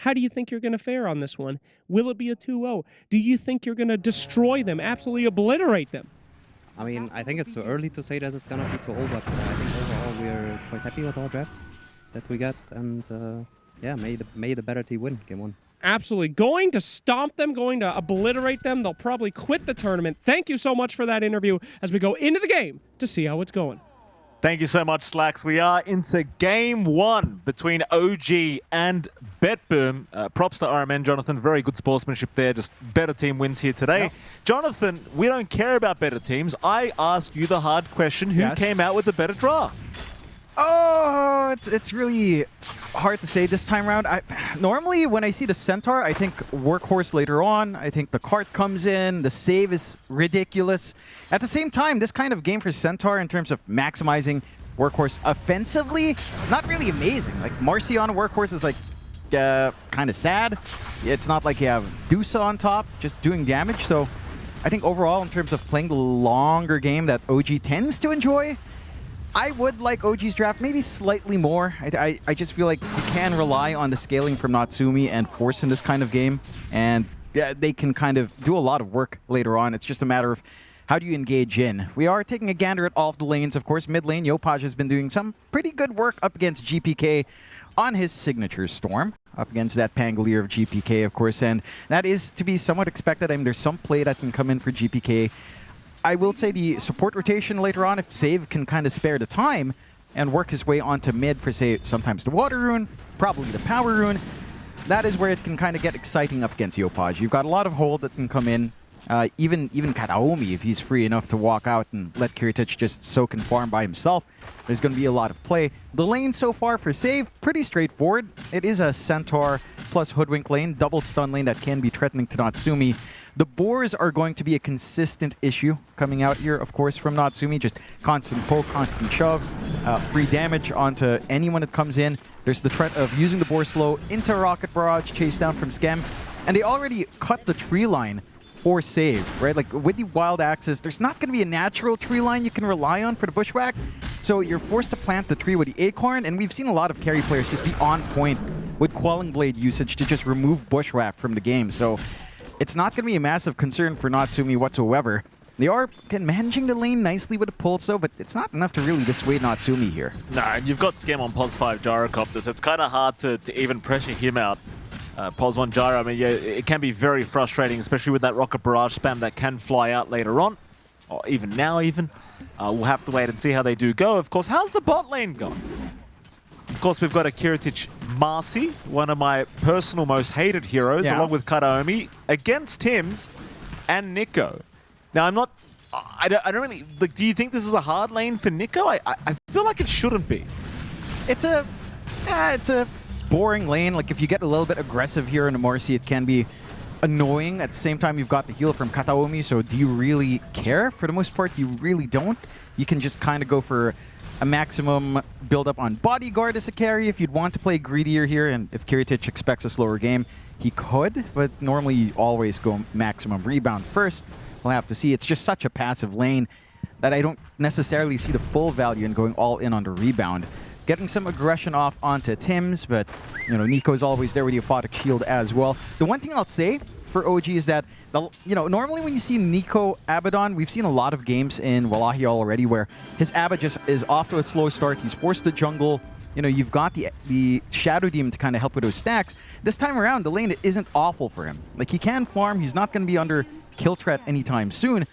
How do you think you're going to fare on this one? Will it be a 2-0? Do you think you're going to destroy them, absolutely obliterate them? I mean, I think it's too early to say that it's gonna be 2-0, but I think overall we're quite happy with our draft that we got, and yeah, may the better team win game 1. Absolutely. Going to stomp them, going to obliterate them. They'll probably quit the tournament. Thank you so much for that interview as we go into the game to see how it's going. Thank you so much, Slacks. We are into game 1 between OG and BetBoom. Props to RMN, Jonathan. Very good sportsmanship there. Just better team wins here today. Yep. Jonathan, we don't care about better teams. I ask you the hard question. Who came out with the better draft? Oh, it's really hard to say this time around. Normally, when I see the Centaur, I think Workhorse later on. I think the cart comes in. The save is ridiculous. At the same time, this kind of game for Centaur in terms of maximizing Workhorse offensively, not really amazing. Like, Marcion Workhorse is like kind of sad. It's not like you have DOTA on top, just doing damage. So I think overall, in terms of playing the longer game that OG tends to enjoy, I would like OG's draft maybe slightly more. I just feel like you can rely on the scaling from Natsumi and Force in this kind of game, and they can kind of do a lot of work later on. It's just a matter of how do you engage in. We are taking a gander at all of the lanes, of course. Mid lane, Yopaj has been doing some pretty good work up against GPK on his signature Storm, up against that Pangolier of GPK, of course, and that is to be somewhat expected. I mean, there's some play that can come in for GPK. I will say the support rotation later on, if Save can kind of spare the time and work his way onto mid for, say, sometimes the Water Rune, probably the Power Rune, that is where it can kind of get exciting up against Yopaj. You've got a lot of hold that can come in. Even Kataomi, if he's free enough to walk out and let Kiritich just soak and farm by himself, there's going to be a lot of play. The lane so far for Save, pretty straightforward. It is a Centaur plus Hoodwink lane, double stun lane that can be threatening to Natsumi. The boars are going to be a consistent issue coming out here, of course, from Natsumi. Just constant poke, constant shove, free damage onto anyone that comes in. There's the threat of using the boar slow into a rocket barrage, chase down from Schem. And they already cut the tree line for Save, right? Like, with the wild axes, there's not going to be a natural tree line you can rely on for the bushwhack. So you're forced to plant the tree with the acorn, and we've seen a lot of carry players just be on point with Quelling Blade usage to just remove bushwhack from the game. So it's not going to be a massive concern for Natsumi whatsoever. They are managing the lane nicely with a pulse, though, but it's not enough to really dissuade Natsumi here. Nah, and you've got Schem on +5 Gyrocopter, so it's kind of hard to even pressure him out. Pos 1 Gyro, I mean, yeah, it can be very frustrating, especially with that rocket barrage spam that can fly out later on, or even now even. We'll have to wait and see how they do go. Of course, how's the bot lane going? Of course, we've got a Kiritich Marcy, one of my personal most hated heroes, along with Kataomi, against Tims and Nico. Now, I don't really, like, do you think this is a hard lane for Nico? I feel like it shouldn't be. It's a boring lane. Like, if you get a little bit aggressive here in the Marcy, it can be annoying. At the same time, you've got the heal from Kataomi, so do you really care? For the most part, you really don't. You can just kind of go for a maximum build-up on Bodyguard as a carry if you'd want to play greedier here, and if Kiritich expects a slower game, he could, but normally you always go maximum rebound first. We'll have to see. It's just such a passive lane that I don't necessarily see the full value in going all in on the rebound. Getting some aggression off onto Tims, but you know, Nico's always there with the Aphotic Shield as well. The one thing I'll say for OG is that, normally when you see Nico Abaddon, we've seen a lot of games in Wallachia already where his Abba just is off to a slow start. He's forced to jungle. You know, you've got the Shadow Demon to kind of help with those stacks. This time around, the lane isn't awful for him. Like, he can farm. He's not going to be under kill threat anytime soon.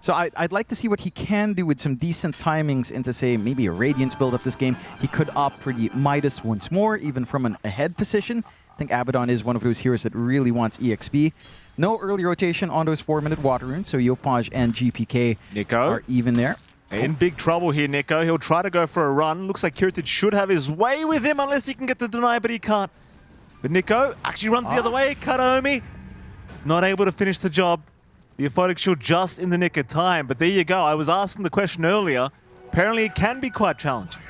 So I'd like to see what he can do with some decent timings into, say, maybe a Radiance build up this game. He could opt for the Midas once more, even from an ahead position. I think Abaddon is one of those heroes that really wants EXP. No early rotation on those 4-minute Water Runes, so Yopaj and GPK are even there. In big trouble here, Nico. He'll try to go for a run. Looks like Kiritich should have his way with him unless he can get the deny, but he can't. But Nico actually runs the other way. Kataomi not able to finish the job. The Aphotic Shield just in the nick of time, but there you go. I was asking the question earlier. Apparently it can be quite challenging.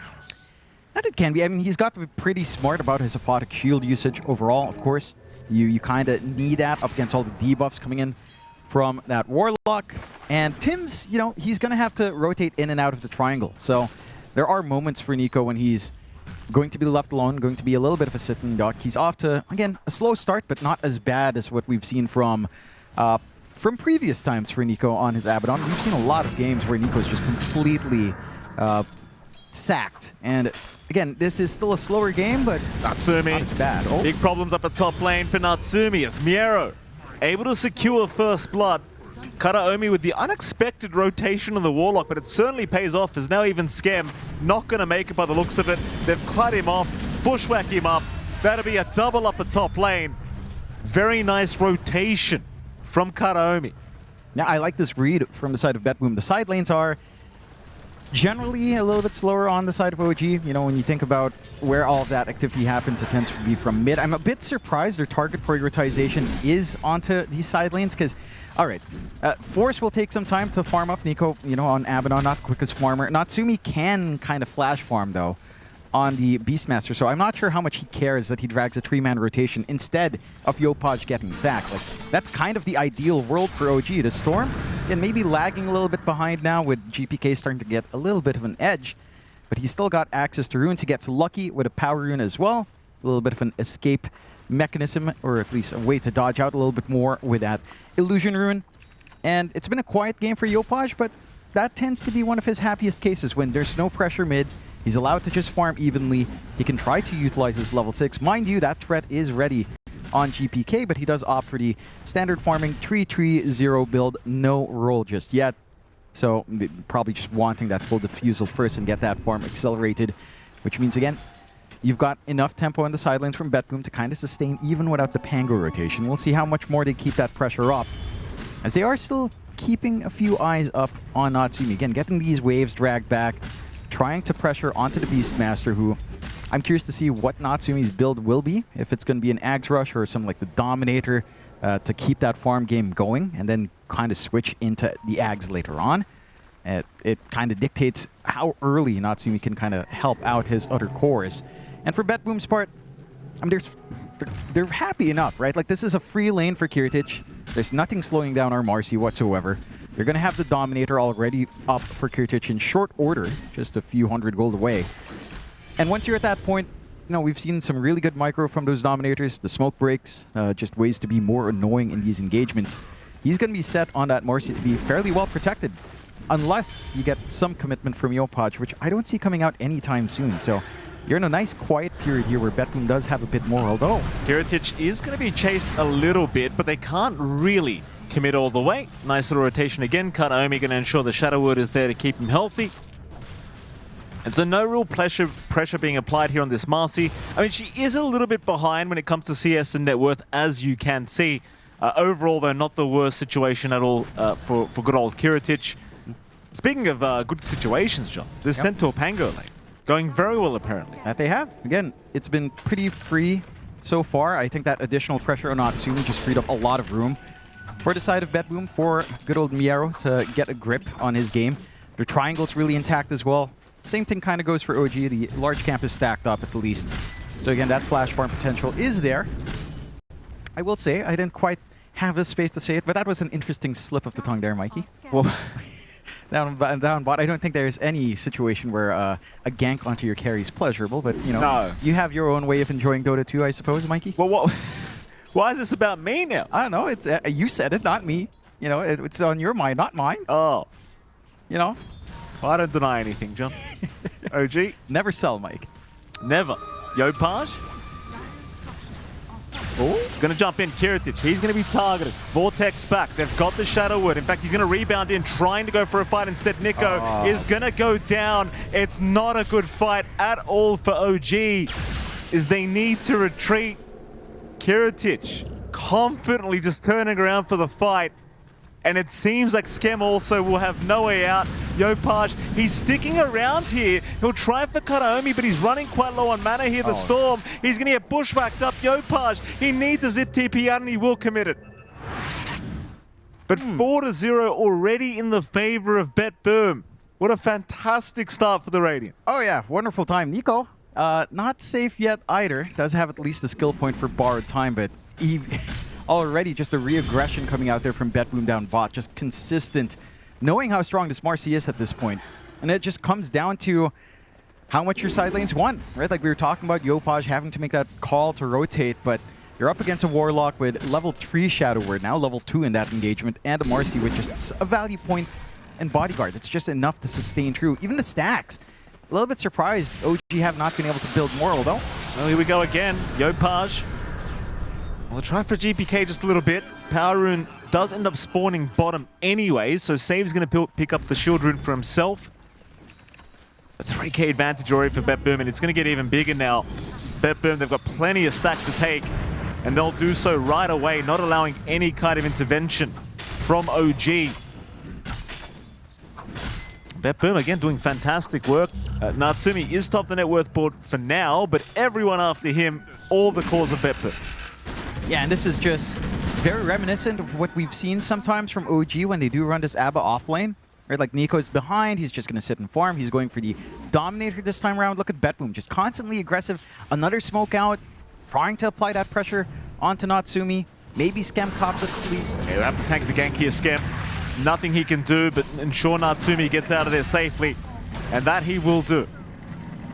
That it can be. I mean, he's got to be pretty smart about his Aphotic Shield usage overall, of course. You kind of need that up against all the debuffs coming in from that Warlock. And Tims, he's going to have to rotate in and out of the triangle. So there are moments for Nico when he's going to be left alone, going to be a little bit of a sitting duck. He's off to, again, a slow start, but not as bad as what we've seen from previous times for Nico on his Abaddon. We've seen a lot of games where Nico's just completely sacked. And again, this is still a slower game, but Natsumi. not as bad. Oh. Big problems up at top lane for Natsumi as Miero able to secure first blood. Karaomi with the unexpected rotation of the Warlock, but it certainly pays off as now even Skem not going to make it by the looks of it. They've cut him off, bushwhack him up. That'll be a double up at top lane. Very nice rotation from Karaomi. Yeah, I like this read from the side of BetBoom. The side lanes are generally a little bit slower on the side of OG. You know, when you think about where all of that activity happens, it tends to be from mid. I'm a bit surprised their target prioritization is onto these side lanes because, all right, Force will take some time to farm up Nico, you know, on Abaddon, not the quickest farmer. Natsumi can kind of flash farm, though, on the Beastmaster, so I'm not sure how much he cares that he drags a 3-man rotation instead of Yopaj getting sacked. Like, that's kind of the ideal world for OG. The Storm, and maybe lagging a little bit behind now with GPK starting to get a little bit of an edge, but he's still got access to runes. He gets lucky with a power rune as well. A little bit of an escape mechanism, or at least a way to dodge out a little bit more with that illusion rune. And it's been a quiet game for Yopaj, but that tends to be one of his happiest cases when there's no pressure mid. He's allowed to just farm evenly. He can try to utilize his level 6. Mind you, that threat is ready on GPK, but he does opt for the standard farming 3-3-0 build. No roll just yet. So probably just wanting that full diffusal first and get that farm accelerated, which means, again, you've got enough tempo on the sidelines from BetBoom to kind of sustain even without the Pango rotation. We'll see how much more they keep that pressure up, as they are still keeping a few eyes up on Natsumi. Again, getting these waves dragged back, trying to pressure onto the Beastmaster, who I'm curious to see what Natsumi's build will be, if it's going to be an Ags Rush or something like the Dominator to keep that farm game going and then kind of switch into the Ags later on. It kind of dictates how early Natsumi can kind of help out his other cores. And for BetBoom's part, I mean, they're happy enough, right? Like, this is a free lane for Kiritich. There's nothing slowing down our Marcy whatsoever. You're going to have the Dominator already up for Kiritich in short order, just a few hundred gold away. And once you're at that point, you know, we've seen some really good micro from those Dominators. The smoke breaks, just ways to be more annoying in these engagements. He's going to be set on that Marcy to be fairly well protected, unless you get some commitment from Yopaj, which I don't see coming out anytime soon. So you're in a nice quiet period here where BetBoom does have a bit more, although Kiritich is going to be chased a little bit, but they can't really commit all the way. Nice little rotation again. Karaomi going to ensure the Shadow Word is there to keep him healthy. And so no real pressure being applied here on this Marcy. I mean, she is a little bit behind when it comes to CS and net worth, as you can see. Overall, though, not the worst situation at all for good old Kiritich. Speaking of good situations, John, this Centaur Pango lane going very well, apparently. that they have. Again, it's been pretty free so far. I think that additional pressure on Natsumi just freed up a lot of room for the side of BetBoom, for good old Miero to get a grip on his game. The triangle's really intact as well. Same thing kind of goes for OG. The large camp is stacked up at the least. So again, that flash farm potential is there. I will say, I didn't quite have the space to say it, but that was an interesting slip of the tongue there, Mikey. Well, down bot, I don't think there's any situation where a gank onto your carry is pleasurable, but you know, you have your own way of enjoying Dota 2, I suppose, Mikey. Well, what? Why is this about me now? I don't know. It's you said it, not me. You know, it's on your mind, not mine. Oh. You know? Well, I don't deny anything, John. OG? Never sell, Mike. Never. Yopaj? Oh, he's going to jump in. Kiritich, he's going to be targeted. Vortex back. They've got the Shadow Word. In fact, he's going to rebound in, trying to go for a fight. Instead, Nico is going to go down. It's not a good fight at all for OG, as they need to retreat. Kiritich confidently just turning around for the fight. And it seems like Skem also will have no way out. Yopaj, he's sticking around here. He'll try for Karaomi, but he's running quite low on mana here. The Storm, he's going to get bushwhacked up. Yopaj, he needs a zip TP out and he will commit it. But 4-0 already in the favor of BetBoom. What a fantastic start for the Radiant. Oh yeah, wonderful time. Nico, not safe yet either. Does have at least a skill point for borrowed time, but already just a re-aggression coming out there from BetBoom down bot. Just consistent, knowing how strong this Marcy is at this point. And it just comes down to how much your side lanes want, right? Like we were talking about Yopaj having to make that call to rotate, but you're up against a Warlock with level 3 Shadow Word, now level 2 in that engagement, and a Marcy with just a value point and Bodyguard. It's just enough to sustain through. Even the stacks. A little bit surprised OG have not been able to build more, although. Well, here we go again. Yopaj. We'll try for GPK just a little bit. Power Rune does end up spawning bottom anyway, so Save's going to pick up the Shield Rune for himself. A 3k advantage already for BetBoom, and it's going to get even bigger now. It's BetBoom, they've got plenty of stacks to take, and they'll do so right away, not allowing any kind of intervention from OG. BetBoom, again, doing fantastic work. Natsumi is top of the net worth board for now, but everyone after him, all the cause of BetBoom. Yeah, and this is just very reminiscent of what we've seen sometimes from OG when they do run this ABBA offlane. Right, like Nico's behind, he's just going to sit and farm. He's going for the Dominator this time around. Look at BetBoom, just constantly aggressive. Another smoke out, trying to apply that pressure onto Natsumi. Maybe Skem cops at least. Yeah, we'll have to tank the gank here, Skem. Nothing he can do but ensure Natsumi gets out of there safely. And that he will do.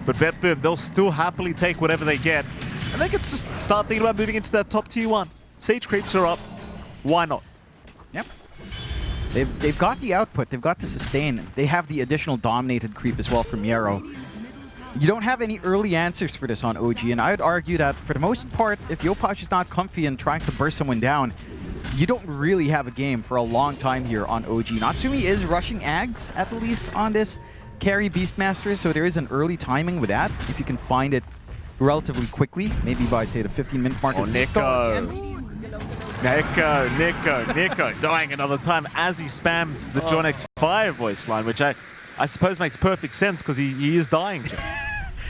But BetBoom, they'll still happily take whatever they get. And they can just start thinking about moving into that top tier 1. Siege creeps are up. Why not? Yep. They've got the output. They've got the sustain. They have the additional dominated creep as well from Yarrow. You don't have any early answers for this on OG, and I would argue that for the most part, if Yopaj is not comfy and trying to burst someone down, you don't really have a game for a long time here on OG. Natsumi is rushing Ags, at least, on this carry Beastmaster, so there is an early timing with that, if you can find it relatively quickly, maybe by, say, the 15-minute mark. Oh, Nico dying another time as he spams the John X Fire voice line, which I suppose makes perfect sense because he is dying.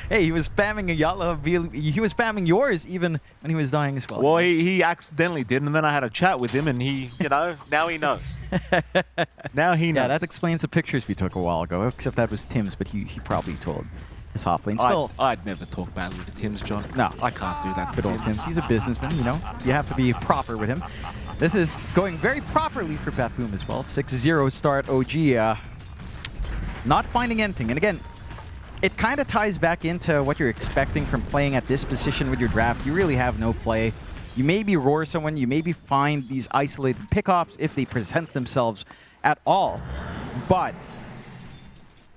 Hey, he was spamming a Yala. He was spamming yours even when he was dying as well. Well, he accidentally did, and then I had a chat with him, and he, now he knows. Now he knows. Yeah, that explains the pictures we took a while ago, except that was Tim's, but he probably told his offlane. Still, I'd never talk badly to Tim's, John. No. I can't do that to good old Tim's. Tim. He's a businessman, you know. You have to be proper with him. This is going very properly for BetBoom as well. 6-0 start OG. Not finding anything. And again, it kind of ties back into what you're expecting from playing at this position with your draft. You really have no play. You maybe roar someone. You maybe find these isolated pickoffs if they present themselves at all. But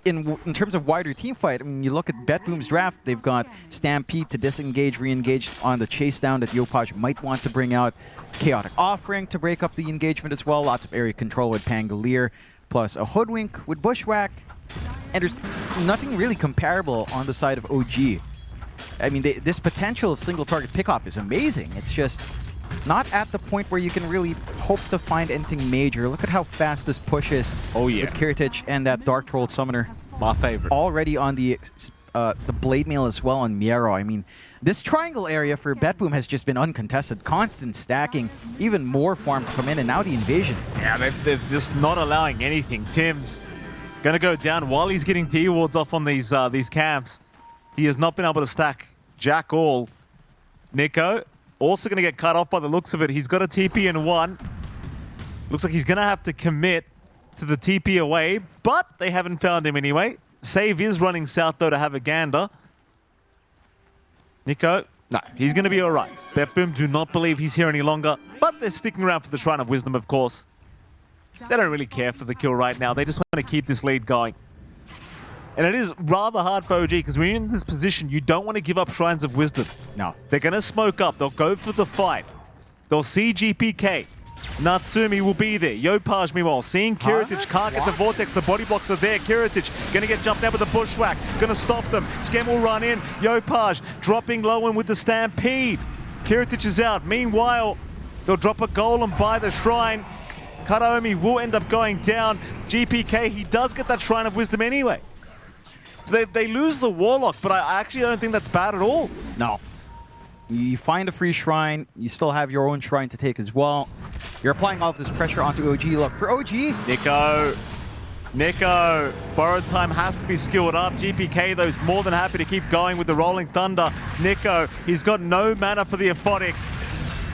in terms of wider team fight, I mean, you look at BetBoom's draft, they've got Stampede to disengage, re-engage on the chase down that Yopaj might want to bring out. Chaotic Offering to break up the engagement as well. Lots of area control with Pangolier, plus a Hoodwink with Bushwhack. And there's nothing really comparable on the side of OG. I mean, this potential single target pickoff is amazing. It's just not at the point where you can really hope to find anything major. Look at how fast this pushes. Oh, yeah. With Kiritich and that Dark Troll Summoner. My favorite. Already on the Blade Mail as well on Miero. I mean, this triangle area for BetBoom has just been uncontested. Constant stacking, even more farm to come in, and now the invasion. Yeah, they're just not allowing anything. Tim's gonna go down while he's getting D-wards off on these camps. He has not been able to stack jack all. Nico also gonna get cut off by the looks of it. He's got a TP in 1. Looks like he's gonna have to commit to the TP away, but they haven't found him anyway. Save is running south though to have a gander. Nico, no, he's gonna be all right. BetBoom do not believe he's here any longer, but they're sticking around for the Shrine of Wisdom, of course. They don't really care for the kill right now. They just want to keep this lead going. And it is rather hard for OG because when you're in this position, you don't want to give up Shrines of Wisdom. No. They're going to smoke up. They'll go for the fight. They'll see GPK. Natsumi will be there. Yopaj, meanwhile, seeing Kiritich. Can't get the Vortex. The body blocks are there. Kiritich going to get jumped out with a Bushwhack. Going to stop them. Skem will run in. Yopaj dropping low in with the Stampede. Kiritich is out. Meanwhile, they'll drop a Golem by the Shrine. Karaomi will end up going down. GPK, he does get that Shrine of Wisdom anyway. So they lose the Warlock, but I actually don't think that's bad at all. No. You find a free Shrine. You still have your own Shrine to take as well. You're applying all of this pressure onto OG. Look, for OG... Nico, borrowed time has to be skilled up. GPK, though, is more than happy to keep going with the Rolling Thunder. Nico, he's got no mana for the Aphotic,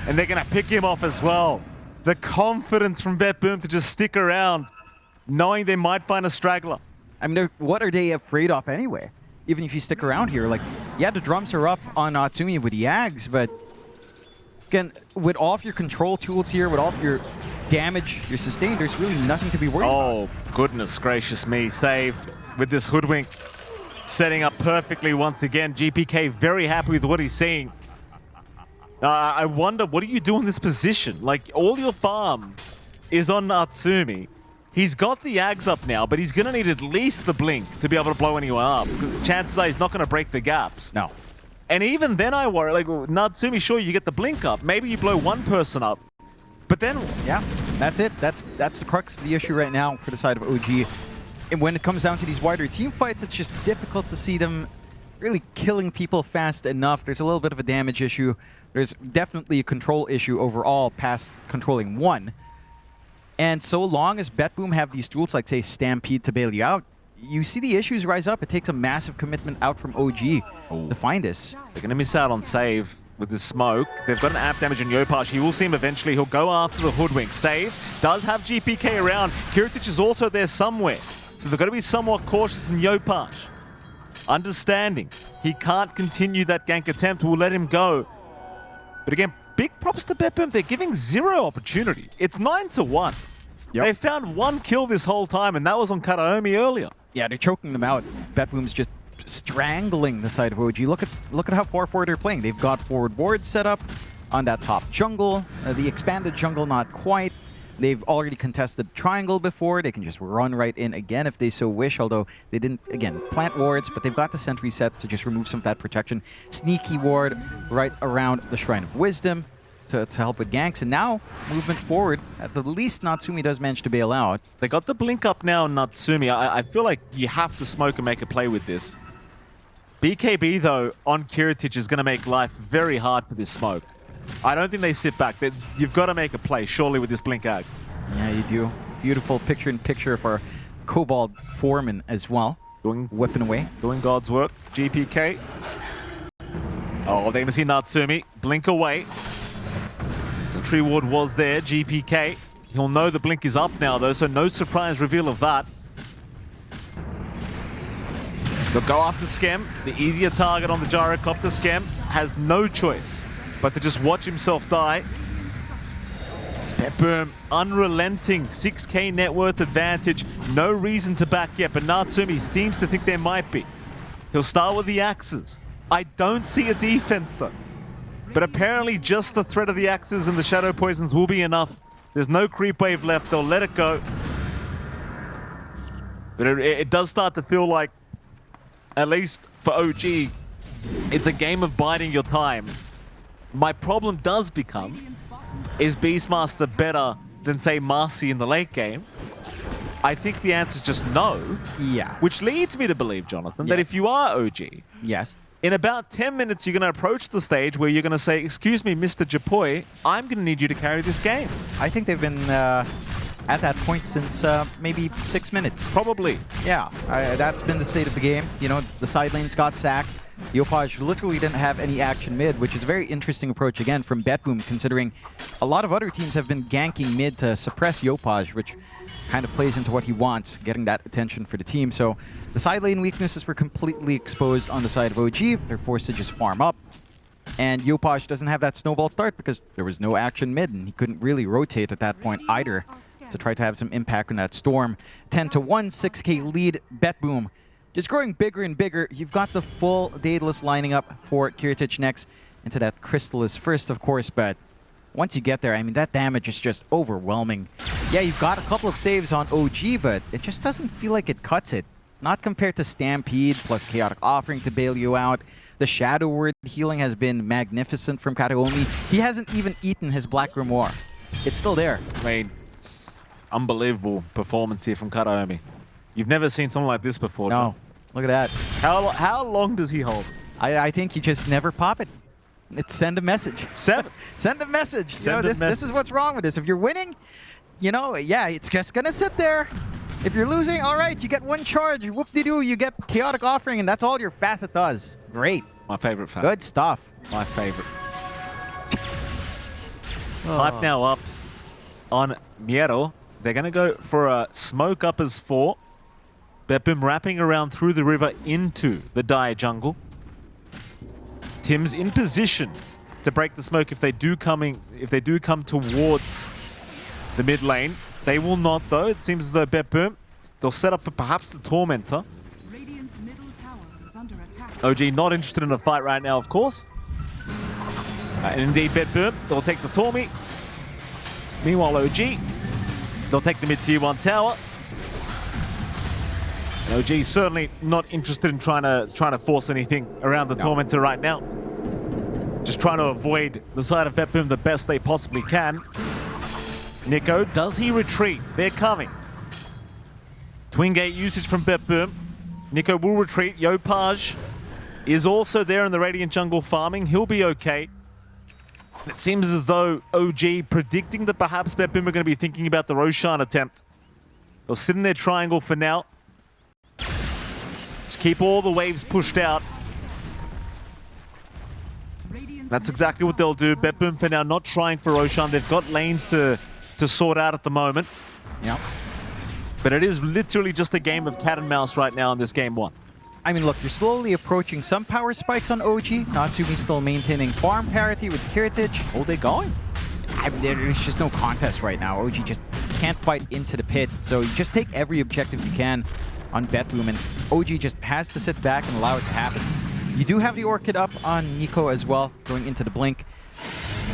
and they're going to pick him off as well. The confidence from BetBoom to just stick around, knowing they might find a straggler. I mean, what are they afraid of anyway? even if you stick around here. Like, yeah, the drums are up on Natsumi with the Ags, but again, with all of your control tools here, with all of your damage, your sustain, there's really nothing to be worried about. Oh, goodness gracious me. Save with this Hoodwink setting up perfectly once again. GPK very happy with what he's seeing. I wonder, what do you do in this position? Like, all your farm is on Natsumi. He's got the Ags up now, but he's going to need at least the Blink to be able to blow anyone up. Chances are he's not going to break the gaps. No. And even then I worry, like, Natsumi, sure, you get the Blink up. Maybe you blow one person up. But then... Yeah, that's it. That's the crux of the issue right now for the side of OG. And when it comes down to these wider team fights, it's just difficult to see them really killing people fast enough. There's a little bit of a damage issue. There's definitely a control issue overall past controlling one. And so long as BetBoom have these tools like, say, Stampede to bail you out, you see the issues rise up. It takes a massive commitment out from OG to find this. They're going to miss out on save with the smoke. They've got an app damage on Yopash. He will see him eventually. He'll go after the Hoodwink. Save does have GPK around. Kiritich is also there somewhere. So they've got to be somewhat cautious in Yopash. Understanding he can't continue that gank attempt. We'll let him go. But again, big props to BetBoom. They're giving zero opportunity. It's 9-1. Yep. They found one kill this whole time, and that was on Kataomi earlier. Yeah, they're choking them out. BetBoom's just strangling the side of OG. Look at how far forward they're playing. They've got forward wards set up on that top jungle. The expanded jungle, not quite. They've already contested triangle before. They can just run right in again if they so wish, although they didn't, again, plant wards, but they've got the sentry set to just remove some of that protection. Sneaky ward right around the Shrine of Wisdom to help with ganks, and now movement forward. At the least, Natsumi does manage to bail out. They got the blink up now on Natsumi. I feel like you have to smoke and make a play with this. BKB, though, on Kiritich is going to make life very hard for this smoke. I don't think they sit back. You've got to make a play, surely, with this blink act. Yeah, you do. Beautiful picture-in-picture for Cobalt Foreman as well. Whipping away. Doing God's work. GPK. Oh, they're going to see Natsumi. Blink away. Sentry ward was there. GPK. He'll know the blink is up now, though, so no surprise reveal of that. They'll go after Skem. The easier target on the gyrocopter. Skem has no choice but to just watch himself die. It's BetBoom, unrelenting 6k net worth advantage. No reason to back yet, but Natsumi seems to think there might be. He'll start with the axes. I don't see a defense though. But apparently just the threat of the axes and the shadow poisons will be enough. There's no creep wave left, they'll let it go. But it does start to feel like, at least for OG, it's a game of biding your time. My problem does become, is Beastmaster better than, say, Marcy in the late game? I think the answer is just no. Yeah. Which leads me to believe, Jonathan, that if you are OG, yes, in about 10 minutes you're going to approach the stage where you're going to say, excuse me, Mr. Japoi, I'm going to need you to carry this game. I think they've been at that point since maybe 6 minutes. Probably. Yeah, that's been the state of the game. You know, the side lanes got sacked. Yopaj literally didn't have any action mid, which is a very interesting approach, again, from BetBoom, considering a lot of other teams have been ganking mid to suppress Yopaj, which kind of plays into what he wants, getting that attention for the team. So the side lane weaknesses were completely exposed on the side of OG. They're forced to just farm up. And Yopaj doesn't have that snowball start because there was no action mid, and he couldn't really rotate at that point either to try to have some impact on that storm. 10-1, 6k lead, BetBoom. Just growing bigger and bigger. You've got the full Daedalus lining up for Kiritich next into that Crystallis first, of course, but once you get there, I mean, that damage is just overwhelming. Yeah, you've got a couple of saves on OG, but it just doesn't feel like it cuts it. Not compared to Stampede plus Chaotic Offering to bail you out. The Shadow Word healing has been magnificent from Kataomi. He hasn't even eaten his Black Grimoire. It's still there. I mean, unbelievable performance here from Kataomi. You've never seen something like this before, No. John. Look at that. How long does he hold? I think you just never pop it. It's send a message. Send a message. Send a this is what's wrong with this. If you're winning, you know, yeah, it's just gonna sit there. If you're losing, all right, you get one charge. Whoop-de-doo, you get Chaotic Offering, and that's all your facet does. Great. My favorite fan. Good stuff. My favorite. Hype now up on Miero. They're going to go for a smoke up as 4. BetBoom wrapping around through the river into the Dire jungle. Tim's in position to break the smoke if they do come towards the mid lane. They will not though. It seems as though BetBoom, they'll set up for perhaps the Tormentor. Radiant's middle tower is under attack. OG not interested in a fight right now, of course. And indeed, BetBoom, they'll take the Tormy. Meanwhile, OG, they'll take the mid-tier 1 tower. And OG certainly not interested in trying to force anything around the Tormentor right now. Just trying to avoid the side of BetBoom the best they possibly can. Nico, does he retreat? They're coming. Twin gate usage from BetBoom. Nico will retreat. Yopaj is also there in the Radiant jungle farming. He'll be okay. It seems as though OG predicting that perhaps BetBoom are going to be thinking about the Roshan attempt. They'll sit in their triangle for now. Just keep all the waves pushed out. That's exactly what they'll do. BetBoom for now not trying for Roshan. They've got lanes to sort out at the moment. Yep. But it is literally just a game of cat and mouse right now in this game 1. I mean, look, you're slowly approaching some power spikes on OG. Natsumi still maintaining farm parity with Kiritich. Oh, they're going. I mean, there's just no contest right now. OG just can't fight into the pit. So you just take every objective you can on BetBoom, and OG just has to sit back and allow it to happen. You do have the Orchid up on Nico as well, going into the Blink.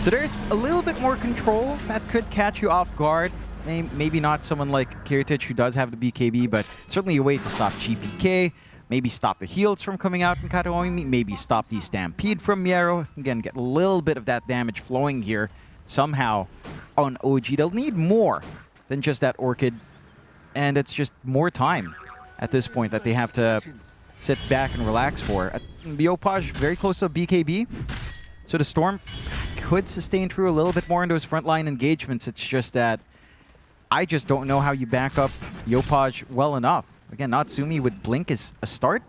So there's a little bit more control that could catch you off guard. Maybe not someone like Kiritich who does have the BKB, but certainly a way to stop GPK. Maybe stop the heals from coming out in Kataomi. Maybe stop the Stampede from Miero. Again, get a little bit of that damage flowing here somehow on OG. They'll need more than just that Orchid. And it's just more time at this point that they have to sit back and relax for. Yopaj very close to BKB. So the Storm could sustain through a little bit more in those frontline engagements. It's just that I just don't know how you back up Yopaj well enough. Again, Natsumi with Blink is a start,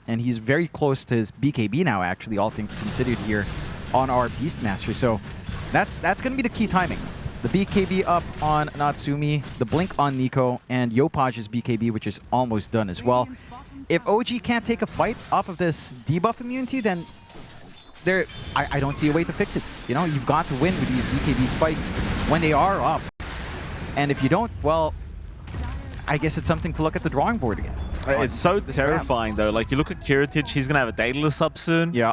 and he's very close to his BKB now, actually, all things considered here on our Beastmaster. So that's going to be the key timing. The BKB up on Natsumi, the Blink on Nico, and Yopaj's BKB, which is almost done as well. If OG can't take a fight off of this debuff immunity, then I don't see a way to fix it. You know, you've got to win with these BKB spikes when they are up. And if you don't, well, I guess it's something to look at the drawing board again. It's so terrifying, though. Like, you look at Kiritich, he's going to have a Daedalus up soon. Yeah.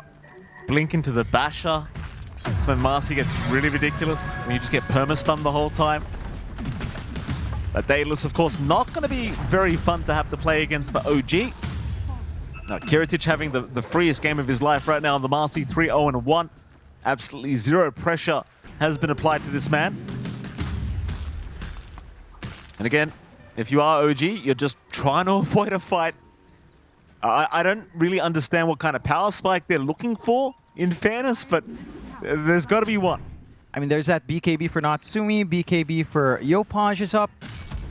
Blink into the Basher. That's when Marcy gets really ridiculous. When you just get perma-stunned the whole time. That Daedalus, of course, not going to be very fun to have to play against for OG. Kiritich having the freest game of his life right now on the Marcy, 3-0-1. Absolutely zero pressure has been applied to this man. And again, if you are OG, you're just trying to avoid a fight. I don't really understand what kind of power spike they're looking for, in fairness, but there's got to be one. I mean, there's that BKB for Natsumi, BKB for Yopaj is up.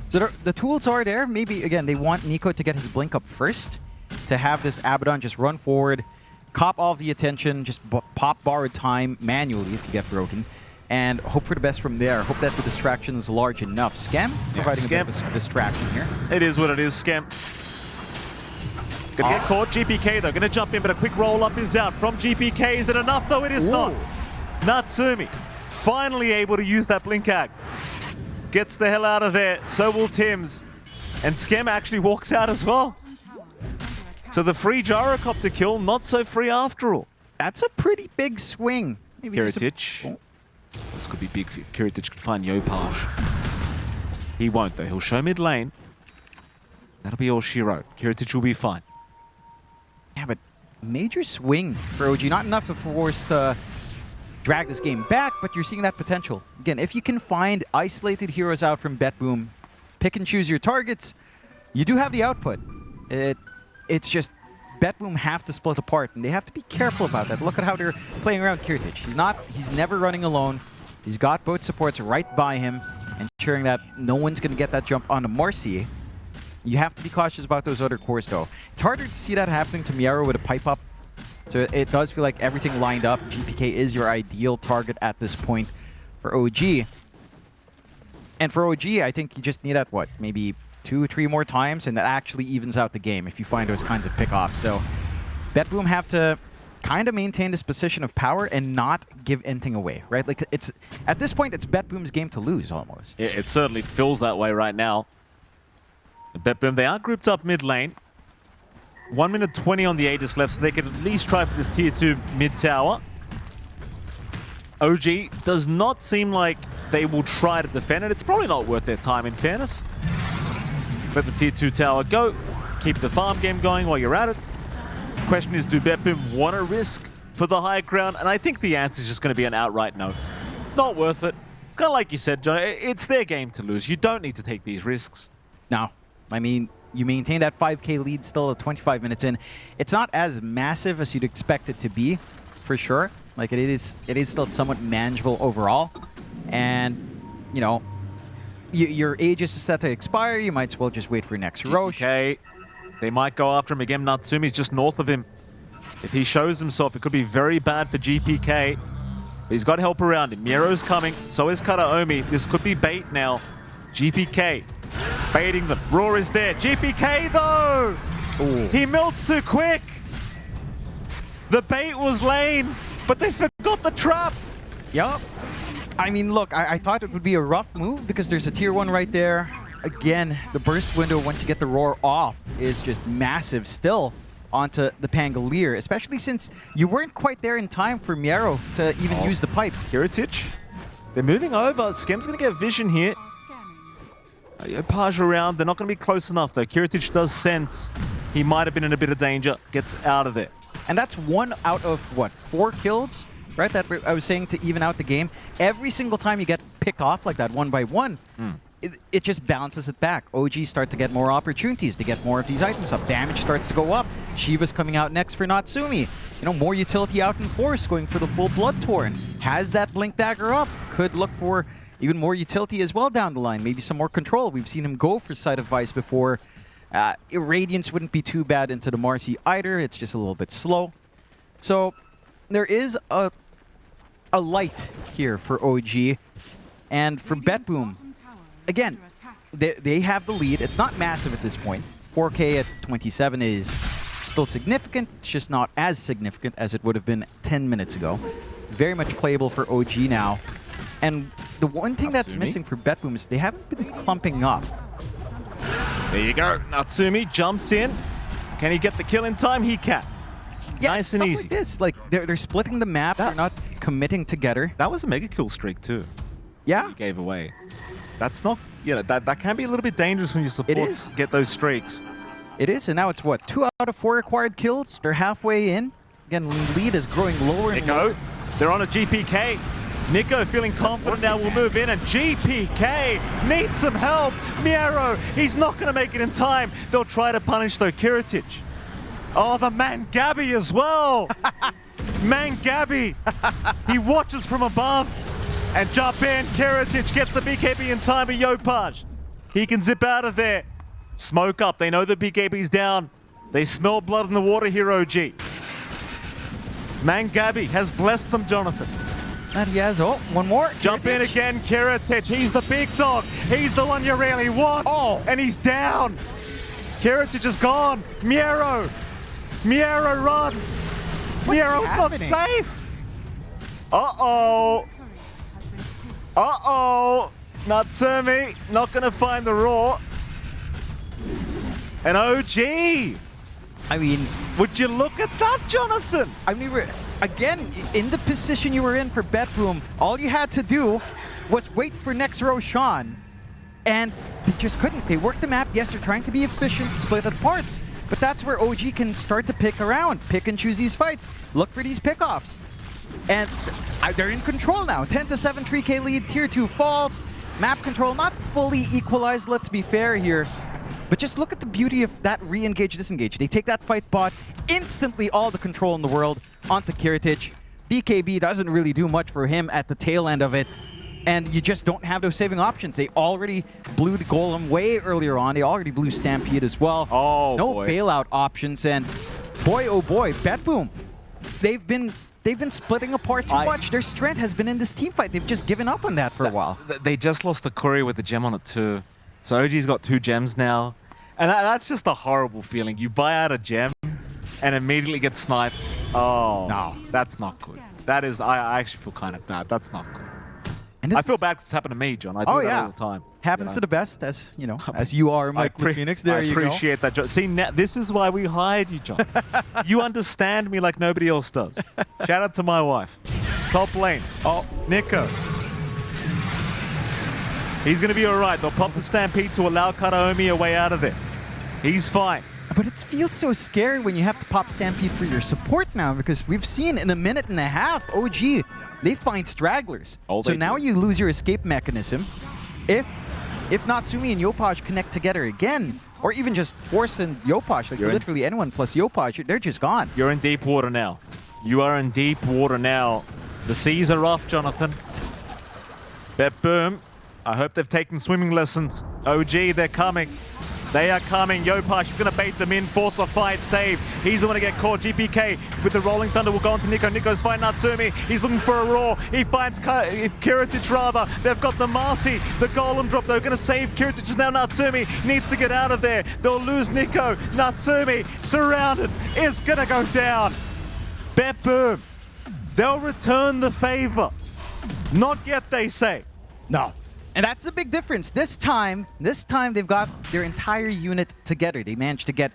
So the tools are there. Maybe, again, they want Nico to get his Blink up first, to have this Abaddon just run forward, cop all of the attention, just pop borrowed time manually if you get broken, and hope for the best from there. Hope that the distraction is large enough. Scam providing a bit of a distraction here. It is what it is, Scam. Gonna get caught. GPK, though, gonna jump in, but a quick roll-up is out from GPK. Is it enough, though? It is not. Natsumi finally able to use that Blink Act. Gets the hell out of there. So will Tims. And Scam actually walks out as well. So the free Gyrocopter kill, not so free after all. That's a pretty big swing. Maybe Kiritich. This could be big if Kiritich could find Yopaj. He won't, though. He'll show mid lane. That'll be all she wrote. Kiritich will be fine. Yeah, but major swing for OG. Not enough of force to drag this game back, but you're seeing that potential. Again, if you can find isolated heroes out from BetBoom, pick and choose your targets, you do have the output. It's just BetBoom have to split apart, and they have to be careful about that. Look at how they're playing around Kiritich. He's never running alone. He's got both supports right by him, ensuring that no one's going to get that jump onto Marcy. You have to be cautious about those other cores, though. It's harder to see that happening to Miero with a pipe up. So it does feel like everything lined up. GPK is your ideal target at this point for OG. And for OG, I think you just need that, what, maybe 2 or 3 more times, and that actually evens out the game if you find those kinds of pickoffs. So BetBoom have to kind of maintain this position of power and not give anything away, right? Like, it's at this point, it's BetBoom's game to lose almost. It certainly feels that way right now. BetBoom, they are grouped up mid lane. 1 minute 20 on the Aegis left, so they can at least try for this tier 2 mid tower. OG does not seem like they will try to defend it. It's probably not worth their time, in fairness. Let the tier 2 tower go. Keep the farm game going while you're at it. Question is, do BetBoom want to risk for the high ground? And I think the answer is just going to be an outright no. Not worth it. It's kind of like you said, John. It's their game to lose. You don't need to take these risks. No. I mean, you maintain that 5K lead still at 25 minutes in. It's not as massive as you'd expect it to be, for sure. Like, it is still somewhat manageable overall. And, you know, your Aegis is set to expire. You might as well just wait for next Roche. Okay. They might go after him again. Natsumi's just north of him. If he shows himself, it could be very bad for GPK. But he's got help around him. Miero's coming. So is Kataomi. This could be bait now. GPK baiting them. Roar is there. GPK, though! Ooh. He melts too quick. The bait was lane, but they forgot the trap. Yup. I mean, look, I thought it would be a rough move because there's a tier 1 right there. Again, the burst window, once you get the Roar off, is just massive still onto the Pangolier, especially since you weren't quite there in time for Miero to even use the pipe. Heritage. They're moving over. Skem's going to get vision here. Page around. They're not going to be close enough, though. Heritage does sense he might have been in a bit of danger. Gets out of there. And that's 1 out of, what, 4 kills? Right? That I was saying to even out the game. Every single time you get picked off like that 1 by 1, it just balances it back. OG start to get more opportunities to get more of these items up. Damage starts to go up. Shiva's coming out next for Natsumi. You know, more utility out in force, going for the full Blood Torrent. Has that Blink Dagger up. Could look for even more utility as well down the line. Maybe some more control. We've seen him go for Sight of Vice before. Irradiance wouldn't be too bad into the Marcy either. It's just a little bit slow. So there is a light here for OG. And for BetBoom, again, they have the lead. It's not massive at this point. 4K at 27 is still significant. It's just not as significant as it would have been 10 minutes ago. Very much playable for OG now. And the one thing that's missing for BetBoom is they haven't been clumping up. There you go. Natsumi jumps in. Can he get the kill in time? He can. Yeah, nice and easy. Like this. Like, they're splitting the map. They're not committing together. That was a mega kill streak, too. Yeah. He gave away. That's not... Yeah, that can be a little bit dangerous when your supports get those streaks. It is, and now it's what? 2 out of 4 acquired kills. They're halfway in. Again, lead is growing lower and lower. Nico, they're on a GPK. Nico feeling confident now will move in, and GPK needs some help. Miero, he's not going to make it in time. They'll try to punish, though, Kiritich. Oh, the man Gabby as well. Man Gabby. He watches from above. And jump in. Kiritich gets the BKB in time, but Yopaj, he can zip out of there. Smoke up. They know the BKB's down. They smell blood in the water here, OG. Mangabi has blessed them, Jonathan. And he has, one more. Jump in again, Kiritich. He's the big dog. He's the one you really want. Oh, and he's down. Kiritich is gone. Miero, run. Miero's not safe. Uh-oh. Natsumi not going to find the Raw. And OG. I mean, would you look at that, Jonathan? I mean, again, in the position you were in for BetBoom, all you had to do was wait for next Roshan. And they just couldn't. They worked the map. Yes, they're trying to be efficient, split it apart. But that's where OG can start to pick around, pick and choose these fights, look for these pickoffs. And they're in control now. 10-7 3K lead, tier 2 falls. Map control not fully equalized, let's be fair here. But just look at the beauty of that re-engage, disengage. They take that fight bot, instantly all the control in the world onto Kiritich. BKB doesn't really do much for him at the tail end of it. And you just don't have those saving options. They already blew the Golem way earlier on. They already blew Stampede as well. Oh, no boy. Bailout options. And boy, oh boy, BetBoom. They've been splitting apart too much. Their strength has been in this team fight. They've just given up on that for a while. They just lost the Courier with the gem on it too. So OG's got 2 gems now. And that's just a horrible feeling. You buy out a gem and immediately get sniped. Oh, no, that's not good. That is, I actually feel kind of bad. That's not good. And I feel bad because it's happened to me, John. I do that all the time. Happens to the best, as you know, as you are, Mike Phoenix. There you go. I appreciate that, John. See, this is why we hired you, John. You understand me like nobody else does. Shout out to my wife. Top lane. Oh, Nico. He's going to be all right. They'll pop the Stampede to allow Karaomi a way out of there. He's fine. But it feels so scary when you have to pop Stampede for your support now, because we've seen in a minute and a half, OG, they find stragglers. Oh, so now you lose your escape mechanism. If Natsumi and Yopaj connect together again, or even just Force and Yopaj, like literally anyone plus Yopaj, they're just gone. You're in deep water now. You are in deep water now. The seas are rough, Jonathan. BetBoom, I hope they've taken swimming lessons. OG, they're coming. They are coming. Yopaj, he's going to bait them in. Force a fight, save. He's the one to get caught. GPK with the Rolling Thunder will go on to Nico. Nico's finding Natsumi. He's looking for a Roar. He finds Kiritic rather. They've got the Marcy. The Golem drop. They're going to save Kiritic. Is now Natsumi. Needs to get out of there. They'll lose Nico. Natsumi, surrounded, is going to go down. BetBoom, they'll return the favor. Not yet, they say. No. And that's a big difference. This time they've got their entire unit together. They managed to get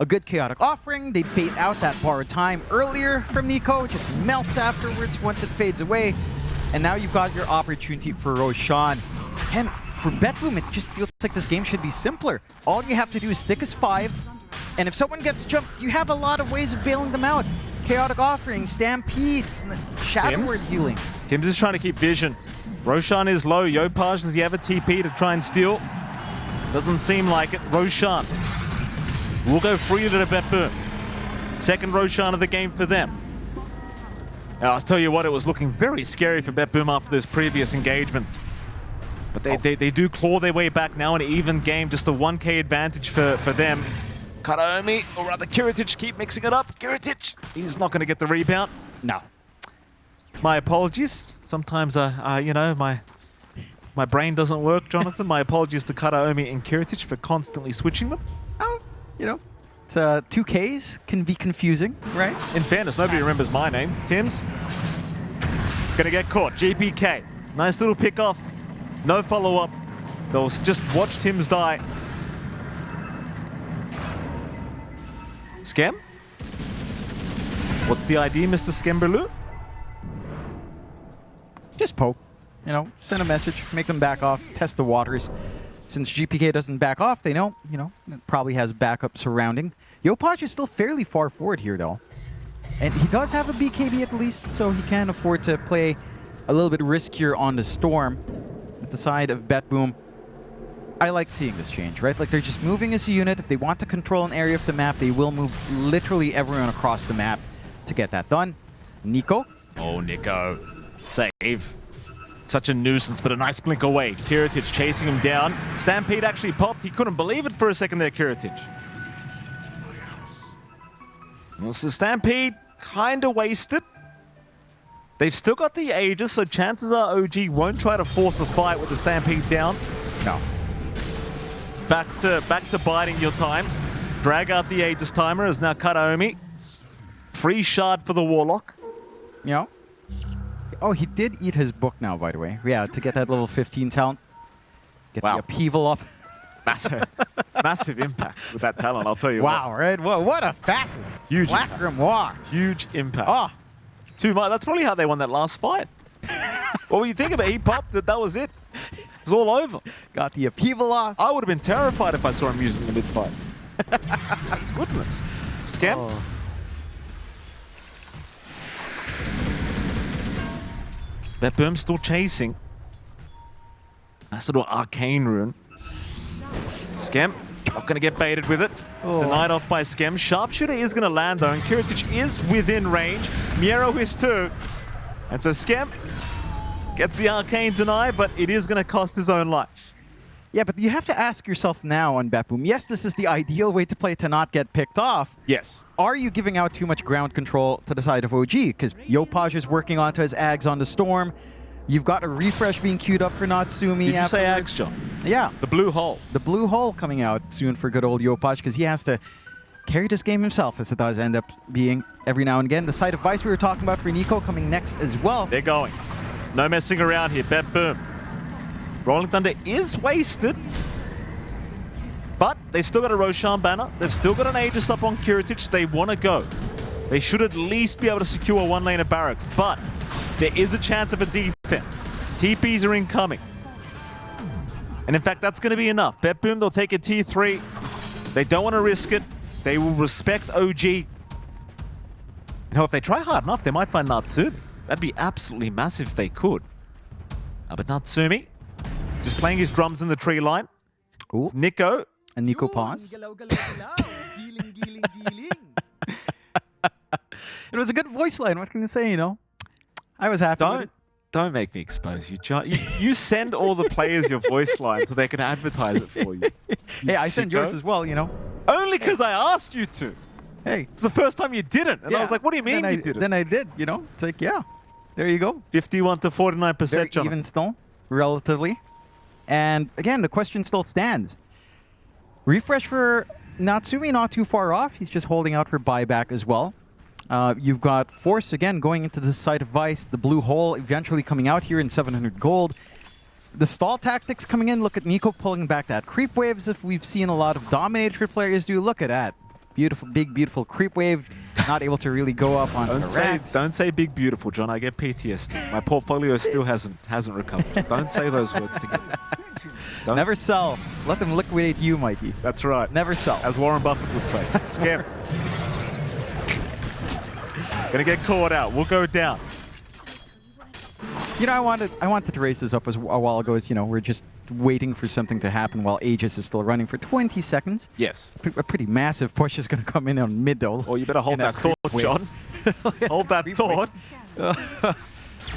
a good chaotic offering. They bait out that borrowed time earlier from Nico. It just melts afterwards once it fades away. And now you've got your opportunity for Roshan. And for BetBoom, it just feels like this game should be simpler. All you have to do is stick as 5. And if someone gets jumped, you have a lot of ways of bailing them out. Chaotic offering, Stampede, Shadow Word healing. Tim's is trying to keep vision. Roshan is low. Yopaj, does he have a TP to try and steal? Doesn't seem like it. Roshan will go free to the BetBoom. Second Roshan of the game for them. Now, I'll tell you what, it was looking very scary for BetBoom after those previous engagements. But they do claw their way back now in an even game, just a 1k advantage for them. Karaomi, or rather Kiritic, keep mixing it up. Kiritic, he's not going to get the rebound. No. My apologies. Sometimes, you know, my brain doesn't work, Jonathan. My apologies to Karaomi and Kiritic for constantly switching them. Oh, you know, it's 2Ks can be confusing, right? In fairness, nobody remembers my name. Tim's gonna get caught. GPK, nice little pick off. No follow-up. They'll just watch Tim's die. Skem? What's the idea, Mr. Skemberloo? Just poke, you know, send a message, make them back off, test the waters. Since GPK doesn't back off, they know, you know, it probably has backup surrounding. Yopaj is still fairly far forward here, though. And he does have a BKB at least, so he can afford to play a little bit riskier on the Storm. At the side of BetBoom, I like seeing this change, right? Like, they're just moving as a unit. If they want to control an area of the map, they will move literally everyone across the map to get that done. Nico. Oh, Nico. Save. Such a nuisance, but a nice blink away. Kiritic chasing him down. Stampede actually popped. He couldn't believe it for a second there, Kiritic. So Stampede kind of wasted. They've still got the Aegis, so chances are OG won't try to force a fight with the Stampede down. No. It's back to biding your time. Drag out the Aegis timer as now Karaomi. Free shard for the Warlock. You know? Oh, he did eat his book now, by the way. Yeah, to get that level 15 talent. Get the upheaval up. Massive impact with that talent, I'll tell you. Wow, right? What a facet. Huge Black impact. Grimoire. Huge impact. Oh. Too much. That's probably how they won that last fight. What were you thinking about? He popped it. That was it. It was all over. Got the upheaval off. I would have been terrified if I saw him using the mid-fight. Goodness. Scam. Oh. BetBoom still chasing. Nice little arcane rune. Skem, not going to get baited with it. Oh. Denied off by Skem. Sharpshooter is going to land though, and Kiritic is within range. Miero is too. And so Skem gets the arcane deny, but it is going to cost his own life. Yeah, but you have to ask yourself now on BetBoom. Yes, this is the ideal way to play to not get picked off. Yes. Are you giving out too much ground control to the side of OG? Because Yopaj is working onto his Ags on the Storm. You've got a refresh being queued up for Natsumi. Did you say afterwards. Axe, John? Yeah. The blue hole. The blue hole coming out soon for good old Yopaj because he has to carry this game himself, as it does end up being every now and again. The side of Vice we were talking about for Nico coming next as well. They're going. No messing around here. BetBoom. Rolling Thunder is wasted. But they've still got a Roshan banner. They've still got an Aegis up on Kiritich. They want to go. They should at least be able to secure one lane of barracks. But there is a chance of a defense. TPs are incoming. And in fact, that's going to be enough. BetBoom, they'll take a T3. They don't want to risk it. They will respect OG. You know, if they try hard enough, they might find Natsumi. That'd be absolutely massive if they could. But Natsumi, just playing his drums in the tree line. Ooh. Nico. And Nico pause. It was a good voice line. What can you say, you know? I was happy with it. Don't make me expose you, John. You send all the players your voice line so they can advertise it for you. Hey, I send yours as well, you know? Only because I asked you to. Hey. It's the first time you didn't. And I was like, what do you mean you didn't? Then I did, you know? It's like, yeah. There you go. 51 to 49%, Very John. even still, relatively. And again, the question still stands. Refresh for Natsumi, not too far off. He's just holding out for buyback as well. You've got Force again going into the side of Vice. The blue hole eventually coming out here in 700 gold. The stall tactics coming in. Look at Nico pulling back that creep wave as if we've seen a lot of Dominator players do. Look at that. Beautiful, big, beautiful creep wave. Not able to really go up onto the racks. Don't say big beautiful, John. I get PTSD. My portfolio still hasn't recovered. Don't say those words together. Never sell. Let them liquidate you, Mikey. That's right. Never sell. As Warren Buffett would say. Scam. Gonna get caught out. We'll go down. You know, I wanted to raise this up a while ago. As you know, we're just waiting for something to happen while Aegis is still running for 20 seconds. Yes. A pretty massive push is going to come in on mid though. Oh, you better hold that thought, John. Hold that thought.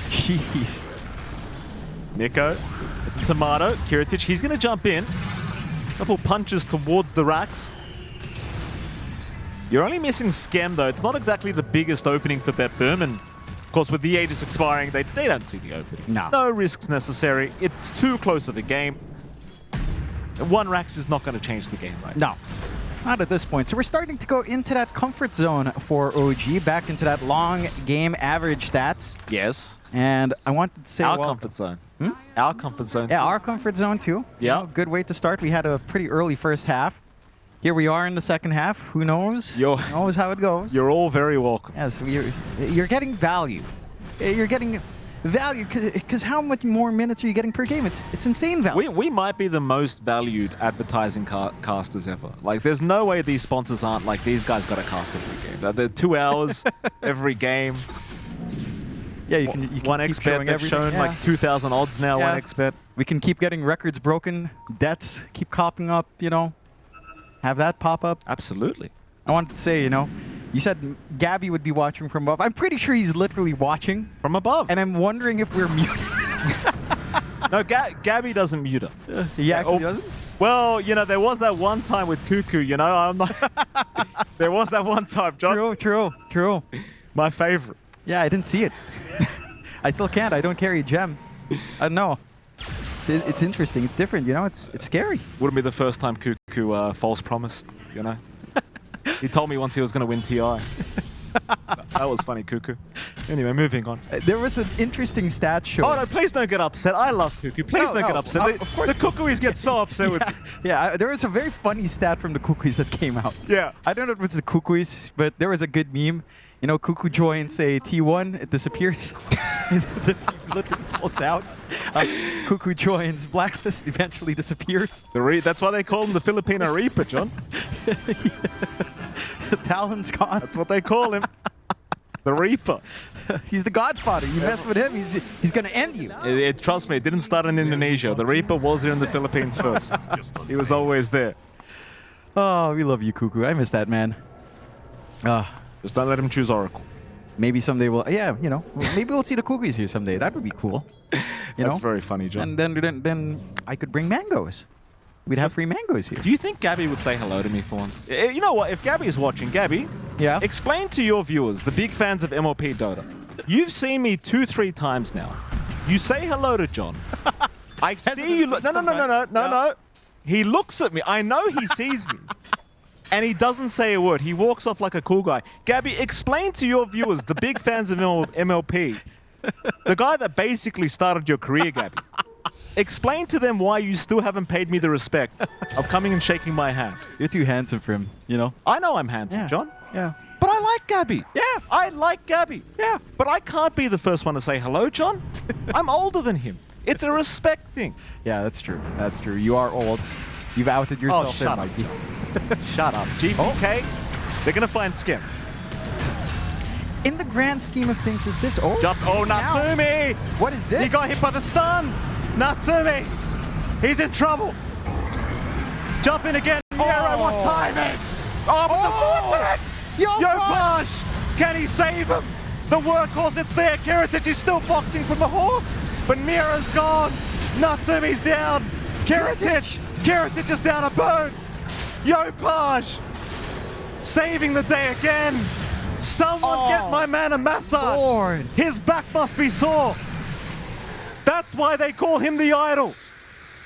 Jeez. Nico, Tomato, Kiritich. He's gonna jump in. Couple punches towards the racks. You're only missing Scam though. It's not exactly the biggest opening for BetBoom, and of course with the Aegis expiring, they don't see the opening. No risks necessary. It's too close of a game. One racks is not going to change the game right now. No, not at this point. So we're starting to go into that comfort zone for OG, back into that long game average stats. Yes. And I wanted to say, our comfort zone. Our comfort zone. Yeah, our comfort zone too. Yeah. You know, good way to start. We had a pretty early first half. Here we are in the second half. Who knows? Who knows how it goes? You're all very welcome. Yes, you're getting value. You're getting value because how much more minutes are you getting per game? It's insane value. We might be the most valued advertising casters ever. Like, there's no way these sponsors aren't like, these guys got to cast every game. They're 2 hours every game. Yeah, you can 1xBet, they've shown like 2,000 odds now, 1xBet. We can keep getting records broken, debts keep popping up, you know. Have that pop up. Absolutely. I wanted to say, you know, you said Gabby would be watching from above. I'm pretty sure he's literally watching. From above. And I'm wondering if we're muted. No, Gabby doesn't mute us. He actually doesn't? Well, you know, there was that one time with Cuckoo, you know. I'm not. There was that one time, John. True. My favorite. Yeah, I didn't see it. I still can't. I don't carry a gem. I don't know. It's interesting. It's different, you know. It's scary. Wouldn't be the first time Cuckoo false promised, you know. He told me once he was going to win TI. That was funny, Cuckoo. Anyway, moving on. There was an interesting stat show. Oh, no, please don't get upset. I love Cuckoo. Please don't get upset. Of course. The Cuckoos get so upset with me. Yeah, there was a very funny stat from the Cuckoos that came out. Yeah. I don't know if it was the Cuckoos, but there was a good meme. You know, Cuckoo joins a T1, it disappears. The team literally floats out. Cuckoo joins Blacklist, eventually disappears. That's why they call him the Filipino Reaper, John. The talon's gone. That's what they call him. The Reaper. He's the Godfather. You mess with him, he's going to end you. Trust me, it didn't start in Indonesia. The Reaper was here in the Philippines first. He was always there. Oh, we love you, Cuckoo. I miss that, man. Just don't let him choose Oracle. Maybe someday we'll, you know, maybe we'll see the Cookies here someday. That would be cool. That's very funny, John. And then I could bring mangoes. We'd have free mangoes here. Do you think Gabby would say hello to me for once? You know what? If Gabby is watching, Gabby, explain to your viewers, the big fans of MLP Dota. You've seen me 2-3 times now. You say hello to John. I see you. No. He looks at me. I know he sees me. And he doesn't say a word. He walks off like a cool guy. Gabby, explain to your viewers, the big fans of MLP, the guy that basically started your career, Gabby. Explain to them why you still haven't paid me the respect of coming and shaking my hand. You're too handsome for him, you know? I know I'm handsome, Yeah. John. Yeah. But I like Gabby. Yeah. I like Gabby. Yeah. But I can't be the first one to say hello, John. I'm older than him. It's a respect thing. Yeah, that's true. That's true. You are old. You've outed yourself. Oh, shut there, up. Mikey. Shut up. GPK, they're going to find Skim. In the grand scheme of things, is this over? Jump. Oh, Natsumi. What is this? He got hit by the stun. Natsumi. He's in trouble. Jump in again. Miero, what timing? Oh, but the vortex. Yopaj. Can he save him? The workhorse, it's there. Kiritic is still boxing from the horse, but Miero's gone. Natsumi's down. Kiritic is down a bone. Yopaj saving the day again. Someone get my man a massage. Lord. His back must be sore. That's why they call him the idol.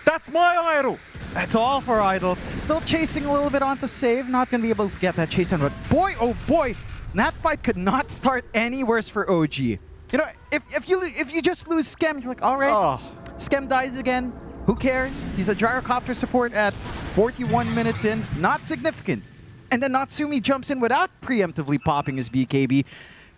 That's my idol. That's all for idols. Still chasing a little bit onto save. Not going to be able to get that chase on, but boy, oh boy, that fight could not start any worse for OG. You know, if you just lose Skem, you're like, all right, Skem dies again. Who cares? He's a gyrocopter support at 41 minutes in. Not significant. And then Natsumi jumps in without preemptively popping his BKB.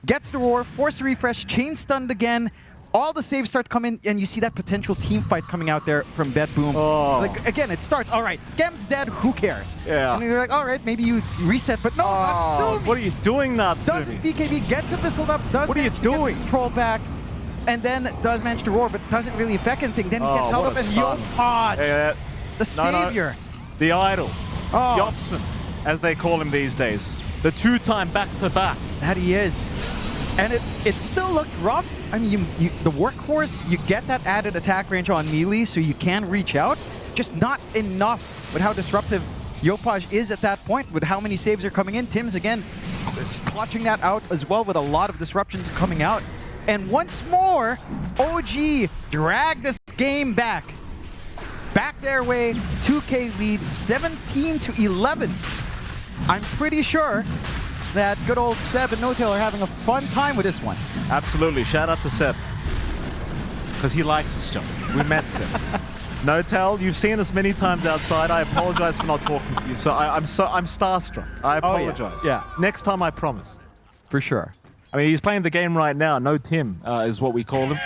Gets the roar, forced to refresh, chain stunned again. All the saves start coming, and you see that potential team fight coming out there from BetBoom. Like, again, it starts, all right, Skem's dead, who cares? Yeah. And you're like, all right, maybe you reset, but no, Natsumi What are you doing, Natsumi? doesn't BKB, gets him whistled up, does What are you manage to get doing? control back, and then does manage to roar, but doesn't really affect anything. Then he gets held what up a and stun. Yopaj, the savior. The idol. Oh. Yopson, as they call him these days. The two-time back-to-back. That he is. And it still looked rough. I mean, the workhorse, you get that added attack range on melee, so you can reach out. Just not enough with how disruptive Yopaj is at that point, with how many saves are coming in. Tim's, again, it's clutching that out as well with a lot of disruptions coming out. And once more, OG drag this game back. Back their way, 2K lead, 17-11. I'm pretty sure that good old Seb and No-Tail are having a fun time with this one. Absolutely. Shout out to Seb. Because he likes us, John. We met Seb. No-Tail, you've seen us many times outside. I apologize for not talking to you. So I'm starstruck. I apologize. Yeah. Next time, I promise. For sure. I mean, he's playing the game right now. No Tim is what we call him.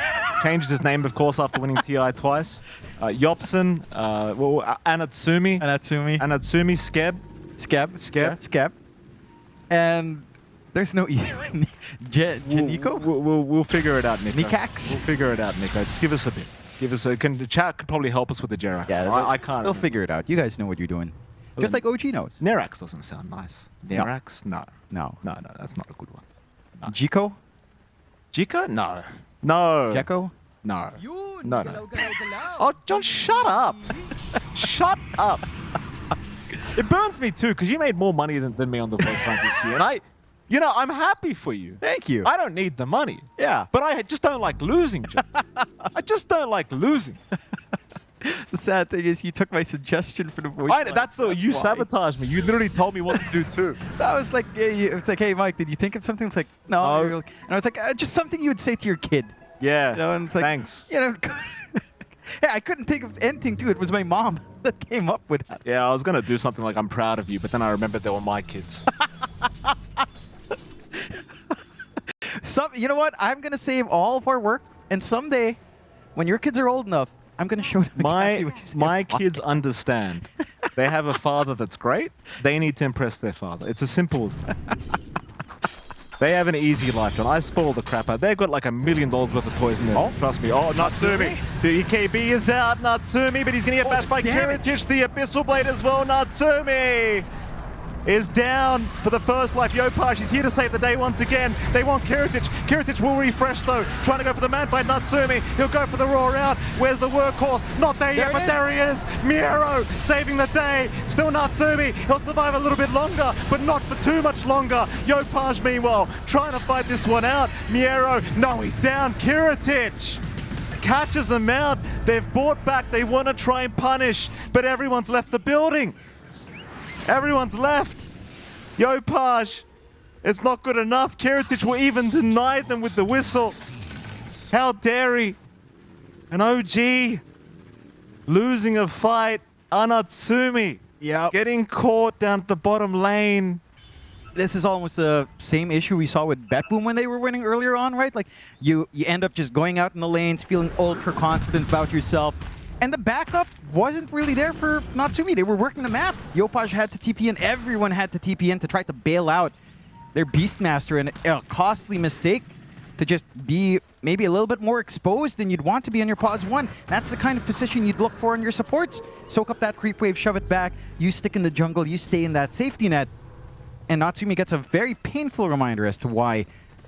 Changes his name, of course, after winning TI twice. Yopson, Anatsumi. Anatsumi, Skeb. Yeah, Skeb. And there's no E in Janiko? We'll figure it out, Nico. Nikax? We'll figure it out, Nico. Just give us a bit. The chat could probably help us with the Jerax. Yeah, I can't. They'll figure it out. You guys know what you're doing. Just like OG knows. Nerax doesn't sound nice. Nerax? No. No. No, that's not a good one. Jiko? Jika? No. No. Jekko? No. No. Oh, John, shut up. Shut up. It burns me too, because you made more money than me on the voice lines this year. And I'm happy for you. Thank you. I don't need the money. Yeah. But I just don't like losing, John. I just don't like losing. The sad thing is you took my suggestion for the voice. You sabotaged me. You literally told me what to do too. That was like, it's like, hey, Mike, did you think of something? It's like, no. And I was like, just something you would say to your kid. Yeah. You know, and it's like, thanks. You know, hey, I couldn't think of anything too. It was my mom that came up with that. Yeah, I was going to do something like, I'm proud of you, but then I remembered they were my kids. You know what? I'm going to save all of our work, and someday, when your kids are old enough, I'm going to show them exactly what you say. My kids understand. They have a father that's great. They need to impress their father. It's as simple as that. They have an easy life, John. I spoil the crap out. They've got like $1 million worth of toys in there. Oh. Trust me. Oh, Natsumi. The EKB is out, Natsumi, but he's going to get bashed by Kiritic, the Abyssal Blade as well. Natsumi is down for the first life. Yopaj, he's here to save the day once again. They want Kiritic. Kiritic will refresh though, trying to go for the man fight. Natsumi, he'll go for the roar out. Where's the workhorse? Not there yet, but there he is. Miero saving the day. Still Natsumi. He'll survive a little bit longer, but not for too much longer. Yopaj, meanwhile, trying to fight this one out. Miero, no, he's down. Kiritic. catches them out. They've bought back. They want to try and punish, but everyone's left the building. Everyone's left. Yopaj, it's not good enough. Kiritic will even deny them with the whistle. How dare he? An OG losing a fight. Anatsumi getting caught down at the bottom lane. This is almost the same issue we saw with BetBoom when they were winning earlier on, right? Like, you end up just going out in the lanes, feeling ultra confident about yourself. And the backup wasn't really there for Natsumi. They were working the map. Yopaj had to TP in. Everyone had to TP in to try to bail out their Beastmaster. And a costly mistake to just be maybe a little bit more exposed than you'd want to be on your pause 1. That's the kind of position you'd look for in your supports. Soak up that creep wave, shove it back. You stick in the jungle. You stay in that safety net. And Natsumi gets a very painful reminder as to why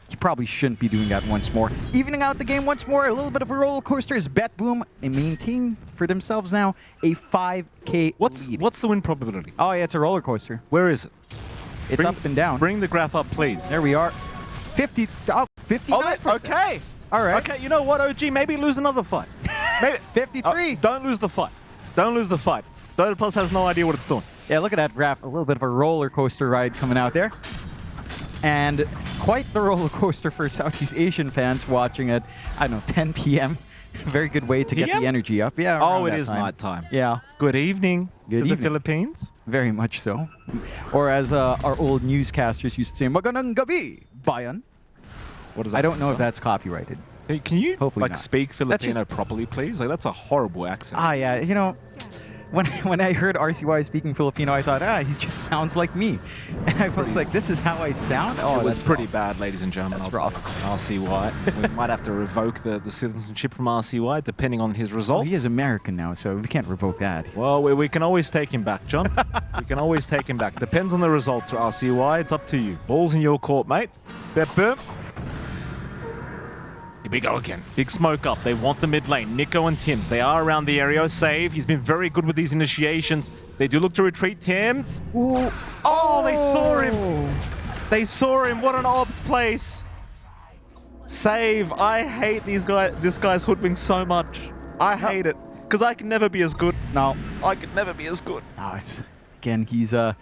he probably shouldn't be doing that once more. Evening out the game once more, a little bit of a roller coaster as BetBoom maintain for themselves now a 5K lead. What's the win probability? Oh yeah, it's a roller coaster. Where is it? It's up and down. Bring the graph up, please. There we are. 59%. Okay. All right. Okay, you know what, OG? Maybe lose another fight. Maybe 53. Don't lose the fight. Don't lose the fight. DOTA Plus has no idea what it's doing. Yeah, look at that graph. A little bit of a roller coaster ride coming out there. And quite the roller coaster for Southeast Asian fans watching at, I don't know, 10 p.m. Very good way to get the energy up. Yeah. Oh, it is nighttime. Yeah. Good evening Good to evening. the Philippines. Very much so. Or as our old newscasters used to say, Magandang gabi, bayan. What is that? I don't know if that's copyrighted. Hey, can you Hopefully not. speak Filipino just- properly, please? Like, that's a horrible accent. Ah, yeah. You know, when I heard RCY speaking Filipino, I thought, he just sounds like me. And I was like, this is how I sound? Oh, it was that's pretty rough. bad, ladies and gentlemen. That's I'll rough. tell you. RCY. We might have to revoke the citizenship from RCY, depending on his results. Well, he is American now, so we can't revoke that. Well, we can always take him back, John. We can always take him back. Depends on the results for RCY. It's up to you. Ball's in your court, mate. BetBoom. Here we go again. Big smoke up. They want the mid lane. Nico and Tims. They are around the area. Save. He's been very good with these initiations. They do look to retreat. Tims. Ooh. Oh, they saw him. They saw him. What an ops place. Save. I hate these guys. This guy's hoodwink so much. I hate it. Because I can never be as good. No. I can never be as good. Oh, again, he's a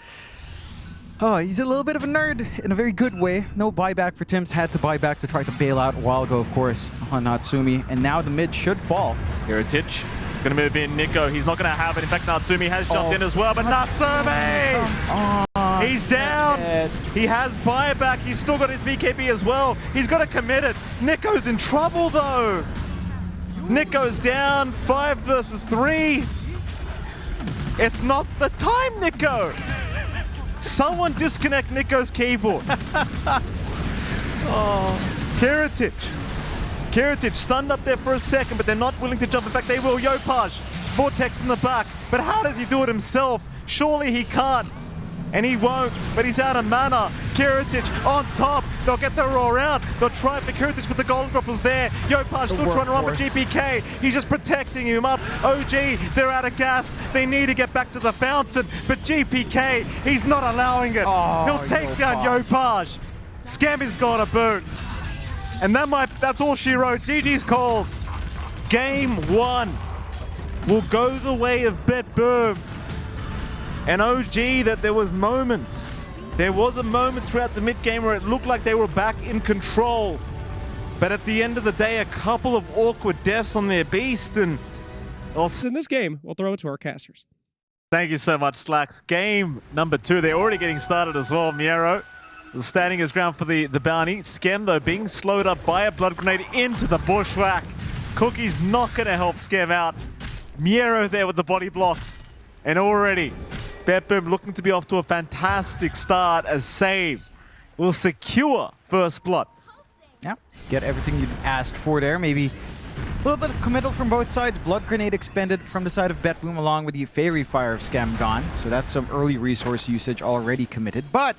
little bit of a nerd in a very good way. No buyback for Tims. Had to buy back to try to bail out a while ago, of course, on Natsumi. And now the mid should fall. Heritage. Gonna move in. Nico. He's not gonna have it. In fact, Natsumi has jumped in as well. But Natsumi! He's down. He has buyback. He's still got his BKB as well. He's got to commit it. Nico's in trouble though. Nico's down. 5 versus 3. It's not the time, Nico. Someone disconnect Nico's keyboard. Kiritic. Kiritic stunned up there for a second, but they're not willing to jump. In fact, they will. Yopaj. Vortex in the back. But how does he do it himself? Surely he can't. And he won't, but he's out of mana. Kiritic on top. They'll get the roll out. They'll try for Kiritic, but the golden drop was there. Yopaj still trying to run with GPK. He's just protecting him up. OG, they're out of gas. They need to get back to the fountain, but GPK, he's not allowing it. He'll take down Yopaj. Scammy's got a boot. And that's all she wrote. GG's called. Game 1 will go the way of BetBoom. And OG, that there was moments. There was a moment throughout the mid-game where it looked like they were back in control. But at the end of the day, a couple of awkward deaths on their beast. And In this game, we'll throw it to our casters. thank you so much, Slacks. Game number 2. They're already getting started as well. Miero standing his ground for the bounty. Skem, though, being slowed up by a blood grenade into the bushwhack. Cookie's not going to help Skem out. Miero there with the body blocks. And already, BetBoom looking to be off to a fantastic start as Save will secure first blood. Yeah, get everything you'd asked for there. Maybe a little bit of committal from both sides. Blood grenade expended from the side of BetBoom along with the Fairy Fire of Scam gone. So that's some early resource usage already committed. But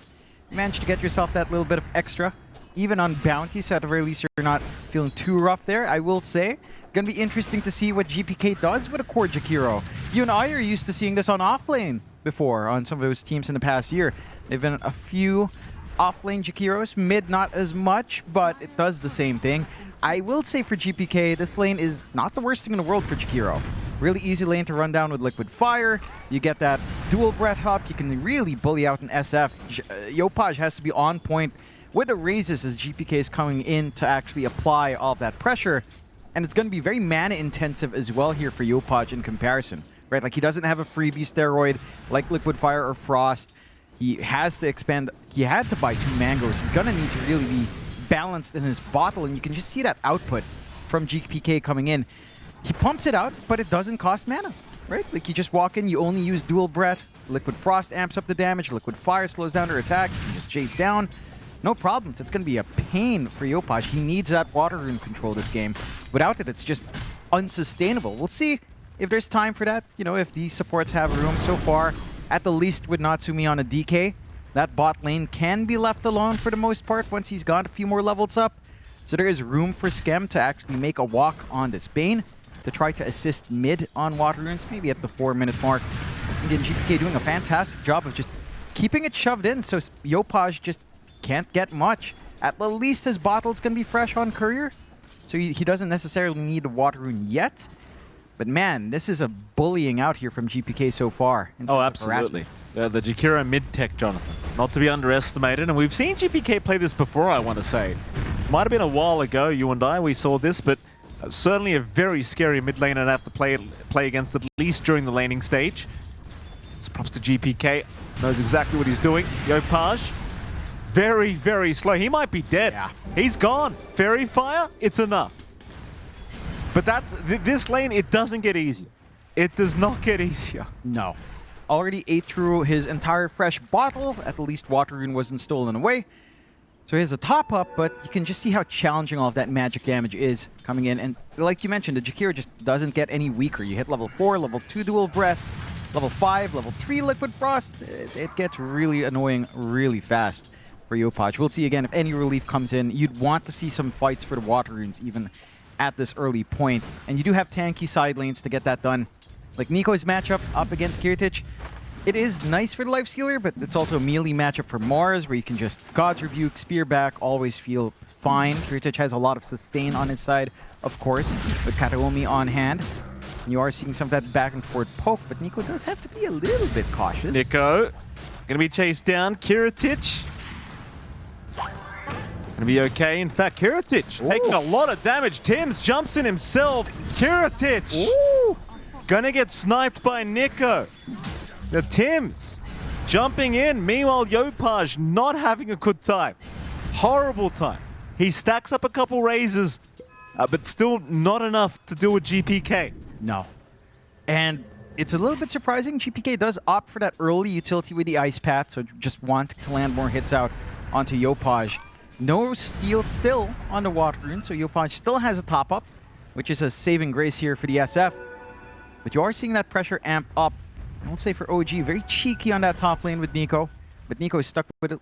you managed to get yourself that little bit of extra, even on bounty. So at the very least, you're not feeling too rough there, I will say. Gonna be interesting to see what GPK does with a core Jakiro. You and I are used to seeing this on offlane before on some of those teams in the past year. They've been a few off lane Jakiros, mid not as much, but it does the same thing. I will say for GPK, this lane is not the worst thing in the world for Jakiro. Really easy lane to run down with Liquid Fire. You get that dual breath hop. You can really bully out an SF. Yopaj has to be on point with the raises as GPK is coming in to actually apply all of that pressure. And it's going to be very mana intensive as well here for Yopaj in comparison. Right? Like he doesn't have a freebie steroid like Liquid Fire or Frost. He has to expand. He had to buy 2 mangoes. He's going to need to really be balanced in his bottle, and you can just see that output from GPK coming in. He pumps it out, but it doesn't cost mana, right? Like you just walk in, you only use dual breath. Liquid Frost amps up the damage. Liquid Fire slows down their attack. You just chase down. No problems. It's going to be a pain for Yopaj. He needs that water rune control this game. Without it, it's just unsustainable. We'll see if there's time for that. You know, if these supports have room. So far, at the least with Natsumi on a DK, that bot lane can be left alone for the most part once he's got a few more levels up. So there is room for Skem to actually make a walk on this Bane to try to assist mid on water runes, maybe at the 4-minute mark. Again, GPK doing a fantastic job of just keeping it shoved in so Yopaj just can't get much. At the least his bottle's going to be fresh on Courier, so he doesn't necessarily need a water rune yet. But man, this is a bullying out here from GPK so far. Oh, absolutely. The Jakiro mid-tech, Jonathan. Not to be underestimated, and we've seen GPK play this before, I want to say. Might have been a while ago, you and I, we saw this, but certainly a very scary mid laner to have to play against, at least during the laning stage. So props to GPK. Knows exactly what he's doing. Yopaj, very, very slow. He might be dead. Yeah. He's gone. Fairy Fire, it's enough. But that's this lane, it doesn't get easier. It does not get easier. No. Already ate through his entire fresh bottle. At least water rune wasn't stolen away. So he has a top up, but you can just see how challenging all of that magic damage is coming in. And like you mentioned, the Jakiro just doesn't get any weaker. You hit level 4, level 2 dual breath, level 5, level 3 liquid frost. It gets really annoying really fast for Yopaj. We'll see again if any relief comes in. You'd want to see some fights for the water runes even at this early point. And you do have tanky side lanes to get that done. Like Nico's matchup up against Kiritich, it is nice for the Life Stealer, but it's also a melee matchup for Mars where you can just God's Rebuke, Spear back, always feel fine. Kiritich has a lot of sustain on his side, of course, with Kataomi on hand. You are seeing some of that back and forth poke, but Nico does have to be a little bit cautious. Nico, gonna be chased down. Kiritich, gonna be okay. In fact, Kiritich taking a lot of damage. Tim's jumps in himself. Kiritich, gonna get sniped by Nico. The Tims jumping in. Meanwhile, Yopaj not having a good time. Horrible time. He stacks up a couple raises, but still not enough to do with GPK. No. And it's a little bit surprising. GPK does opt for that early utility with the Ice Path, so just wanting to land more hits out onto Yopaj. No steal still on the water rune, so Yopaj still has a top up, which is a saving grace here for the SF. But you are seeing that pressure amp up. I would say for OG, very cheeky on that top lane with Nico. But Nico is stuck with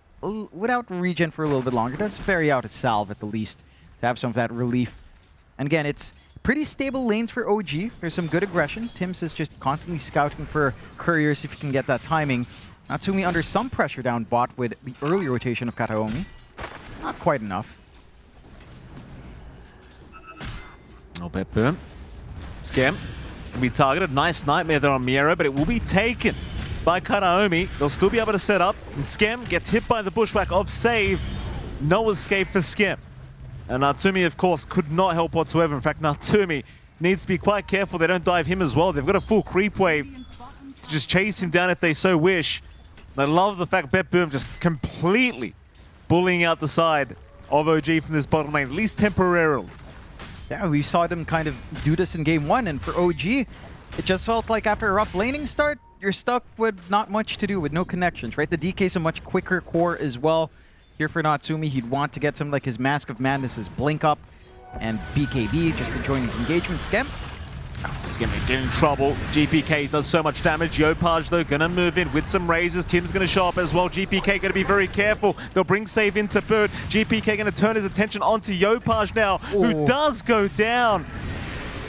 without regen for a little bit longer. Does ferry out a salve at the least to have some of that relief. And again, it's pretty stable lanes for OG. There's some good aggression. Tims is just constantly scouting for couriers if he can get that timing. Natsumi under some pressure down bot with the early rotation of Kataomi. Not quite enough. Oh, BetBoom. Scam. Can be targeted. Nice nightmare there on Miera, but it will be taken by Kataomi. They'll still be able to set up, and Skem gets hit by the bushwhack of save. No escape for Skem. And Natsumi, of course, could not help whatsoever. In fact, Natsumi needs to be quite careful they don't dive him as well. They've got a full creep wave to just chase him down if they so wish. And I love the fact BetBoom just completely bullying out the side of OG from this bottom lane, at least temporarily. Yeah, we saw them kind of do this in game 1, and for OG, it just felt like after a rough laning start, you're stuck with not much to do, with no connections, right? The DK's a much quicker core as well. Here for Natsumi, he'd want to get some like his Mask of Madness's Blink Up and BKB just to join his engagement. Skem. Skem get in trouble. GPK does so much damage. Yopaj, though, gonna move in with some raises. Tim's gonna show up as well. GPK gonna be very careful. They'll bring save into Bird. GPK gonna turn his attention onto Yopaj now, who does go down.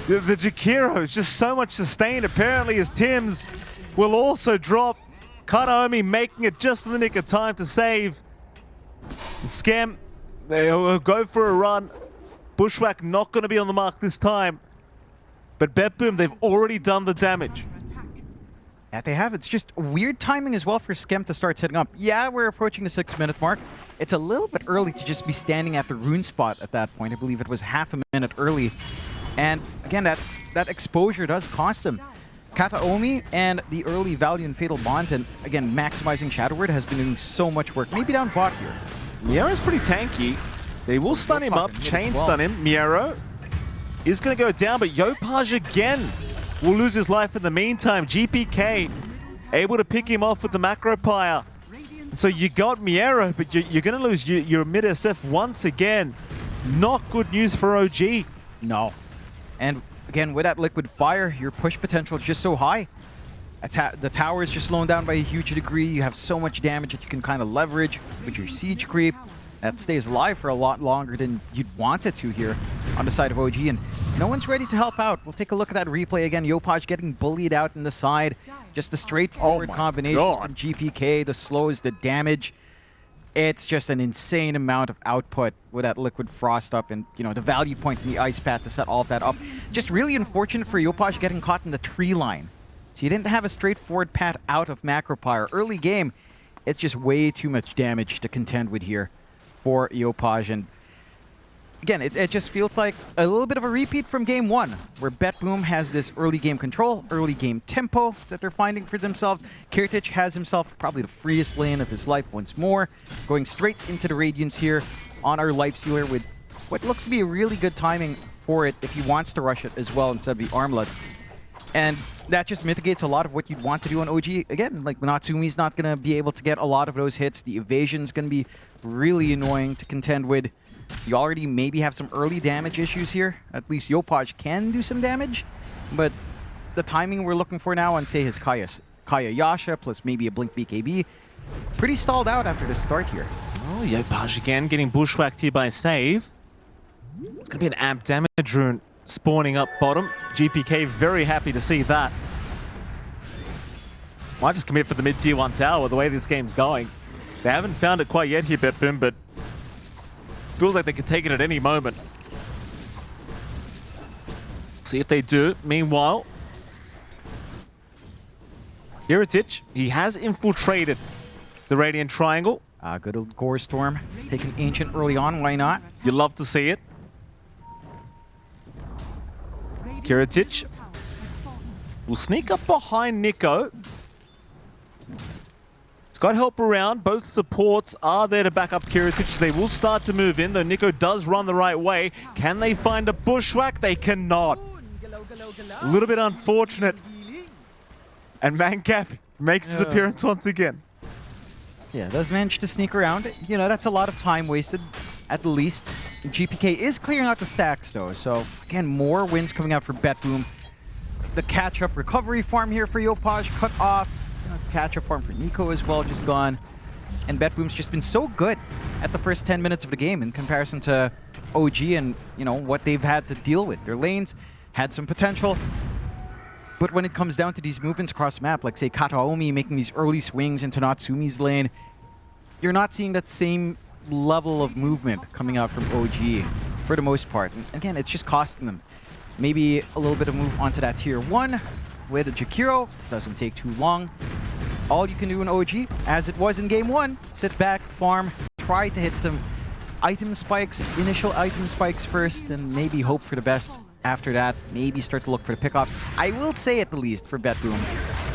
The Jakiro is just so much sustained, apparently, as Tims will also drop. Kataomi making it just in the nick of time to save. Scam, they'll go for a run. Bushwhack not going to be on the mark this time. But BetBoom, they've already done the damage. Yeah, they have. It's just weird timing as well for Skem to start setting up. Yeah, we're approaching the 6-minute mark. It's a little bit early to just be standing at the rune spot at that point. I believe it was half a minute early. And again, that exposure does cost them. Kataomi and the early value in Fatal Bonds, and again, maximizing Shadow Word has been doing so much work. Maybe down bot here. Miero's pretty tanky. They will stun him up, chain stun him. Miero is going to go down, but Yopaj again will lose his life in the meantime. GPK able to pick him off with the macro pyre. So you got Miero, but you're going to lose your mid SF once again. Not good news for OG. No. And again, with that liquid fire, your push potential is just so high. The tower is just slowing down by a huge degree. You have so much damage that you can kind of leverage with your siege creep. That stays alive for a lot longer than you'd want it to here on the side of OG, and no one's ready to help out. We'll take a look at that replay again. Yopaj getting bullied out in the side. Just a straightforward combination from GPK, the slows, the damage. It's just an insane amount of output with that liquid frost up, and you know, the value point in the ice path to set all of that up. Just really unfortunate for Yopaj getting caught in the tree line. So you didn't have a straightforward path out of macro pyre. Early game, it's just way too much damage to contend with here for Yopaj. And again, it just feels like a little bit of a repeat from game one, where BetBoom has this early game control, early game tempo that they're finding for themselves. Kiritich has himself probably the freest lane of his life once more, going straight into the Radiance here on our Life Sealer with what looks to be a really good timing for it if he wants to rush it as well instead of the Armlet. And that just mitigates a lot of what you'd want to do on OG. Again, like Natsumi's not going to be able to get a lot of those hits. The evasion's going to be really annoying to contend with. You already maybe have some early damage issues here. At least Yopaj can do some damage. But the timing we're looking for now on, say, his Kaya Yasha plus maybe a Blink BKB, pretty stalled out after the start here. Oh, Yopaj again getting bushwhacked here by Save. It's going to be an amp damage rune spawning up bottom. GPK very happy to see that. Might just commit for the mid-tier 1 tower the way this game's going. They haven't found it quite yet here, BetBoom, but feels like they could take it at any moment. See if they do. Meanwhile, Kiritich, he has infiltrated the Radiant Triangle. Good old Gore Storm. Taking Ancient early on, why not? You love to see it. Kiritich will sneak up behind Nico. He's got help around. Both supports are there to back up Kiritich. They will start to move in, though Nico does run the right way. Can they find a bushwhack? They cannot. A little bit unfortunate. And Mancap makes his appearance once again. Yeah, does manage to sneak around. You know, that's a lot of time wasted, at the least. GPK is clearing out the stacks, though. So, again, more wins coming out for BetBoom. The catch-up recovery farm here for Yopaj cut off. Catch-up farm for Nico as well, just gone. And BetBoom's just been so good at the first 10 minutes of the game in comparison to OG and, you know, what they've had to deal with. Their lanes had some potential. But when it comes down to these movements across the map, like, say, Kataomi making these early swings into Natsumi's lane, you're not seeing that same level of movement coming out from OG for the most part. And again, it's just costing them. Maybe a little bit of move onto that tier 1 with a Jakiro. Doesn't take too long. All you can do in OG, as it was in game 1, sit back, farm, try to hit some item spikes, initial item spikes first, and maybe hope for the best. After that, maybe start to look for the pickoffs. I will say at the least for BetBoom,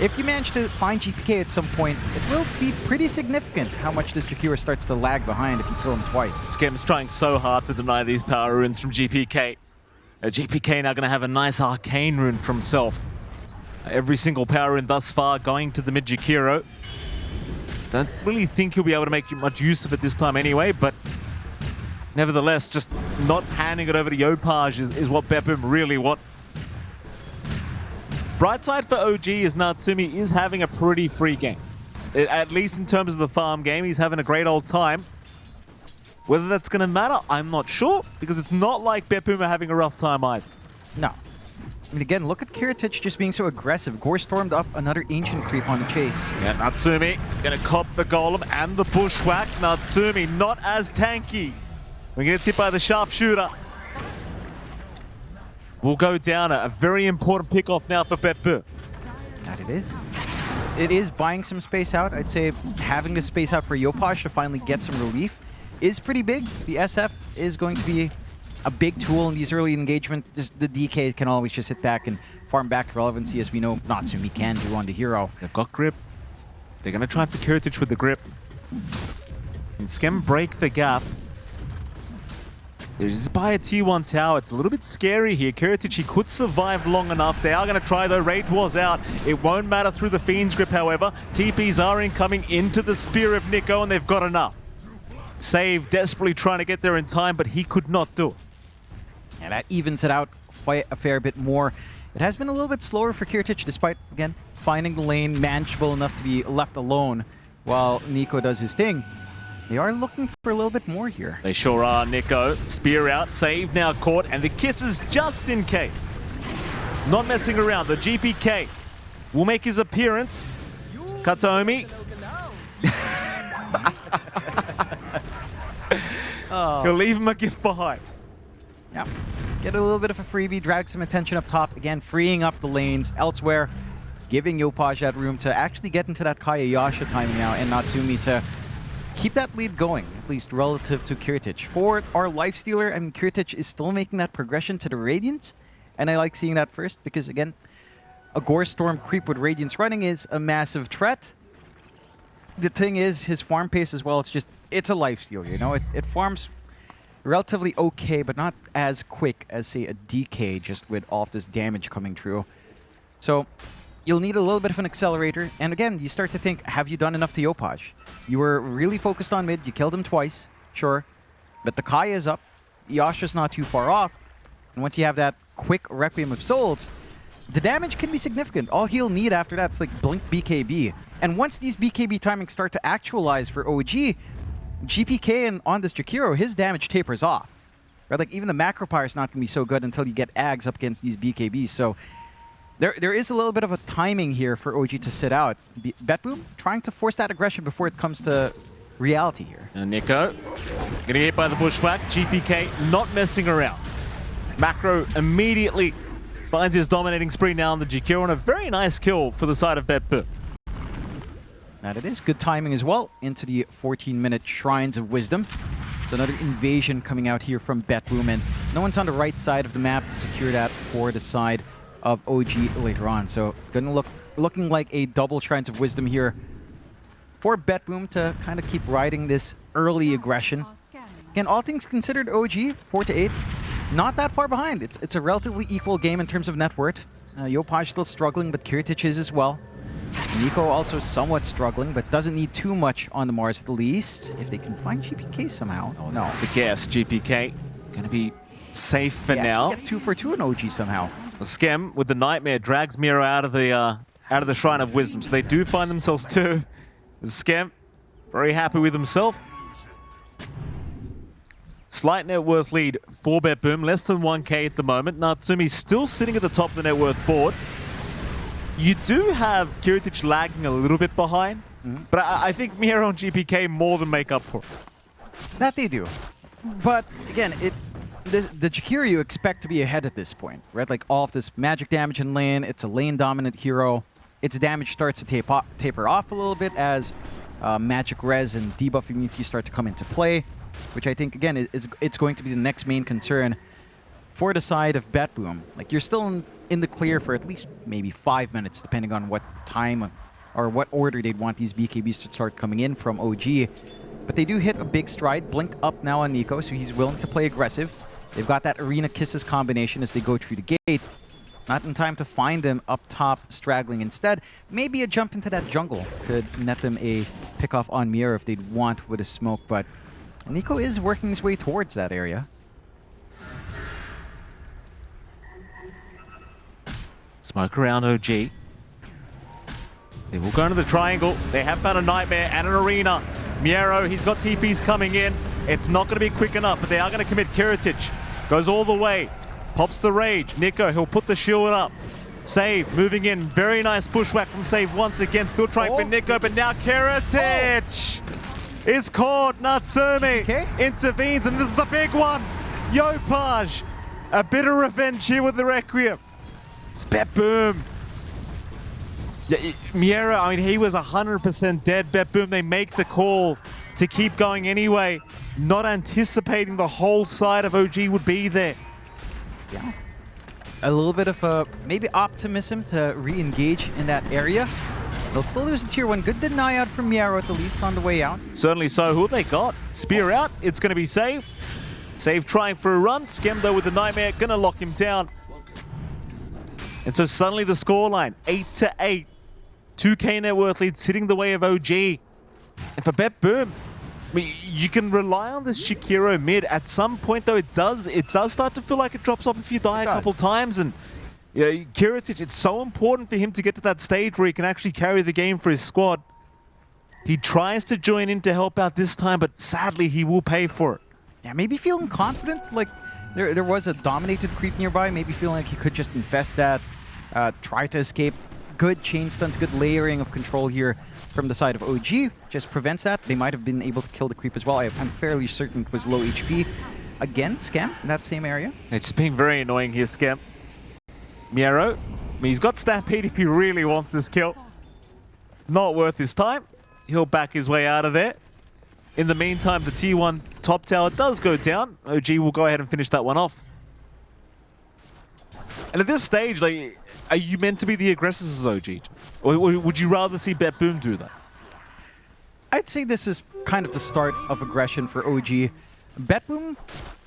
if you manage to find GPK at some point, it will be pretty significant how much this Jakiro starts to lag behind if you kill him twice. Skem's trying so hard to deny these power runes from GPK. GPK now going to have a nice arcane rune for himself. Every single power rune thus far going to the mid Jakiro. Don't really think he'll be able to make much use of it this time anyway, but nevertheless, just not handing it over to Yopaj is what BetBoom really want. Bright side for OG is Natsumi is having a pretty free game. At least in terms of the farm game, he's having a great old time. Whether that's going to matter, I'm not sure, because it's not like BetBoom are having a rough time either. No. And again, look at Kiritich just being so aggressive. Gore stormed up another Ancient creep on the chase. Yeah, Natsumi gonna cop the Golem and the Bushwhack. Natsumi not as tanky. We're gonna hit by the Sharpshooter. Will go down a very important pick-off now for BetBoom. That it is. It is buying some space out. I'd say having the space out for Yopaj to finally get some relief is pretty big. The SF is going to be a big tool in these early engagement. Just the DK can always just sit back and farm back relevancy, as we know Natsumi can do on the hero. They've got grip. They're gonna try for Kiritich with the grip. Can Skem break the gap? They're just by a T1 tower. It's a little bit scary here. Kiritich, he could survive long enough. They are going to try, though. Rage War's out. It won't matter through the Fiend's grip, however. TPs are incoming into the Spear of Nico, and they've got enough. Save desperately trying to get there in time, but he could not do it. And that evens it out a fair bit more. It has been a little bit slower for Kiritich, despite, again, finding the lane manageable enough to be left alone while Nico does his thing. They are looking for a little bit more here. They sure are, Nico. Spear out, save now caught, and the kisses just in case. Not messing around. The GPK will make his appearance. Kataomi. He'll leave him a gift behind. Yep. Get a little bit of a freebie, drag some attention up top. Again, freeing up the lanes elsewhere, giving Yopaj that room to actually get into that Kaya Yasha timing now, and Natsumi to keep that lead going, at least relative to Kiritich. For our lifestealer, I mean, Kiritich is still making that progression to the Radiance, and I like seeing that first because, again, a Gore Storm creep with Radiance running is a massive threat. The thing is, his farm pace as well, it's a lifestealer, you know? It farms relatively okay, but not as quick as, say, a DK just with all of this damage coming through. So you'll need a little bit of an accelerator. And again, you start to think, have you done enough to Yopaj? You were really focused on mid. You killed him twice, sure. But the Kaya is up. Yasha's not too far off. And once you have that quick Requiem of Souls, the damage can be significant. All he'll need after that is like Blink BKB. And once these BKB timings start to actualize for OG, GPK and on this Jakiro, his damage tapers off. Right? Like even the Macro Pyre is not going to be so good until you get Ags up against these BKBs. So there is a little bit of a timing here for OG to sit out. BetBoom trying to force that aggression before it comes to reality here. And Nico getting hit by the Bushwhack. GPK not messing around. Macro immediately finds his dominating spree now on the Jakiro, and a very nice kill for the side of BetBoom. That it is. Good timing as well into the 14-minute Shrines of Wisdom. So another invasion coming out here from BetBoom, and no one's on the right side of the map to secure that for the side of OG later on. So gonna looking like a double Shrines of Wisdom here for BetBoom to kind of keep riding this early aggression. Again, all things considered, OG 4-8, not that far behind. It's a relatively equal game in terms of net worth. Yopaj still struggling, but Kiritich is as well. Nico also somewhat struggling, but doesn't need too much on the Mars at the least. If they can find GPK somehow. Oh no. The guess, GPK gonna be safe for now. Get 2 for 2 in OG somehow. The Skem with the Nightmare drags Miro out of the Shrine of Wisdom, so they do find themselves two. The Skem very happy with himself. Slight net worth lead for BetBoom, less than 1k at the moment. Natsumi's still sitting at the top of the net worth board. You do have Kiritich lagging a little bit behind, but I think Miro and GPK more than make up for it. That they do. But again, the Jakiro you expect to be ahead at this point, right? Like all of this magic damage in lane, it's a lane dominant hero. Its damage starts to taper off a little bit as magic res and debuff immunity start to come into play, which I think again it's going to be the next main concern for the side of BetBoom. Like you're still in the clear for at least maybe 5 minutes, depending on what time or what order they'd want these BKBs to start coming in from OG. But they do hit a big stride. Blink up now on Nico, so he's willing to play aggressive. They've got that Arena Kisses combination as they go through the gate. Not in time to find them up top, straggling instead. Maybe a jump into that jungle could net them a pickoff on Miro if they'd want with a smoke, but Nico is working his way towards that area. Smoke around OG. They will go into the triangle. They have found a Nightmare and an Arena. Miro, he's got TPs coming in. It's not going to be quick enough, but they are going to commit. Kiritich goes all the way. Pops the rage. Nico, he'll put the shield up. Save, moving in. Very nice pushback from Save once again. Still trying for Nico, but now Karatic is caught. Natsumi intervenes, and this is the big one. Yopaj, a bit of revenge here with the Requiem. It's BetBoom. Yeah, Miera, I mean, he was 100% dead. BetBoom, they make the call to keep going anyway, not anticipating the whole side of OG would be there. Yeah. A little bit of maybe optimism to re-engage in that area. They'll still lose the tier 1. Good deny out from Miero at the least on the way out. Certainly so. Who have they got? Spear out. It's going to be Save. Save trying for a run. Skem, though, with the Nightmare. Going to lock him down. And so suddenly the scoreline, 8-8. 2K net worth lead sitting the way of OG. And for BetBoom, I mean, you can rely on this Shakiro mid. At some point, though, it does start to feel like it drops off if you die a couple times. And Karatic, it's so important for him to get to that stage where he can actually carry the game for his squad. He tries to join in to help out this time, but sadly, he will pay for it. Yeah, maybe feeling confident, like there was a dominated creep nearby, maybe feeling like he could just infest that, try to escape. Good chain stunts, good layering of control here from the side of OG. Just prevents that. They might have been able to kill the creep as well. I'm fairly certain it was low HP. Again, Scam in that same area. It's being very annoying here, Scam. Miero, I mean, he's got Stampede if he really wants this kill. Not worth his time. He'll back his way out of there. In the meantime, the T1 top tower does go down. OG will go ahead and finish that one off. And at this stage, like, are you meant to be the aggressors as OG? Or would you rather see BetBoom do that? I'd say this is kind of the start of aggression for OG. BetBoom,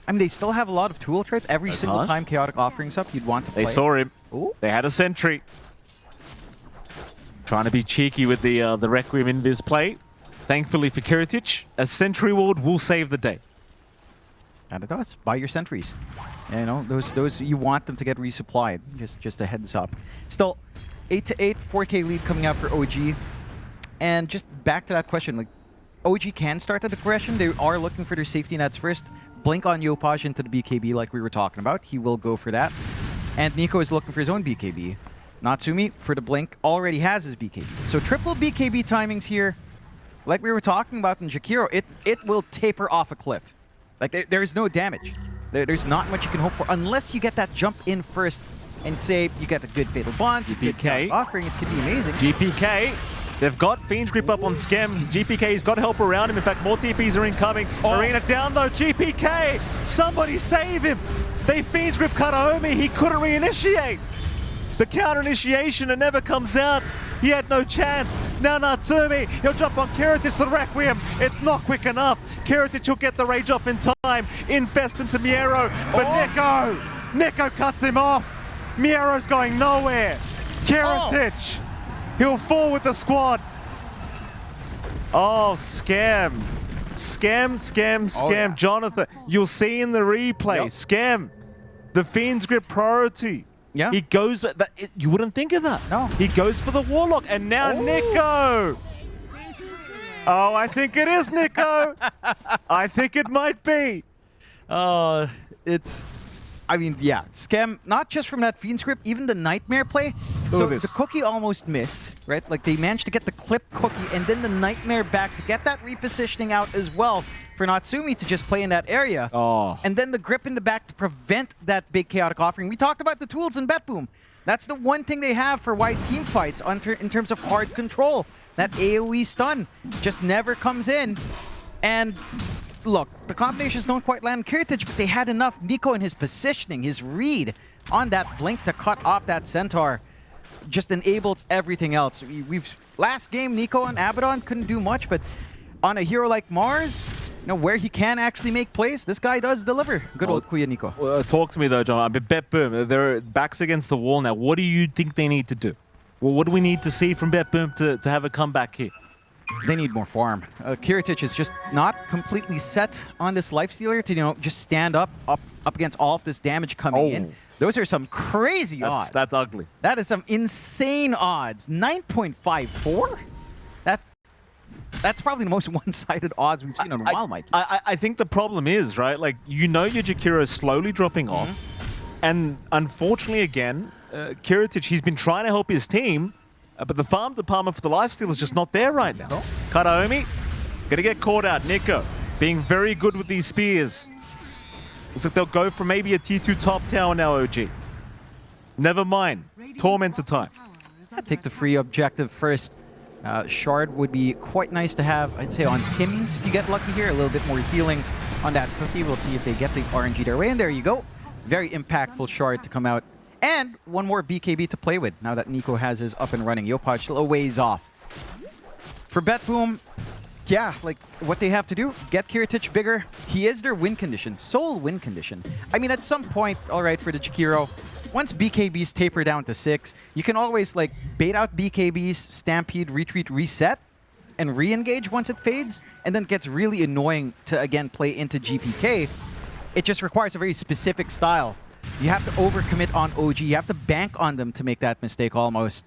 I mean, they still have a lot of tools, right? Every single time Chaotic Offering's up, you'd want to play. They saw him. Ooh. They had a sentry. Trying to be cheeky with the Requiem invis play. Thankfully for Karatic, a sentry ward will save the day. And it does. Buy your sentries. You know, those you want them to get resupplied. Just a heads up. Still, 8-8, 4K lead coming out for OG. And just back to that question, like, OG can start that aggression. They are looking for their safety nets first. Blink on Yopaj into the BKB like we were talking about. He will go for that. And Nico is looking for his own BKB. Natsumi, for the blink, already has his BKB. So triple BKB timings here. Like we were talking about in Jakiro, it will taper off a cliff. Like, there's no damage. There's not much you can hope for unless you get that jump in first and say you get a good Fatal Bonds, GPK. offering. It could be amazing. GPK. They've got Fiend's Grip up on Skem. GPK's got help around him. In fact, more TPs are incoming. Arena down, though. GPK! Somebody save him! They Fiend's Grip Kataomi. He couldn't reinitiate. The counter initiation, it never comes out. He had no chance. Now Natsumi, he'll jump on Karatic the Requiem. It's not quick enough. Karatic will get the rage off in time. Infest into Miero, but Nico cuts him off. Miero's going nowhere. Karatic, he'll fall with the squad. Oh, Scam. Yeah. Jonathan, you'll see in the replay, Scam, the Fiend's Grip priority. Yeah. He goes, you wouldn't think of that. No. He goes for the Warlock, and now Nico. Oh, I think it is Nico. I think it might be. I mean, yeah, Scam, not just from that Fiend script, even the Nightmare play. So the cookie almost missed, right? Like, they managed to get the clip cookie and then the Nightmare back to get that repositioning out as well for Natsumi to just play in that area. And then the grip in the back to prevent that big Chaotic Offering. We talked about the tools in BetBoom. That's the one thing they have for wide team fights in terms of hard control. That AoE stun just never comes in. And look, the combinations don't quite land Karatic, but they had enough. Nico and his positioning, his read on that blink to cut off that Centaur just enables everything else. Last game, Nico and Abaddon couldn't do much, but on a hero like Mars, you know, where he can actually make plays, this guy does deliver. Good old Kuya Nico. Talk to me though, John. BetBoom, they're backs against the wall now. What do you think they need to do? Well, what do we need to see from BetBoom to have a comeback here? They need more farm. Karatic is just not completely set on this Lifestealer to, you know, just stand up against all of this damage coming in. Those are some crazy odds. That's ugly. That is some insane odds. 9.54? That's probably the most one-sided odds we've seen in a while, Mike. I think the problem is, right, like, you know your Jakiro is slowly dropping off. And unfortunately, again, Kiritich, he's been trying to help his team, but the farm department for the lifesteal is just not there right now. No. Karaomi, gonna get caught out. Nico, being very good with these spears. Looks like they'll go for maybe a T2 top tower now, OG. Never mind. Tormentor time. Take the free objective first. Shard would be quite nice to have, I'd say, on Tim's if you get lucky here. A little bit more healing on that cookie. We'll see if they get the RNG their way. And there you go. Very impactful Shard to come out. And one more BKB to play with now that Nico has his up and running. Yopaj still a ways off. For BetBoom, yeah, like what they have to do, get Kiritich bigger. He is their win condition, sole win condition. I mean, at some point, all right, for the Jakiro, once BKBs taper down to 6, you can always like bait out BKBs, stampede, retreat, reset, and re-engage once it fades, and then it gets really annoying to, again, play into GPK. It just requires a very specific style. You have to overcommit on OG. You have to bank on them to make that mistake almost.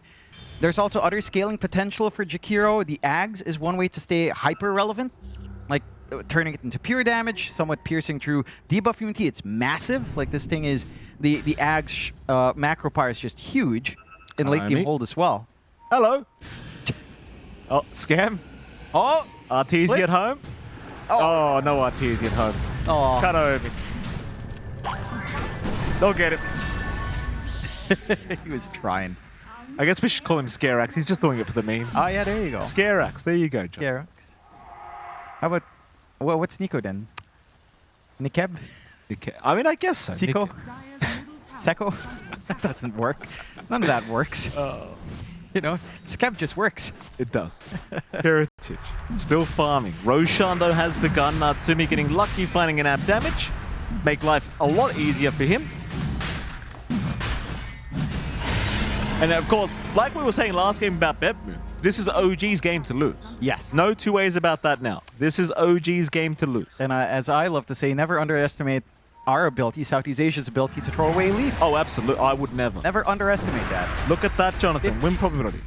There's also other scaling potential for Jakiro. The Ags is one way to stay hyper-relevant, like turning it into pure damage, somewhat piercing through debuff immunity. It's massive. Like this thing is, the Ags macro power is just huge in late game hold as well. Hello. Oh, scam. Oh! Arteezy at home. Oh, no Arteezy at home. Oh. Cut over. They'll get it. He was trying. I guess we should call him Scarax. He's just doing it for the memes. Oh, yeah, there you go. Scarax. There you go, John. Scarax. How about, well, what's Nico then? Nikeb? I mean, I guess so. Siko? Seko? That doesn't work. None of that works. You know, Skeb just works. It does. Heritage. Still farming. Roshan, though, has begun. Natsumi getting lucky, finding an app damage. Make life a lot easier for him. And of course, like we were saying last game about BetBoom, this is OG's game to lose. Yes. No two ways about that now. This is OG's game to lose. And as I love to say, never underestimate our ability, Southeast Asia's ability to throw away a lead. Oh, absolutely. I would never. Never underestimate that. Look at that, Jonathan. Win probability.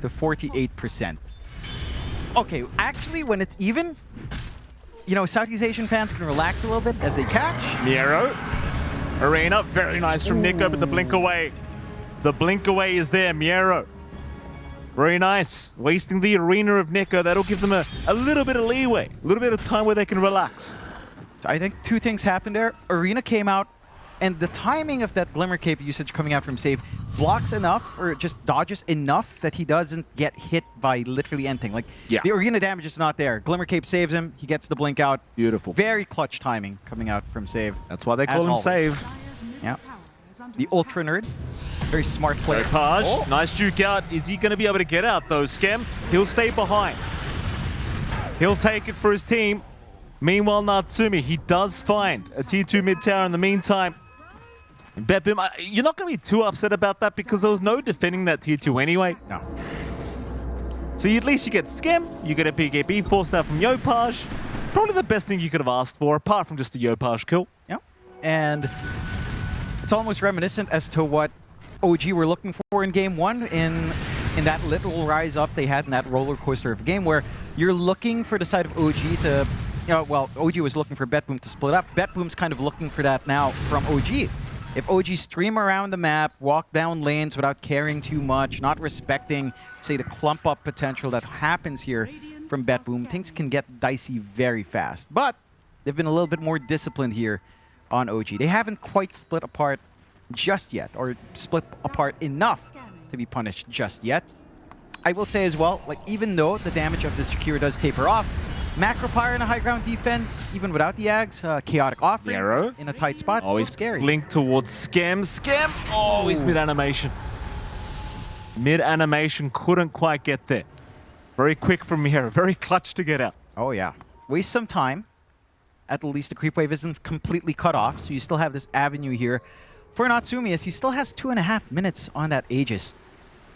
To 48%. Okay, actually, when it's even, you know, Southeast Asian fans can relax a little bit as they catch. Miero. Arena. Very nice from Nico, but the blink away. The blink away is there, Miero. Very nice. Wasting the arena of Nico. That'll give them a little bit of leeway. A little bit of time where they can relax. I think two things happened there. Arena came out, and the timing of that Glimmer Cape usage coming out from Save blocks enough, or just dodges enough, that he doesn't get hit by literally anything. Like, the Arena damage is not there. Glimmer Cape saves him. He gets the blink out. Beautiful. Very clutch timing coming out from Save. That's why they call him Save. Yeah. The Ultra Nerd. Very smart player. Page. Nice juke out. Is he going to be able to get out, though? Skem, he'll stay behind. He'll take it for his team. Meanwhile, Natsumi, he does find a T2 mid tower in the meantime. BetBoom, you're not going to be too upset about that because there was no defending that Tier 2 anyway. No. So at least you get Skem, you get a PKB forced out from Yopaj. Probably the best thing you could have asked for, apart from just a Yopaj kill. Yeah. And it's almost reminiscent as to what OG were looking for in Game 1 in that little rise up they had in that roller coaster of a game where you're looking for the side of OG to... well, OG was looking for BetBoom to split up. BetBoom's kind of looking for that now from OG. If OG stream around the map, walk down lanes without caring too much, not respecting, say, the clump-up potential that happens here from BetBoom, things can get dicey very fast. But they've been a little bit more disciplined here on OG. They haven't quite split apart just yet, or split apart enough to be punished just yet. I will say as well, like, even though the damage of this Jakiro does taper off, macro power in a high ground defense, even without the Ags, chaotic offering in a tight spot, still scary. Blink towards Skem. Skem! Oh, he's mid-animation. Mid-animation couldn't quite get there. Very quick from here, very clutch to get out. Oh yeah. Waste some time. At least the creep wave isn't completely cut off, so you still have this avenue here for Natsumi, as he still has 2.5 minutes on that Aegis.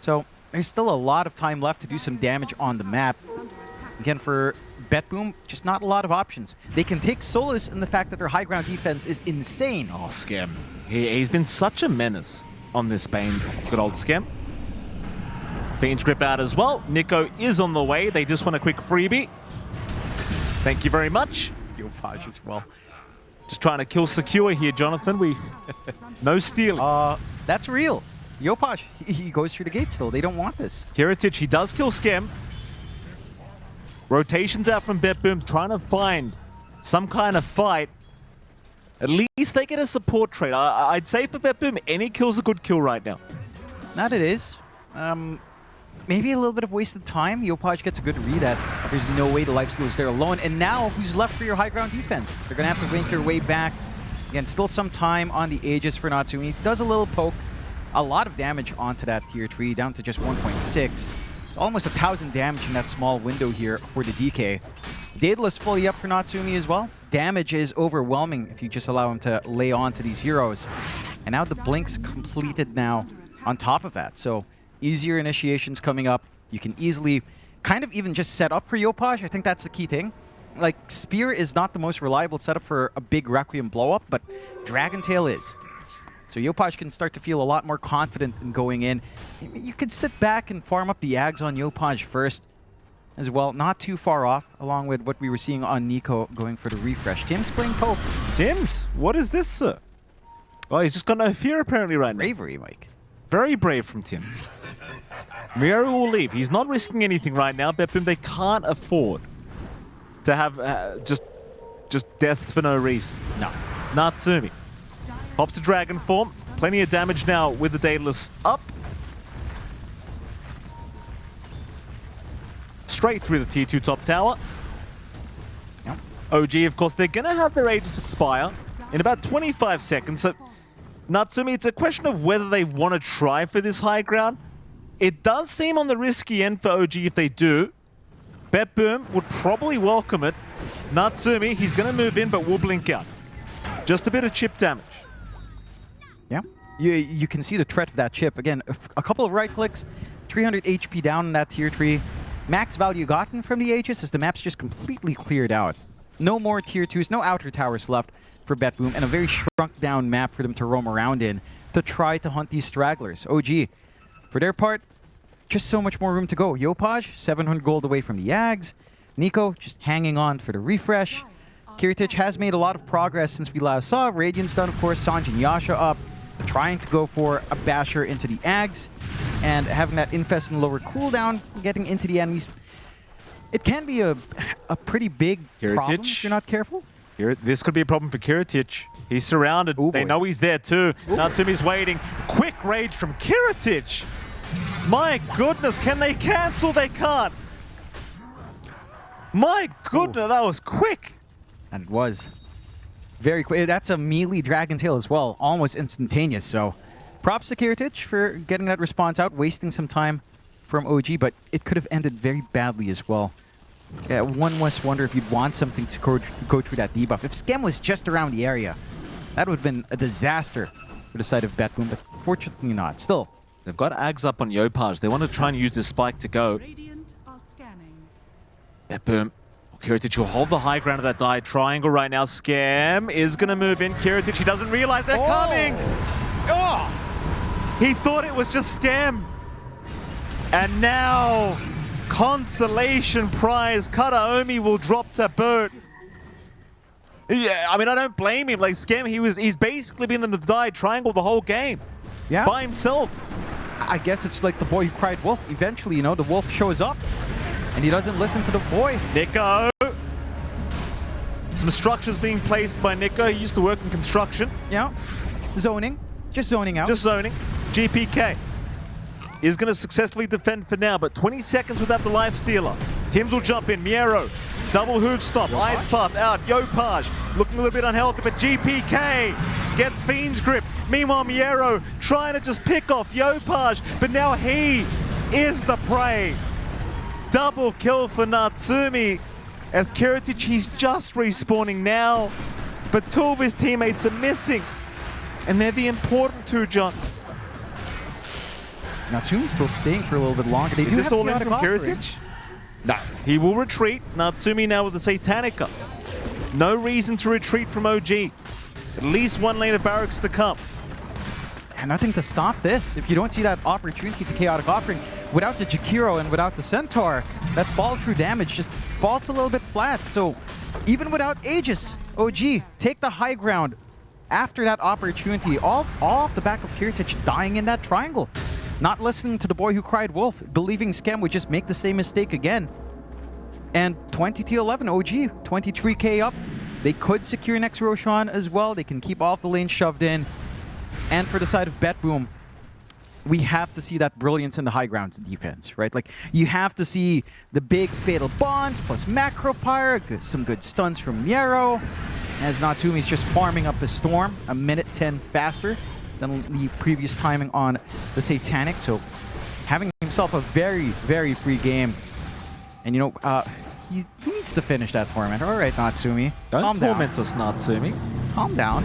So there's still a lot of time left to do some damage on the map. Again, for BetBoom, just not a lot of options. They can take solace in the fact that their high ground defense is insane. Oh, Skem. He's been such a menace on this Bane. Good old Skem. Fiend's Grip out as well. Nico is on the way. They just want a quick freebie. Thank you very much. Yopaj as well. Just trying to kill secure here, Jonathan. No stealing. That's real. Yopaj, he goes through the gate still. They don't want this. Kiritich, he does kill Skem. Rotations out from BetBoom, trying to find some kind of fight. At least they get a support trade. I'd say for BetBoom, any kill's a good kill right now. That it is. Maybe a little bit of wasted time. Yopaj gets a good read at there's no way the lifesteal is there alone. And now, who's left for your high ground defense? They're going to have to wink their way back. Again, still some time on the Aegis for Natsumi. Does a little poke. A lot of damage onto that tier 3, down to just 1.6. Almost 1,000 damage in that small window here for the DK. Daedalus fully up for Natsumi as well. Damage is overwhelming if you just allow him to lay on to these heroes. And now the Blink's completed now on top of that. So easier initiations coming up. You can easily kind of even just set up for Yopaj. I think that's the key thing. Like, Spear is not the most reliable setup for a big Requiem blow-up, but Dragon Tail is. So Yopaj can start to feel a lot more confident in going in. You could sit back and farm up the Ags on Yopaj first as well. Not too far off, along with what we were seeing on Nico going for the refresh. Tim's playing Pope. Tims, what is this, sir? Well, he's just got no fear apparently right now. Bravery, Mike. Very brave from Tims. Miero will leave. He's not risking anything right now. BetBoom, they can't afford to have just deaths for no reason. No. Natsumi pops a dragon form. Plenty of damage now with the Daedalus up. Straight through the tier 2 top tower. Yep. OG, of course, they're going to have their Aegis expire in about 25 seconds. So, Natsumi, it's a question of whether they want to try for this high ground. It does seem on the risky end for OG if they do. BetBoom would probably welcome it. Natsumi, he's going to move in, but will blink out. Just a bit of chip damage. Yeah. You can see the threat of that chip. Again, a couple of right clicks, 300 HP down in that tier 3. Max value gotten from the Aegis is the map's just completely cleared out. No more tier 2s, no outer towers left for BetBoom, and a very shrunk down map for them to roam around in to try to hunt these stragglers. OG, for their part, just so much more room to go. Yopaj, 700 gold away from the Yags. Nico, just hanging on for the refresh. Kiritich has made a lot of progress since we last saw. Radiant's done, of course. Sanj and Yasha up, trying to go for a basher into the Ags, and having that infest and lower cooldown, getting into the enemies. It can be a pretty big problem if you're not careful. This could be a problem for Kiritich. He's surrounded. Ooh, they boy. know he's there too. Natsumi's waiting. Quick rage from Kiritich. My goodness, can they cancel? They can't. My goodness, that was quick. And it was very quick. That's a melee Dragon Tail as well, almost instantaneous. So props to Kiritich for getting that response out, wasting some time from OG, but it could have ended very badly as well. Yeah, one must wonder if you'd want something to go through that debuff. If Skem was just around the area, that would have been a disaster for the side of BetBoom, but fortunately not. Still, They've got Ags up on Yopaj. They want to try and use this spike to go. Radiant are scanning. BetBoom. Kiritich will hold the high ground of that die triangle right now. Scam is going to move in. Kiritich, he doesn't realize they're coming. Oh! He thought it was just Scam. And now, consolation prize. Kataomi will drop to boot. Yeah, I mean, I don't blame him. Like, Scam, he's basically been in the die triangle the whole game. yeah, By himself. I guess it's like the boy who cried wolf. Eventually, you know, the wolf shows up, and he doesn't listen to the boy. Nico. Some structures being placed by Nico. He used to work in construction. Yeah, zoning, just zoning out. Just zoning. GPK is going to successfully defend for now, but 20 seconds without the life stealer. Tims will jump in. Miero, double hoof stop. Ice Path out. Yopaj looking a little bit unhealthy, but GPK gets Fiend's Grip. Meanwhile, Miero trying to just pick off Yopaj, but now he is the prey. Double kill for Natsumi as Kiritich, he's just respawning now, but two of his teammates are missing, and they're the important two, John. Natsumi's still staying for a little bit longer. They Is do this have all in chaotic from offering. Kiritich? No. He will retreat. Natsumi now with the Satanica. No reason to retreat from OG. At least one lane of barracks to come. And nothing to stop this. If you don't see that opportunity to chaotic offering, without the Jakiro and without the Centaur, that fall through damage just falls a little bit flat. So even without Aegis, OG take the high ground after that opportunity, all off the back of Kiritich dying in that triangle. Not listening to the boy who cried wolf, believing Skem would just make the same mistake again. And 20-11 OG, 23k up. They could secure next Roshan as well. They can keep all of the lanes shoved in. And for the side of BetBoom, we have to see that brilliance in the high ground defense, right? Like, you have to see the big fatal bonds plus macro pyre, some good stuns from Miero, as Natsumi's just farming up the storm, a minute 10 faster than the previous timing on the Satanic. So having himself a very, very free game. And you know, he needs to finish that torment. All right, Natsumi. Don't torment us, Natsumi. Calm down.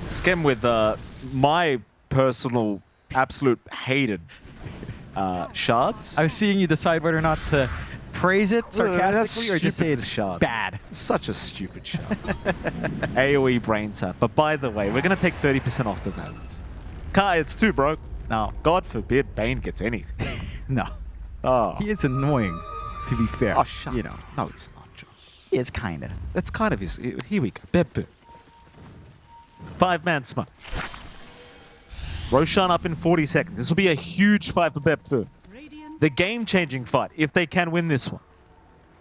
Skem with my personal absolute hated shards. I was seeing you decide whether or not to praise it sarcastically or just say it's shard. bad. Such a stupid shard. AoE brain sap. But by the way, we're going to take 30% off the values. It's too broke. No, God forbid Bane gets anything. No. Oh. He is annoying, to be fair. Oh, shut you up. know. No, he's not, John. He is kind of. That's kind of his... Here we go. BetBoom. 5-man smoke. Roshan up in 40 seconds. This will be a huge fight for BetBoom. The game-changing fight, if they can win this one.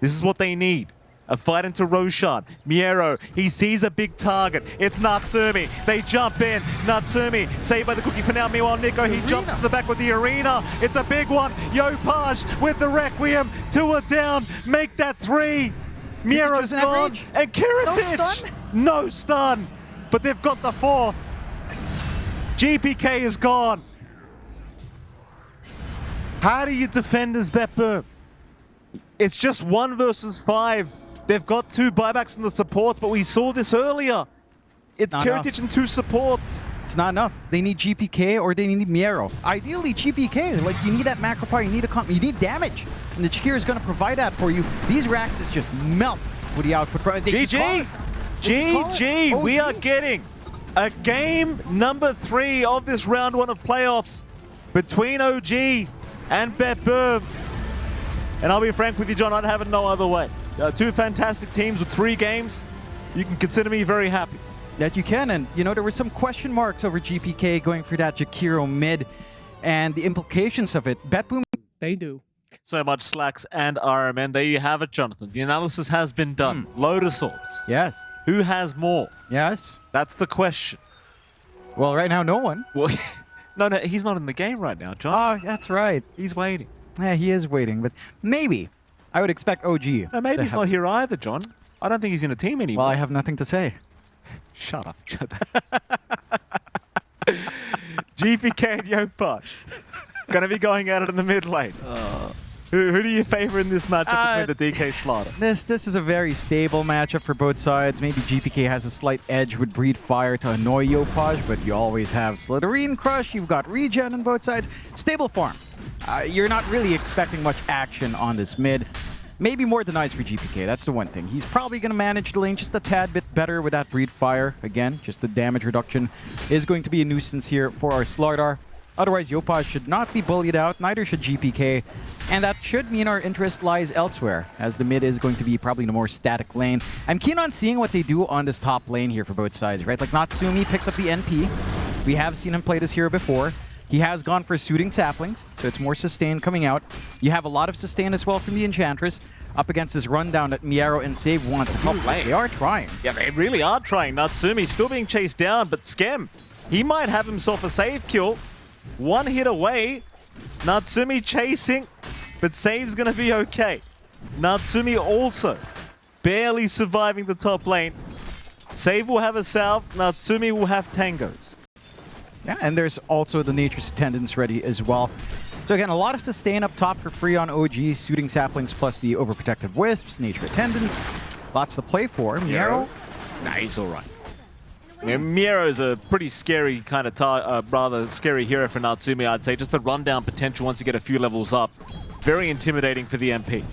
This is what they need. A fight into Roshan. Miero, he sees a big target. It's Natsumi. They jump in. Natsumi, saved by the cookie for now. Meanwhile, Nico, he jumps to the back with the arena. It's a big one. Yopaj with the Requiem. 2 are down. Make that 3. Miero's gone. And Kiritich. No stun. But they've got the 4th. GPK is gone. How do you defend as BetBoom? It's just 1 versus 5. They've got 2 buybacks from the supports, but we saw this earlier. It's Kiritich and 2 supports. It's not enough. They need GPK or they need Miero. Ideally, GPK. Like, you need that macro power, you need you need damage. And the Chikir is going to provide that for you. These Raxes just melt with the output. GG! GG! We are getting a game number 3 of this round 1 of playoffs between OG and BetBoom. And I'll be frank with you, John, I'd have it no other way. 2 fantastic teams with 3 games. You can consider me very happy. That you can, and you know, there were some question marks over GPK going for that Jakiro mid and the implications of it. BetBoom. They do. So much Slacks and RMN. There you have it, Jonathan. The analysis has been done. Lotus Orbs. Yes. Who has more? Yes. That's the question. Well, right now, no one. Well, no, he's not in the game right now, John. Oh, that's right. He's waiting. Yeah, he is waiting, but maybe. I would expect OG. No, maybe he's not here either, John. I don't think he's in a team anymore. Well, I have nothing to say. Shut up. GPK and Yopaj going to be going at it in the mid lane. Who do you favor in this matchup between the DK Slaughter? This is a very stable matchup for both sides. Maybe GPK has a slight edge with Breed Fire to annoy Yopaj, but you always have Slytherin Crush. You've got regen on both sides. Stable farm. You're not really expecting much action on this mid. Maybe more denies for GPK, that's the one thing. He's probably going to manage the lane just a tad bit better with that Breed Fire. Again, just the damage reduction is going to be a nuisance here for our Slardar. Otherwise, Yopaj should not be bullied out, neither should GPK. And that should mean our interest lies elsewhere, as the mid is going to be probably the more static lane. I'm keen on seeing what they do on this top lane here for both sides, right? Like, Natsumi picks up the NP. We have seen him play this hero before. He has gone for Soothing Saplings, so it's more sustain coming out. You have a lot of sustain as well from the Enchantress, up against this rundown that Miero and Save want to top lane. They are trying. Yeah, they really are trying. Natsumi still being chased down, but Skem, he might have himself a save kill. 1 hit away. Natsumi chasing, but Save's going to be okay. Natsumi also barely surviving the top lane. Save will have a salve. Natsumi will have tangos. Yeah, and there's also the Nature's Attendants ready as well. So again, a lot of sustain up top for free on OG, Soothing Saplings plus the Overprotective Wisps, Nature Attendants. Lots to play for. Miero? Nah, he's all right. Yeah, Miero is a pretty scary kind of rather scary hero for Natsumi, I'd say. Just the rundown potential once you get a few levels up. Very intimidating for the MP.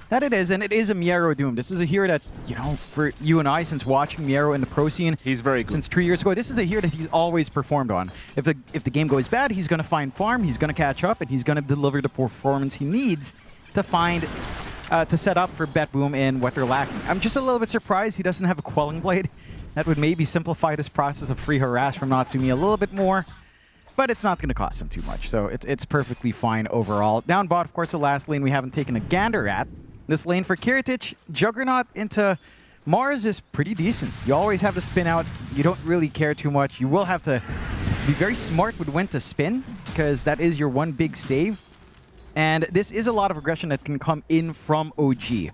That it is, and it is a Miero Doom. This is a hero that, you know, for you and I, since watching Miero in the pro scene, he's very good. Since 3 years ago, this is a hero that he's always performed on. If the game goes bad, he's going to find farm, he's going to catch up, and he's going to deliver the performance he needs to find to set up for BetBoom in what they're lacking. I'm just a little bit surprised he doesn't have a Quelling Blade. That would maybe simplify this process of free harass from Natsumi a little bit more. But it's not going to cost him too much, so it's perfectly fine overall. Down bot, of course, the last lane we haven't taken a gander at. This lane for Kiritich, Juggernaut into Mars is pretty decent. You always have to spin out. You don't really care too much. You will have to be very smart with when to spin, because that is your one big save. And this is a lot of aggression that can come in from OG.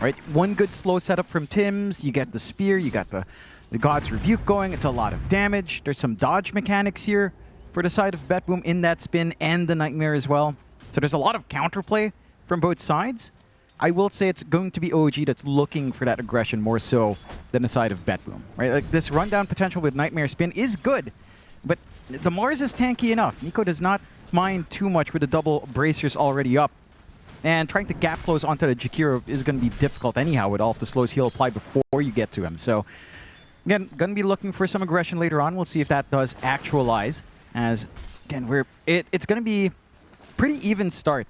Right? One good slow setup from Tim's, you get the spear, you got the God's Rebuke going. It's a lot of damage. There's some dodge mechanics here for the side of BetBoom in that spin and the Nightmare as well. So there's a lot of counterplay from both sides. I will say it's going to be OG that's looking for that aggression more so than the side of BetBoom. Right? Like this rundown potential with Nightmare spin is good, but the Mars is tanky enough. Nico does not mind too much with the double bracers already up. And trying to gap close onto the Jakiro is going to be difficult anyhow with all of the slows he'll apply before you get to him. So again, going to be looking for some aggression later on. We'll see if that does actualize. As, again, it's going to be pretty even start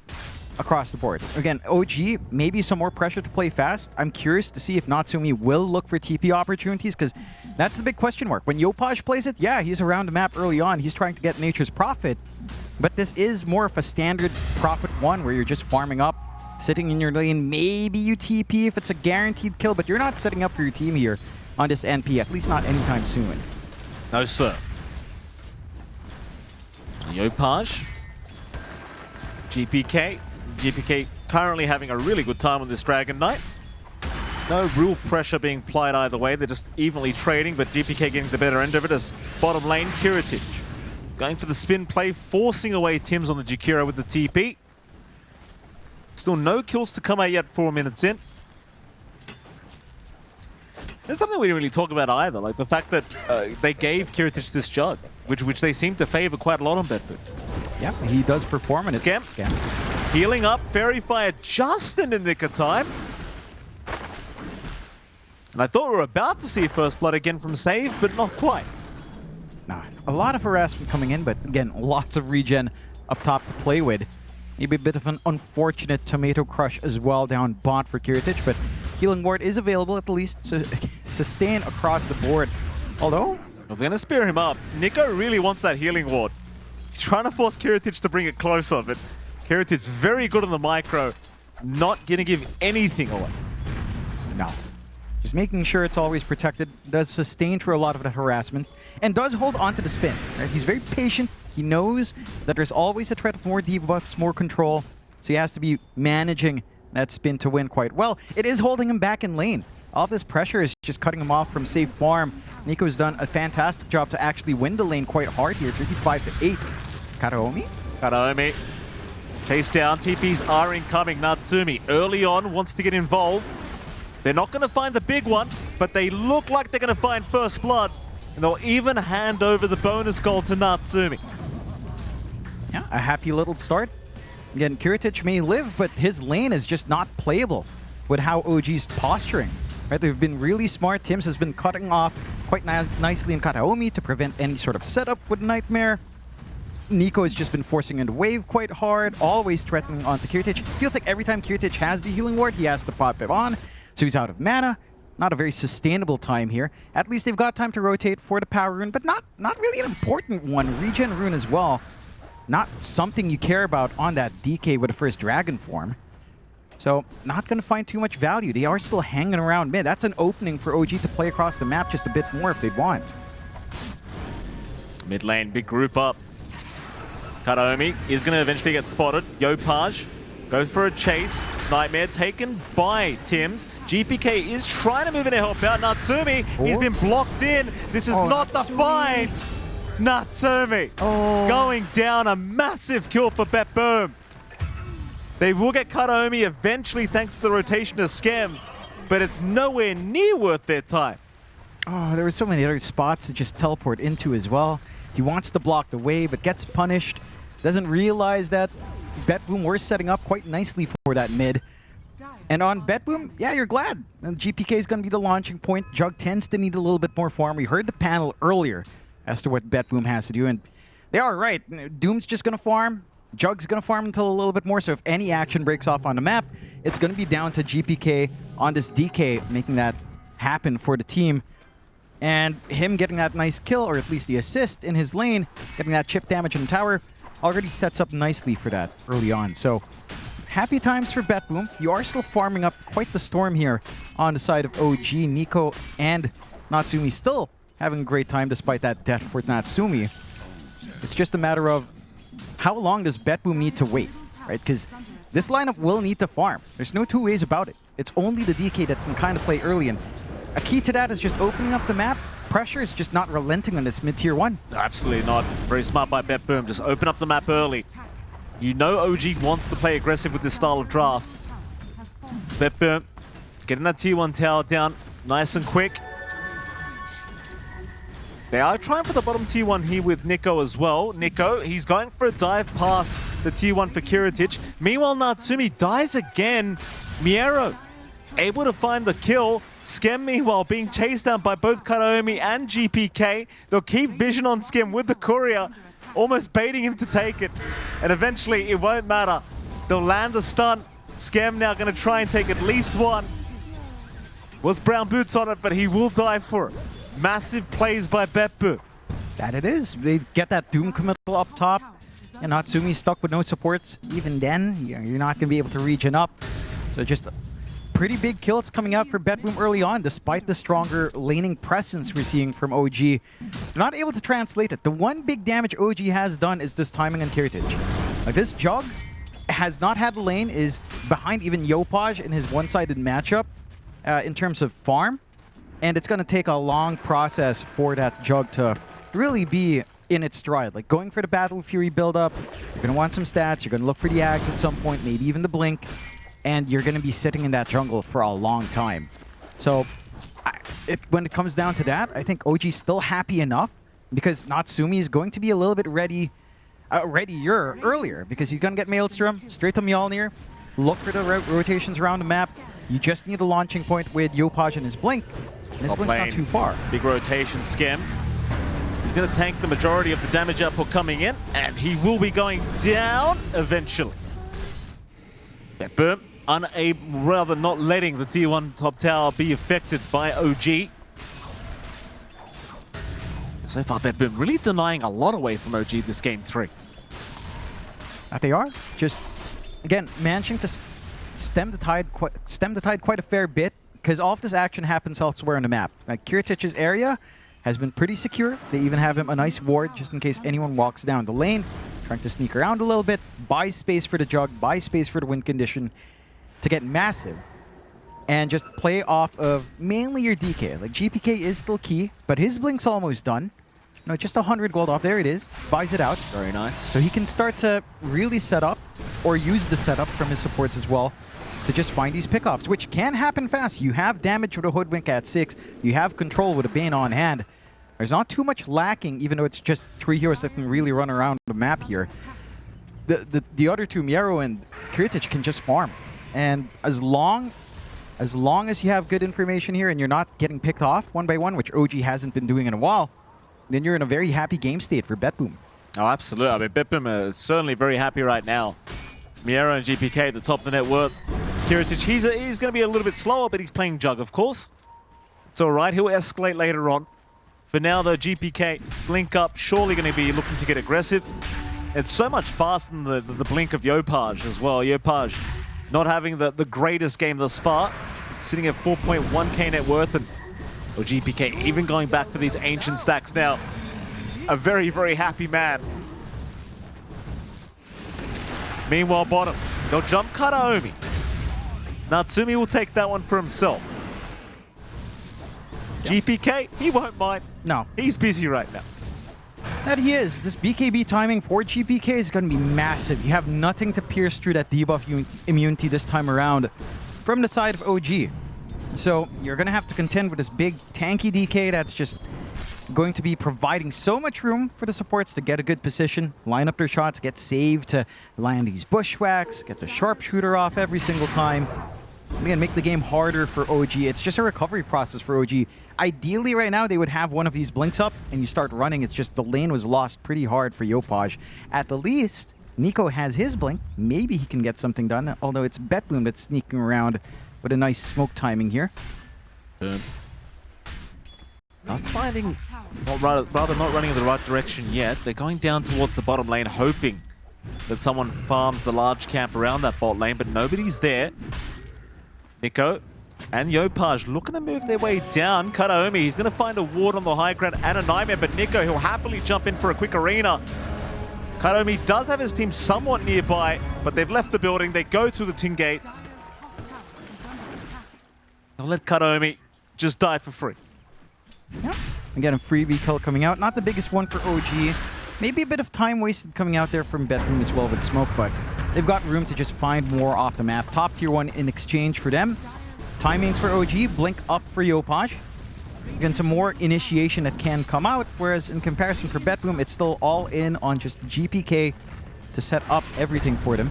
across the board. Again, OG, maybe some more pressure to play fast. I'm curious to see if Natsumi will look for TP opportunities, because that's the big question mark. When Yopaj plays it, yeah, he's around the map early on. He's trying to get Nature's Prophet. But this is more of a standard Prophet 1 where you're just farming up, sitting in your lane. Maybe you TP if it's a guaranteed kill, but you're not setting up for your team here on this NP, at least not anytime soon. No, sir. Yopaj. GPK. GPK currently having a really good time on this Dragon Knight. No real pressure being applied either way. They're just evenly trading, but GPK getting the better end of it as bottom lane, Kiritich going for the spin play, forcing away Tims on the Jakiro with the TP. Still no kills to come out yet, 4 minutes in. There's something we didn't really talk about either, like the fact that they gave Kiritich this jug, which they seem to favor quite a lot on BetBoom. Yeah, he does perform in it. Scam. Healing up, Fairy Fire just in the nick of time. And I thought we were about to see First Blood again from Save, but not quite. Nah, a lot of harassment coming in, but again, lots of regen up top to play with. Maybe a bit of an unfortunate tomato crush as well down bot for Kiritich, but Healing Ward is available at least to sustain across the board. Although, if we're going to spear him up, Nico really wants that Healing Ward. He's trying to force Kiritich to bring it closer, but Kiritich is very good on the micro, not going to give anything away. No. Just making sure it's always protected, does sustain through a lot of the harassment, and does hold on to the spin. Right? He's very patient. He knows that there's always a threat of more debuffs, more control, so he has to be managing that spin to win quite well. It is holding him back in lane. All of this pressure is just cutting him off from safe farm. Nico's done a fantastic job to actually win the lane quite hard here, 35-8. Karaomi? Chase down, TPs are incoming. Natsumi early on wants to get involved. They're not going to find the big one, but they look like they're going to find First Blood. And they'll even hand over the bonus goal to Natsumi. Yeah, a happy little start. Again, Kiritich may live, but his lane is just not playable with how OG's posturing. Right, they've been really smart. Tims has been cutting off quite nicely in Kataomi to prevent any sort of setup with Nightmare. Nico has just been forcing into wave quite hard, always threatening onto Kiritich. Feels like every time Kiritich has the healing ward, he has to pop it on, so he's out of mana. Not a very sustainable time here. At least they've got time to rotate for the power rune, but not really an important one. Regen rune as well. Not something you care about on that DK with the first dragon form. So, not going to find too much value. They are still hanging around mid. That's an opening for OG to play across the map just a bit more if they want. Mid lane, big group up. Kataomi is going to eventually get spotted. Yopaj goes for a chase. Nightmare taken by Tims. GPK is trying to move in to help out Natsumi. He's been blocked in. This is not the find. Natsumi going down. A massive kill for BetBoom. They will get Kataomi eventually thanks to the rotation of Scam, but it's nowhere near worth their time. Oh, there were so many other spots to just teleport into as well. He wants to block the wave, but gets punished. Doesn't realize that BetBoom were setting up quite nicely for that mid. And on BetBoom, yeah, you're glad. And GPK is going to be the launching point. Jug tends to need a little bit more farm. We heard the panel earlier as to what BetBoom has to do, and they are right. Doom's just going to farm. Jug's going to farm until a little bit more, so if any action breaks off on the map, it's going to be down to GPK on this DK, making that happen for the team. And him getting that nice kill, or at least the assist in his lane, getting that chip damage in the tower, already sets up nicely for that early on. So, happy times for BetBoom. You are still farming up quite the storm here on the side of OG. Nico and Natsumi still having a great time despite that death for Natsumi. It's just a matter of how long does BetBoom need to wait, right? Because this lineup will need to farm. There's no two ways about it. It's only the DK that can kind of play early, and a key to that is just opening up the map. Pressure is just not relenting on this mid-tier 1. Absolutely not. Very smart by BetBoom. Just open up the map early. You know OG wants to play aggressive with this style of draft. BetBoom getting that tier 1 tower down nice and quick. They are trying for the bottom tier 1 here with Nico as well. Nico, he's going for a dive past the tier 1 for Kiritic. Meanwhile, Natsumi dies again. Miero able to find the kill. Skem, meanwhile, being chased down by both Karaomi and GPK. They'll keep vision on Skem with the courier, almost baiting him to take it. And eventually, it won't matter. They'll land the stun. Skem now going to try and take at least one. Was brown boots on it, but he will die for it. Massive plays by BetBoom. That it is. They get that Doom committal up top. And Natsumi's stuck with no supports. Even then, you're not going to be able to regen up. So just pretty big kills coming out for BetBoom early on, despite the stronger laning presence we're seeing from OG. They're not able to translate it. The one big damage OG has done is this timing on Kiritic. Like, this Jug has not had a lane, is behind even Yopaj in his one-sided matchup in terms of farm. And it's going to take a long process for that Jug to really be in its stride. Like, going for the Battle Fury build-up, you're going to want some stats, you're going to look for the Ags at some point, maybe even the Blink. And you're going to be sitting in that jungle for a long time. So when it comes down to that, I think OG's still happy enough because Natsumi is going to be a little bit readier earlier because he's going to get Maelstrom straight to Mjolnir, look for the rotations around the map. You just need a launching point with Yopaj and his Blink. And his Blink's not too far. Big rotation, Skem. He's going to tank the majority of the damage output coming in, and he will be going down eventually. BetBoom unable, rather not letting the tier 1 top tower be affected by OG. So far, BetBoom really denying a lot away from OG this game 3. That they are. Just, again, managing to stem the tide quite a fair bit, because all of this action happens elsewhere on the map. Like, Kiritic's area has been pretty secure. They even have him a nice ward just in case anyone walks down the lane. Trying to sneak around a little bit, buy space for the Jug, buy space for the win condition to get massive. And just play off of mainly your DK. Like, GPK is still key, but his Blink's almost done. No, just 100 gold off. There it is. Buys it out. Very nice. So he can start to really set up, or use the setup from his supports as well, to just find these pickoffs, which can happen fast. You have damage with a Hoodwink at 6. You have control with a Bane on hand. There's not too much lacking, even though it's just 3 heroes that can really run around the map here. The other two, Miero and Kiritic, can just farm. And as long as you have good information here and you're not getting picked off one by one, which OG hasn't been doing in a while, then you're in a very happy game state for BetBoom. Oh, absolutely. I mean, BetBoom is certainly very happy right now. Miero and GPK, the top of the net worth. Kiritic, he's going to be a little bit slower, but he's playing Jug, of course. It's all right. He'll escalate later on. For now, though, GPK, Blink up, surely going to be looking to get aggressive. It's so much faster than the Blink of Yopaj as well. Yopaj not having the greatest game thus far, sitting at 4.1k net worth, and GPK even going back for these ancient stacks now. A very, very happy man. Meanwhile, bottom, they'll jump Karaomi. Natsumi will take that one for himself. GPK, he won't mind. No. He's busy right now. That he is. This BKB timing for GPK is going to be massive. You have nothing to pierce through that debuff immunity this time around from the side of OG. So you're going to have to contend with this big tanky DK that's just going to be providing so much room for the supports to get a good position, line up their shots, get saved to land these bushwhacks, get the sharpshooter off every single time. Again, make the game harder for OG. It's just a recovery process for OG. Ideally, right now, they would have one of these Blinks up and you start running. It's just the lane was lost pretty hard for Yopaj. At the least, Nico has his blink. Maybe he can get something done, although it's BetBoom that's sneaking around with a nice smoke timing here. Not finding, rather not running in the right direction yet. They're going down towards the bottom lane, hoping that someone farms the large camp around that bot lane, but nobody's there. Nico and Yopaj looking to move their way down. Kataomi, he's going to find a ward on the high ground and a nightmare, but Nico, he'll happily jump in for a quick arena. Kataomi does have his team somewhat nearby, but they've left the building. They go through the tin gates. They'll let Kataomi just die for free. Yeah. Again, a freebie kill coming out. Not the biggest one for OG. Maybe a bit of time wasted coming out there from BetBoom as well with smoke, but they've got room to just find more off the map. Top tier 1 in exchange for them. Timings for OG, blink up for Yopaj. Again, some more initiation that can come out, whereas in comparison for BetBoom, it's still all in on just GPK to set up everything for them.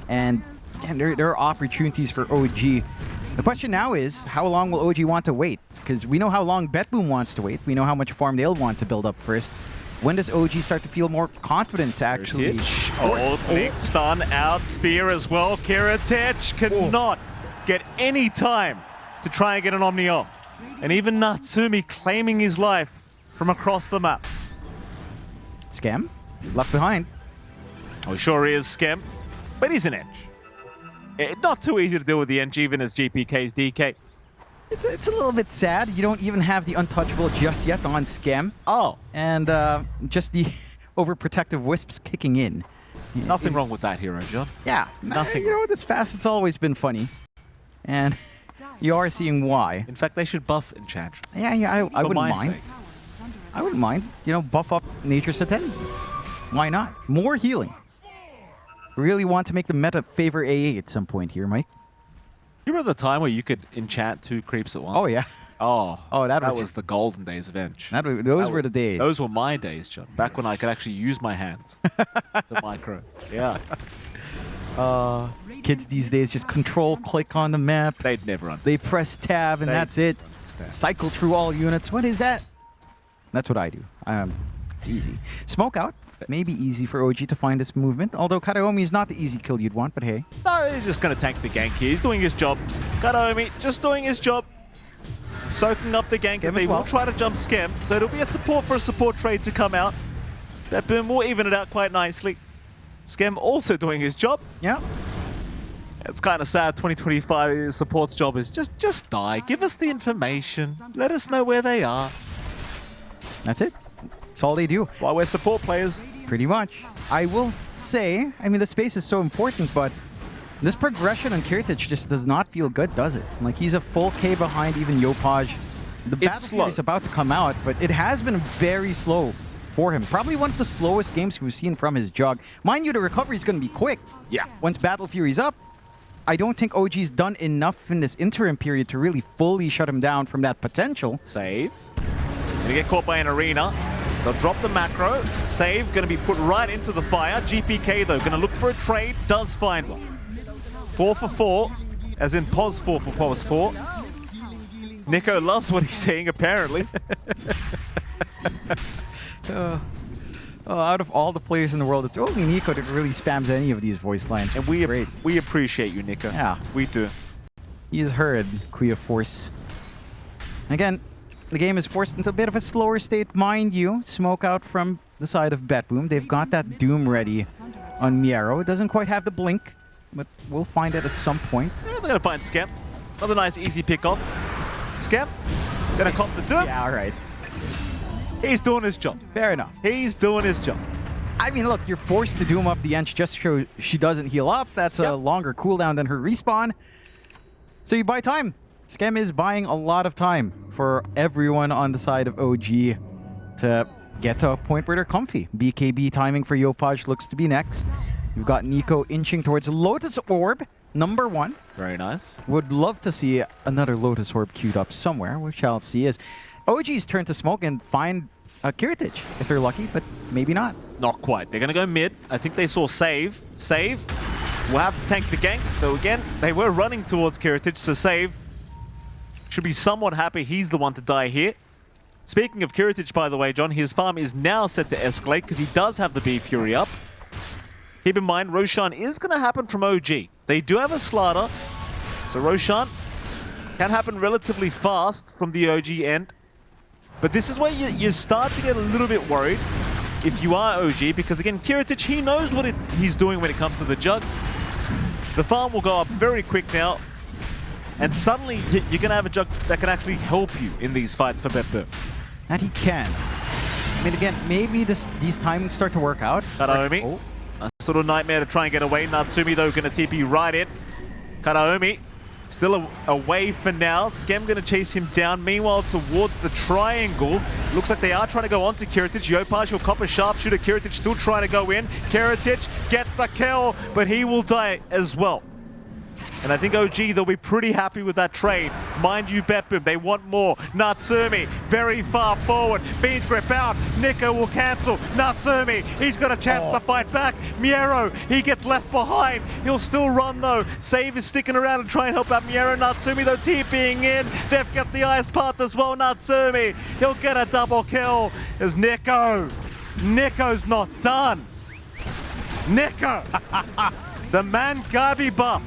And again, there are opportunities for OG. The question now is, how long will OG want to wait? Because we know how long BetBoom wants to wait. We know how much farm they'll want to build up first. When does OG start to feel more confident to actually... Blink stun out, spear as well. Kiritich cannot get any time to try and get an Omni off. And even Natsumi claiming his life from across the map. Scam, left behind. Oh, sure he is, Scam. But he's an Ench. Not too easy to deal with the Ench, even as GPK's DK. It's a little bit sad. You don't even have the untouchable just yet on Scam. Oh. And just the overprotective wisps kicking in. Nothing wrong with that hero, John. Yeah. Nothing. You know, this fast, it's always been funny. And you are seeing why. In fact, they should buff Enchantress. Yeah, I wouldn't mind. Tower is under I wouldn't mind. You know, buff up Nature's Attendance. Why not? More healing. Really want to make the meta favor AA at some point here, Mike. You remember the time where you could enchant 2 creeps at once? Oh, yeah. Oh, that was was the golden days of Ench. Those were the days. Those were my days, John. Back when I could actually use my hands to micro. Yeah. Kids these days just control click on the map. They'd never understand. They press tab and that's it. Cycle through all units. What is that? That's what I do. It's easy. Smoke out. Maybe easy for OG to find this movement. Although Kataomi is not the easy kill you'd want, but hey. No, he's just going to tank the gank here. He's doing his job. Kataomi just doing his job. Soaking up the gank as they will try to jump Scam. So it'll be a support for a support trade to come out. BetBoom will even it out quite nicely. Scam also doing his job. Yeah. It's kind of sad 2025 support's job is just die. Give us the information. Let us know where they are. That's it. That's all they do. While we're support players. Pretty much. I will say, I mean, the space is so important, but this progression on Kiritich just does not feel good, does it? Like, he's a full K behind even Yopaj. The Battlefield is about to come out, but it has been very slow for him. Probably one of the slowest games we've seen from his jog. Mind you, the recovery is going to be quick. Yeah. Once Battle Fury's up, I don't think OG's done enough in this interim period to really fully shut him down from that potential. Save. Gonna get caught by an arena. They'll drop the macro. Save gonna be put right into the fire. GPK though, gonna look for a trade. Does find one. 4 for 4. As in Pos 4 for Pos 4. Nico loves what he's seeing apparently. Out of all the players in the world, it's only Nico that really spams any of these voice lines. And we appreciate you, Nico. Yeah. We do. He is heard, Quia Force. Again, the game is forced into a bit of a slower state, mind you. Smoke out from the side of BetBoom. They've got that Doom ready on Miero. It doesn't quite have the blink, but we'll find it at some point. Yeah, they're gonna find Scam. Another nice easy pick off. Scam, gonna cop the Doom. Yeah, all right. He's doing his job. Fair enough. He's doing his job. I mean, look, you're forced to Doom up the Ench just so she doesn't heal up. That's a longer cooldown than her respawn. So you buy time. Scam is buying a lot of time for everyone on the side of OG to get to a point where they're comfy. BKB timing for Yopaj looks to be next. You've got Nico inching towards Lotus Orb, number 1. Very nice. Would love to see another Lotus Orb queued up somewhere. We shall see as OG's turn to smoke and find Kiritich if they're lucky, but maybe not. Not quite. They're going to go mid. I think they saw Save. Save will have to tank the gank. Though again, they were running towards Kiritich, so Save should be somewhat happy he's the one to die here. Speaking of Kiritich, by the way, John, his farm is now set to escalate because he does have the B Fury up. Keep in mind, Roshan is going to happen from OG. They do have a Slaughter, so Roshan can happen relatively fast from the OG end. But this is where you start to get a little bit worried if you are OG, because again, Kiritich, he knows what he's doing when it comes to the Jug. The farm will go up very quick now, and suddenly you're going to have a Jug that can actually help you in these fights for BetBoom. And he can. I mean, again, maybe these timings start to work out. Karaomi, Oh. a sort of nightmare to try and get away. Natsumi, though, going to TP right in. Karaomi still away for now. Skem going to chase him down. Meanwhile, towards the triangle, looks like they are trying to go on to Kiritich. Yopaj will cop a sharpshooter. Kiritich still trying to go in. Kiritich gets the kill, but he will die as well. And I think OG, they'll be pretty happy with that trade. Mind you, BetBoom, they want more. Natsumi, very far forward. Beans grip out. Nico will cancel. Natsumi, he's got a chance to fight back. Miero, he gets left behind. He'll still run, though. Save is sticking around and try and help out Miero. Natsumi, though, TPing in. They've got the ice path as well. Natsumi, he'll get a double kill. As Nico's not done. Nico, the Mangabi buff.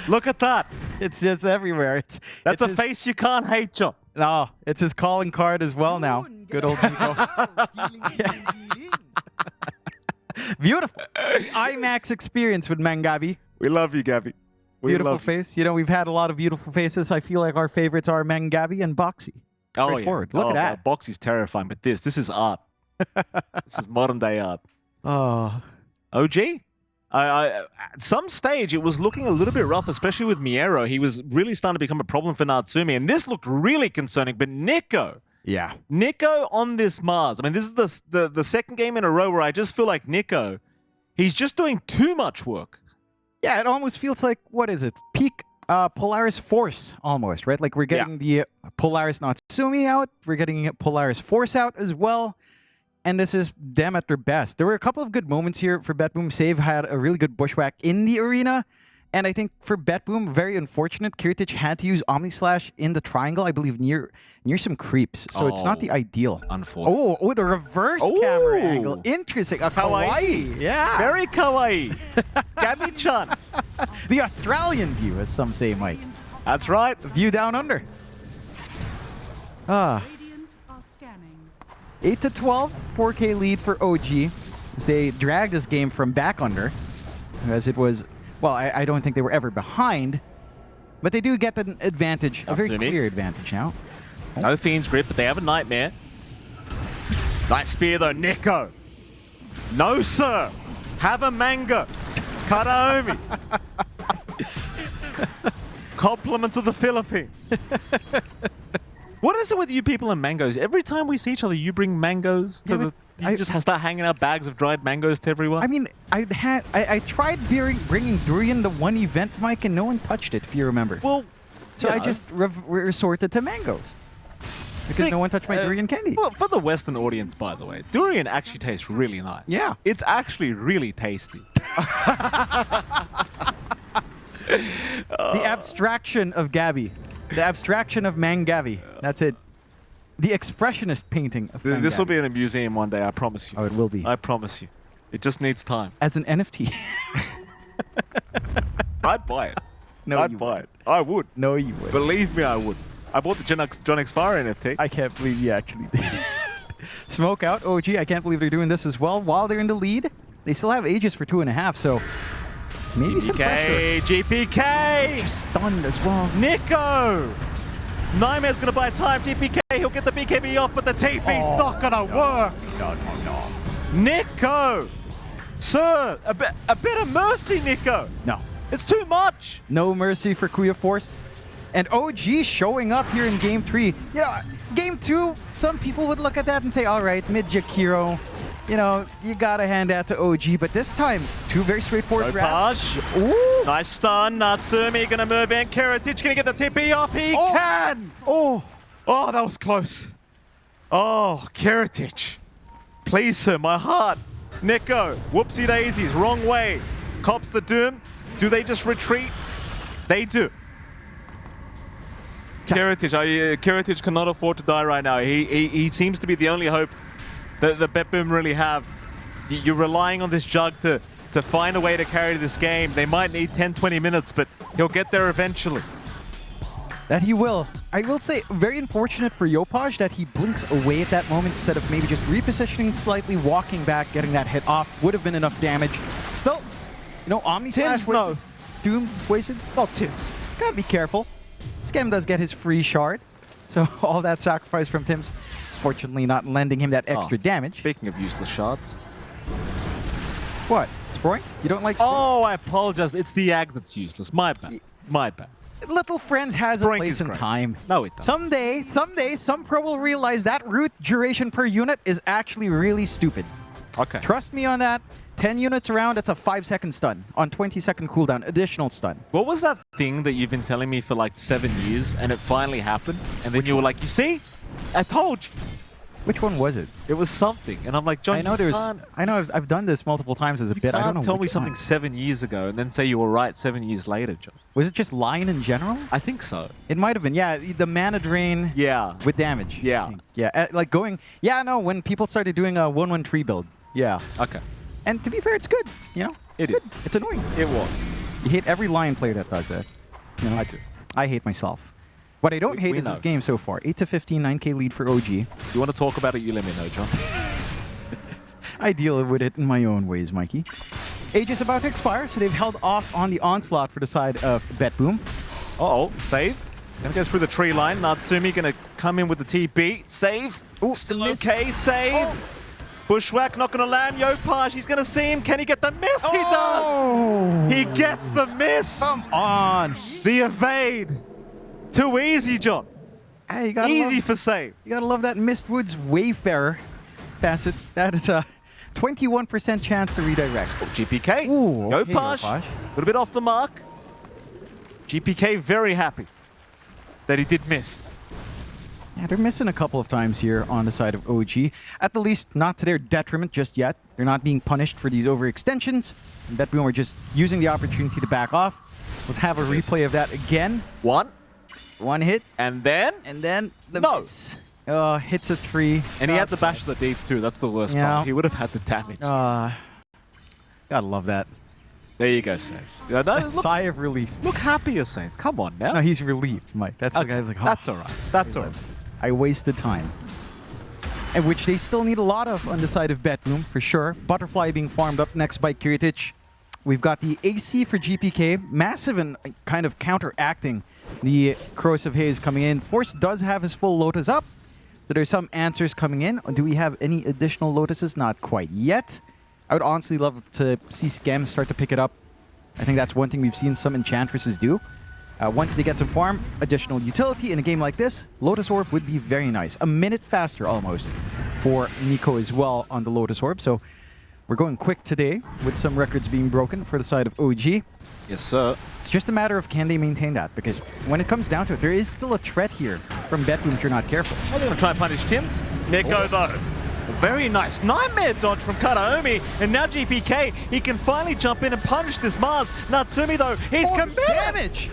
Look at that. It's just everywhere. That's a face you can't hate, John. No, it's his calling card as well now. Good old Nico. Beautiful. The IMAX experience with Mangabi. We love you, Gabby. We Beautiful love you. face. You know, we've had a lot of beautiful faces. I feel like our favorites are Mangabi and Boxy. Oh, yeah. Straightforward. Look at that. Boxy's terrifying, but this is art. This is modern day art. Oh. OG? At some stage, it was looking a little bit rough, especially with Miero. He was really starting to become a problem for Natsumi, and this looked really concerning. But Nico on this MOUZ. I mean, this is the second game in a row where I just feel like Nico, he's just doing too much work. Yeah, it almost feels like, what is it? Peak Polaris Force, almost, right? Like we're getting the Polaris Natsumi out. We're getting Polaris Force out as well. And this is them at their best. There were a couple of good moments here for BetBoom. Save had a really good bushwhack in the arena. And I think for BetBoom, very unfortunate. Kiritich had to use Omnislash in the triangle, I believe, near some creeps. So it's not the ideal. Unfortunate. Oh, the reverse camera angle. Interesting. A kawaii. Yeah. Very kawaii. Gabby-chan. The Australian view, as some say, Mike. That's right. View down under. Ah. Radiant are scanning. 8-12, 4K lead for OG as they dragged this game from back under, as it was, well, I don't think they were ever behind, but they do get an advantage, a very clear advantage now. No Fiend's Grip, but they have a Nightmare. Nice spear, though. Nico. No, sir. Have a mango. Karaomi. Compliments of the Philippines. What is it with you people and mangoes? Every time we see each other, you bring mangoes to the... You just start hanging out bags of dried mangoes to everyone? I mean, I tried bringing durian to one event, Mike, and no one touched it, if you remember. Well, so I just resorted to mangoes. Because no one touched my durian candy. Well, for the Western audience, by the way, durian actually tastes really nice. Yeah. It's actually really tasty. The abstraction of Gabby. The abstraction of Mangabi. That's it. The expressionist painting of Mangabi. This will be in a museum one day, I promise you. Oh, it will be. I promise you. It just needs time. As an NFT. I'd buy it. No, I'd you buy wouldn't. it. I would. No, you would. Believe me, I would. I bought the John X Fire NFT. I can't believe you actually did. Smoke out. OG, I can't believe they're doing this as well. While they're in the lead, they still have Aegis for 2.5, so maybe some pressure. GPK! Just stunned as well. Nico! Nightmare's gonna buy time. GPK, he'll get the BKB off, but the TP's not gonna work. No. Nico! Sir, a bit of mercy, Nico. No. It's too much. No mercy for Kuya Force. And OG showing up here in Game 3. You know, Game 2, some people would look at that and say, all right, mid-Jakiro, you know, you gotta hand that to OG. But this time, two very straightforward grabs. Ooh. Nice stun. Natsumi gonna move in. Kiritich gonna get the TP off. He can. Oh, that was close. Oh, Kiritich. Please, sir, my heart. Nico, whoopsie daisies, wrong way. Cops the Doom. Do they just retreat? They do. Kiritich cannot afford to die right now. He seems to be the only hope that the BetBoom really have. You're relying on this Jug to find a way to carry this game. They might need 10-20 minutes, but he'll get there eventually. That he will. I will say, very unfortunate for Yopaj that he blinks away at that moment instead of maybe just repositioning slightly, walking back, getting that hit off. Would have been enough damage. Still, you know, Omni Slash Tims, no. Doom wasted. Not Tims. Gotta be careful. Scam does get his free shard. So all that sacrifice from Tims, fortunately not lending him that extra damage. Speaking of useless shards. What? Sproing? You don't like Sproing? Oh, I apologize. It's the Ag that's useless. My bad. My bad. Little Friends has Sproing a place is in great. time. No, it doesn't. Someday, some pro will realize that root duration per unit is actually really stupid. Okay. Trust me on that. 10 units around, that's a 5-second stun. On 20-second cooldown, additional stun. What was that thing that you've been telling me for like 7 years and it finally happened? And then you were like, you see? I told you. Which one was it? It was something. And I'm like, John, I know I've done this multiple times as a bit. I don't know. tell me which something one. 7 years ago and then say you were right 7 years later, John. Was it just Lion in general? I think so. It might have been. Yeah, the mana drain Yeah. with damage. Yeah. I think. Yeah, like going... Yeah, no, when people started doing a 1-1 tree build. Yeah. Okay. And to be fair, it's good, you know? It It's is. good. It's annoying. It was. You hate every Lion player that does it. You know? I do. I hate myself. What I don't hate we is know. this game so far. 8-15, 9k lead for OG. You want to talk about it, you let me know, John. I deal with it in my own ways, Mikey. Age is about to expire, so they've held off on the onslaught for the side of BetBoom. Uh-oh, save. Gonna go through the tree line. Natsumi gonna come in with the TB. Save. Ooh, Still miss. okay, save. Oh. Bushwhack not gonna land. Yopaj, he's gonna see him. Can he get the miss? He does! Oh. He gets the miss! Come on! The evade. Too easy, John. Hey, you gotta Easy love, for save. you gotta love that Mistwoods Wayfarer facet. That is a 21% chance to redirect. GPK. Ooh, okay, Yopaj. Yopaj. A little bit off the mark. GPK very happy that he did miss. Yeah, they're missing a couple of times here on the side of OG. At the least, not to their detriment just yet. They're not being punished for these overextensions. And BetBoom are just using the opportunity to back off. Let's have a replay of that again. One hit, And then and the No. miss. Hits a tree. he had the bash to the deep too. That's the worst Yeah. part. He would have had the damage. Gotta love that. There you go, save. Yeah, no, That look, sigh of relief. look happier, save. Come on now. No, he's relieved, Mike. That's the Okay, guy's like, oh, that's all right. That's all right. I wasted time. And which they still need a lot of on the side of BetBoom, for sure. Butterfly being farmed up next by Kiritic. We've got the AC for GPK. Massive and kind of counteracting the Corrosive Haze coming in. Force does have his full Lotus up. So there's some answers coming in. Do we have any additional Lotuses? Not quite yet. I would honestly love to see Scam start to pick it up. I think that's one thing we've seen some Enchantresses do. Once they get some farm, additional utility in a game like this, Lotus Orb would be very nice. A minute faster almost for Nico as well on the Lotus Orb. So we're going quick today with some records being broken for the side of OG. Yes, sir. It's just a matter of can they maintain that, because when it comes down to it, there is still a threat here from BetBoom if you're not careful. Are they going to try and punish Tims? Nico, though. Very nice Nightmare dodge from Kataomi. And now GPK, he can finally jump in and punish this MOUZ. Natsumi, though, he's committed. Damage!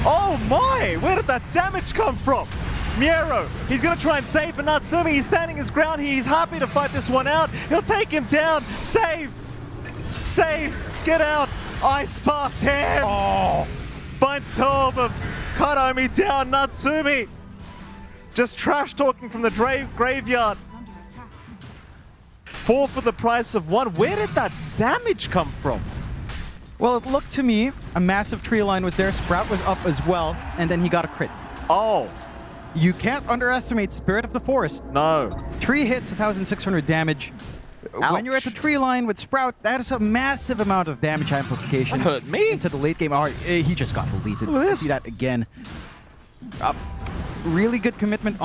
Oh, my. Where did that damage come from? Miero, he's going to try and save, but Natsumi, he's standing his ground. He's happy to fight this one out. He'll take him down. Save. Save. Get out. Ice Path, damn. Oh. Binds 12 of Kataomi down. Natsumi just trash talking from the graveyard. Is under attack. 4 for the price of 1. Where did that damage come from? Well, it looked to me, a massive tree line was there, Sprout was up as well, and then he got a crit. Oh, You can't underestimate Spirit of the Forest. no. 3 hits, 1,600 damage. When you're at the Ouch. tree line with Sprout, that is a massive amount of damage amplification. That hurt me. Into the late game. Oh, he just got deleted. Look at this. See that again. Really good commitment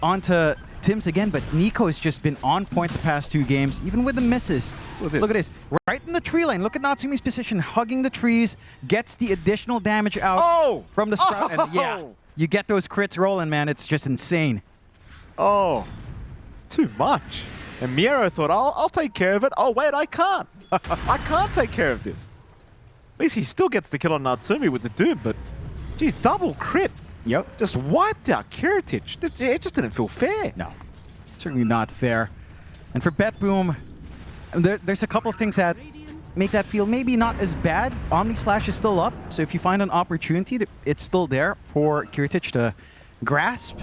onto Tims again, but Nico has just been on point the past 2 games, even with the misses. Look at this. Right in the tree line. Look at Natsumi's position, hugging the trees, gets the additional damage out Oh! from the Sprout. And yeah, Oh! you get those crits rolling, man. It's just insane. Oh, it's too much. And Miero thought, I'll take care of it. Oh, wait, I can't. I can't take care of this. At least he still gets the kill on Natsumi with the Doom, but geez, double crit. Yep. Just wiped out Kiritic. It just didn't feel fair. No, certainly not fair. And for BetBoom, There's a couple of things that make that feel maybe not as bad. Omni Slash is still up, so if you find an opportunity, it's still there for Kiritich to grasp.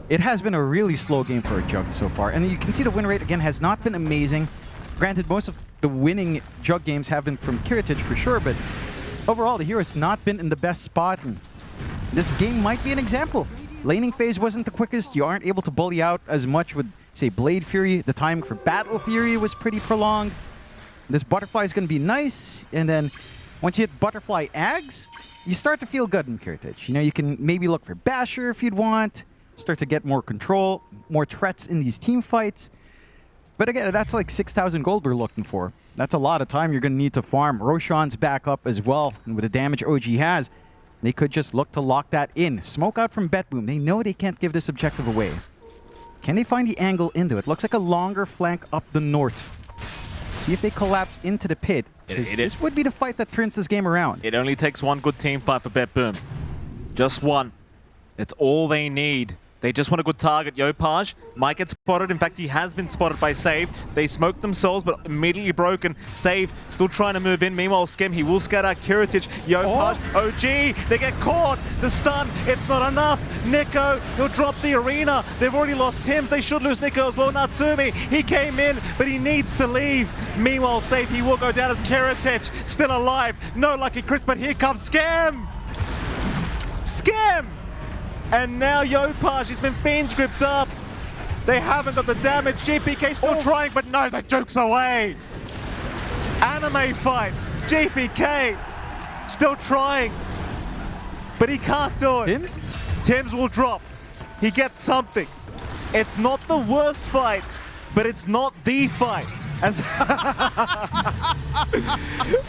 It has been a really slow game for a Jug so far, and you can see the win rate, again, has not been amazing. Granted, most of the winning Jug games have been from Kiritich for sure, but overall, the hero has not been in the best spot, and this game might be an example. Laning phase wasn't the quickest. You aren't able to bully out as much with, say, Blade Fury. The time for Battle Fury was pretty prolonged. This Butterfly is going to be nice, and then once you hit Butterfly Ags, you start to feel good in Kiritich. You know, you can maybe look for Basher if you'd want, start to get more control, more threats in these team fights. But again, that's like 6,000 gold we're looking for. That's a lot of time you're going to need to farm. Roshan's back up as well, and with the damage OG has, they could just look to lock that in. Smoke out from BetBoom. They know they can't give this objective away. Can they find the angle into it? Looks like a longer flank up the north. See if they collapse into the pit. This would be the fight that turns this game around. It only takes one good team fight for BetBoom. Just one. It's all they need. They just want a good target. Yopaj might get spotted. In fact, he has been spotted by Save. They smoked themselves, but immediately broken. Save still trying to move in. Meanwhile, Skim, he will scatter Kiritich. Yopaj, OG, they get caught. The stun, it's not enough. Nico, he'll drop the arena. They've already lost him. They should lose Nico as well. Natsumi, he came in, but he needs to leave. Meanwhile, Save, he will go down as Kiritich, still alive. No lucky crits, but here comes Skim. Skim! And now Yopaj, he's been Fiends gripped up. They haven't got the damage. GPK still trying, but no, the joke's away. Anime fight. GPK still trying, but he can't do it. Tims will drop. He gets something. It's not the worst fight, but it's not the fight. As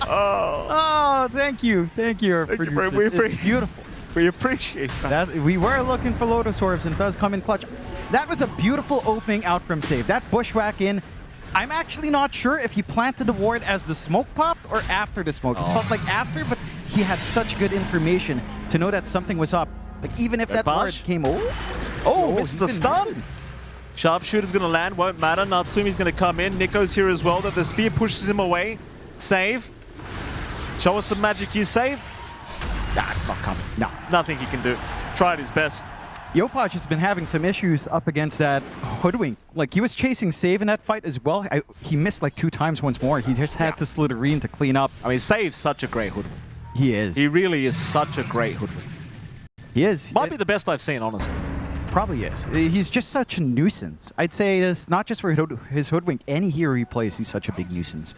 Oh, thank you. Thank you. Thank you, bro. It's beautiful. We appreciate that. We were looking for Lotus Orbs, and it does come in clutch. That was a beautiful opening out from Save. That bushwhack in, I'm actually not sure if he planted the ward as the smoke popped or after the smoke. It felt like after, but he had such good information to know that something was up. Like, even if that ward came over. Oh, misses the stun. Sharpshooter's going to land, won't matter. Natsumi's going to come in. Nico's here as well. That the spear pushes him away. Save. Show us some magic, you Save. Nah, it's not coming. No, nothing he can do. Tried his best. Yopaj has been having some issues up against that Hoodwink. Like, he was chasing Save in that fight as well. He missed like 2 times once more. He just had to Slytherin to clean up. I mean, Save's such a great Hoodwink. He is. He really is such a great Hoodwink. He is. Might be the best I've seen, honestly. Probably is. He's just such a nuisance. I'd say this not just for his Hoodwink. Any hero he plays, he's such a big nuisance.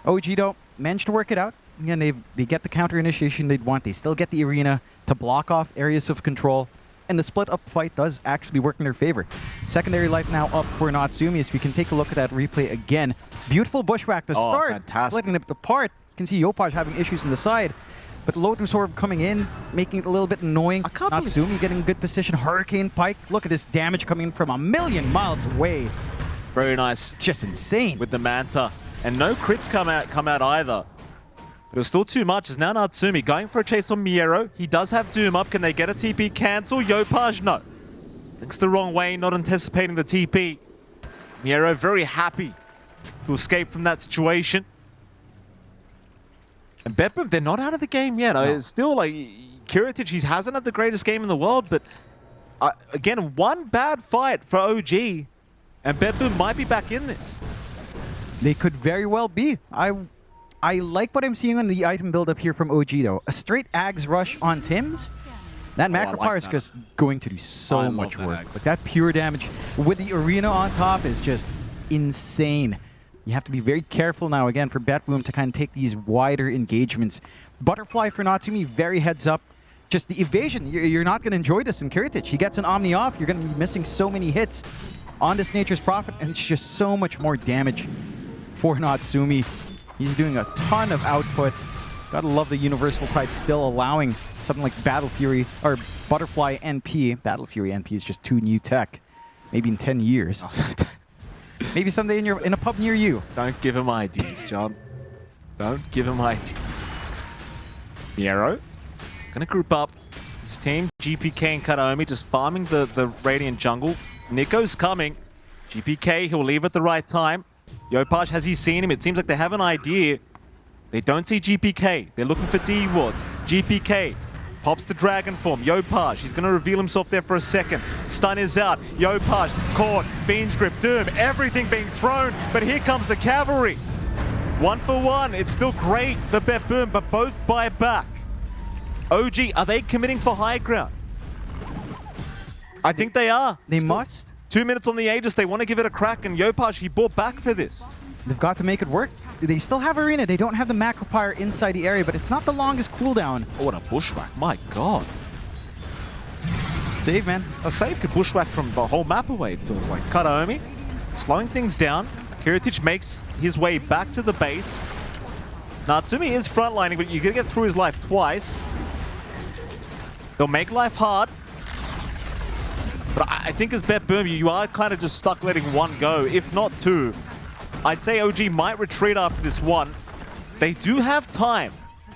OG, though, managed to work it out. Again, they get the counter initiation they'd want. They still get the arena to block off areas of control. And the split up fight does actually work in their favor. Secondary life now up for Natsumi. As we can take a look at that replay again. Beautiful bushwhack to start. Fantastic. Splitting it apart. You can see Yopaj having issues in the side. But Lotus Orb coming in, making it a little bit annoying. Natsumi getting good position. Hurricane Pike. Look at this damage coming in from a million miles away. Very nice. It's just insane. With the Manta. And no crits come out either. But it was still too much, as now Natsumi going for a chase on Miero. He does have Doom up. Can they get a TP cancel? Yopaj, no. Thinks the wrong way, not anticipating the TP. Miero very happy to escape from that situation. And BetBoom, they're not out of the game yet. No. It's still like, Kiritich, he hasn't had the greatest game in the world, but again, one bad fight for OG, and BetBoom might be back in this. They could very well be. I like what I'm seeing on the item build-up here from OG, though. A straight Ags rush on Tims. That macro power is just going to do so much work. Like, that pure damage with the arena on top is just insane. You have to be very careful now, again, for BetBoom to kind of take these wider engagements. Butterfly for Natsumi, very heads up. Just the evasion, you're not going to enjoy this in Kiritich. He gets an Omni off, you're going to be missing so many hits on this Nature's Prophet, and it's just so much more damage for Natsumi. He's doing a ton of output. Gotta love the universal type still allowing something like Battle Fury or Butterfly NP. Battle Fury NP is just 2 new tech. Maybe in 10 years. Maybe someday in a pub near you. Don't give him ideas, John. Don't give him ideas. Miero gonna group up. His team, GPK and Kataomi, just farming the Radiant jungle. Nico's coming. GPK, he'll leave at the right time. Yopaj, has he seen him? It seems like they have an idea. They don't see GPK. They're looking for D wards. GPK pops the dragon form. Yopaj, he's going to reveal himself there for a second. Stun is out. Yopaj caught. Fiend's grip. Doom. Everything being thrown. But here comes the cavalry. 1 for 1. It's still great, the BetBoom, but both buy back. OG, are they committing for high ground? I think they are. They Still must. 2 minutes on the Aegis. They want to give it a crack, and Yopaj, he bought back for this. They've got to make it work. They still have Arena. They don't have the macro pyre inside the area, but it's not the longest cooldown. Oh, what a bushwhack. My God. Save, man. A save could bushwhack from the whole map away, it feels like. Kataomi slowing things down. Kiritich makes his way back to the base. Natsumi is frontlining, but you're going to get through his life twice. They'll make life hard. But I think as BetBoom, you are kind of just stuck letting one go, if not two. I'd say OG might retreat after this one. They do have time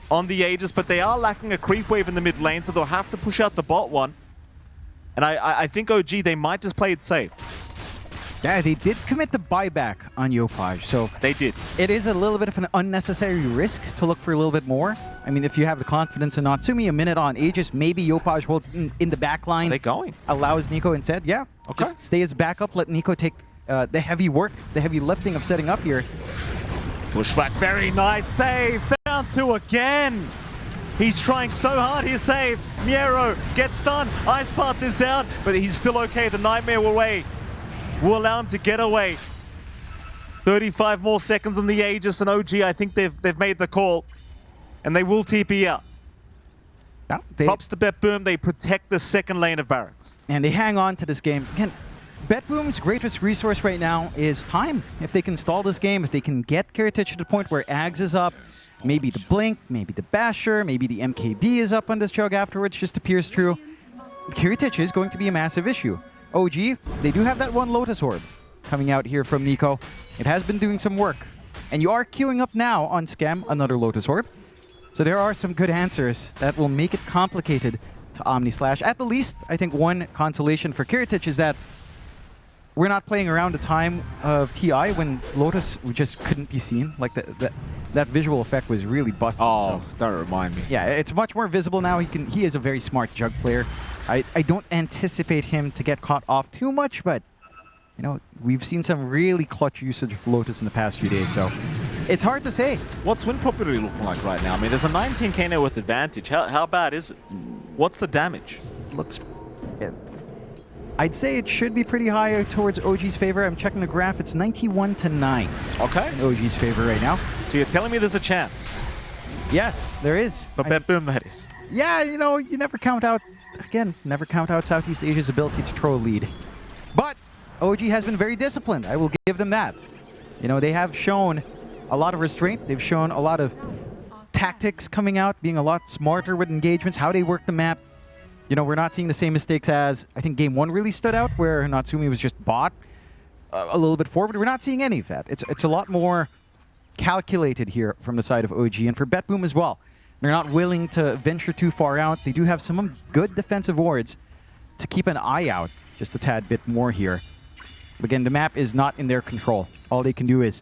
on the Aegis, but they are lacking a creep wave in the mid lane, so they'll have to push out the bot one. And I think OG, they might just play it safe. Yeah, they did commit the buyback on Yopaj, so They did. it is a little bit of an unnecessary risk to look for a little bit more. I mean, if you have the confidence in Natsumi, a minute on Aegis, maybe Yopaj holds in the back line. Are they going? Allows Nico instead. Yeah, Okay. just stay as backup, let Nico take the heavy work, the heavy lifting of setting up here. Bushwhack, very nice save. Down two again. He's trying so hard here, save. Miero gets stunned. Ice Path is out, but he's still okay. The Nightmare will allow him to get away. 35 more seconds on the Aegis, and OG, I think they've made the call. And they will TP out. Yeah, Props to BetBoom, they protect the second lane of Barracks. and they hang on to this game. Again, BetBoom's greatest resource right now is time. If they can stall this game, if they can get Kiritich to the point where Ags is up, maybe the Blink, maybe the Basher, maybe the MKB is up on this jug afterwards just to pierce through, Kiritich is going to be a massive issue. OG, they do have that one Lotus Orb coming out here from Nico. It has been doing some work. And you are queuing up now on Scam another Lotus Orb. So there are some good answers that will make it complicated to Omni Slash. At the least, I think one consolation for Kiritich is that we're not playing around a time of TI when Lotus just couldn't be seen. Like that visual effect was really busted. Oh, So, don't remind me. yeah, it's much more visible now. He is a very smart jug player. I don't anticipate him to get caught off too much, but you know, we've seen some really clutch usage of Lotus in the past few days, so it's hard to say. What's win probability looking like right now? I mean, there's a 19k net worth advantage. How bad is it? What's the damage? Looks, I'd say it should be pretty high towards OG's favor. I'm checking the graph. It's 91-9 Okay. in OG's favor right now. So you're telling me there's a chance? Yes, there is. But BetBoom, that is. Yeah, you know, you never count out, again, never count out Southeast Asia's ability to throw a lead. But OG has been very disciplined. I will give them that. You know, they have shown a lot of restraint. They've shown a lot of tactics coming out, being a lot smarter with engagements, how they work the map. You know, we're not seeing the same mistakes as, I think Game 1 really stood out, where Natsumi was just bought a little bit forward. We're not seeing any of that. It's a lot more calculated here from the side of OG, and for BetBoom as well. They're not willing to venture too far out. They do have some good defensive wards to keep an eye out just a tad bit more here. But again, the map is not in their control. All they can do is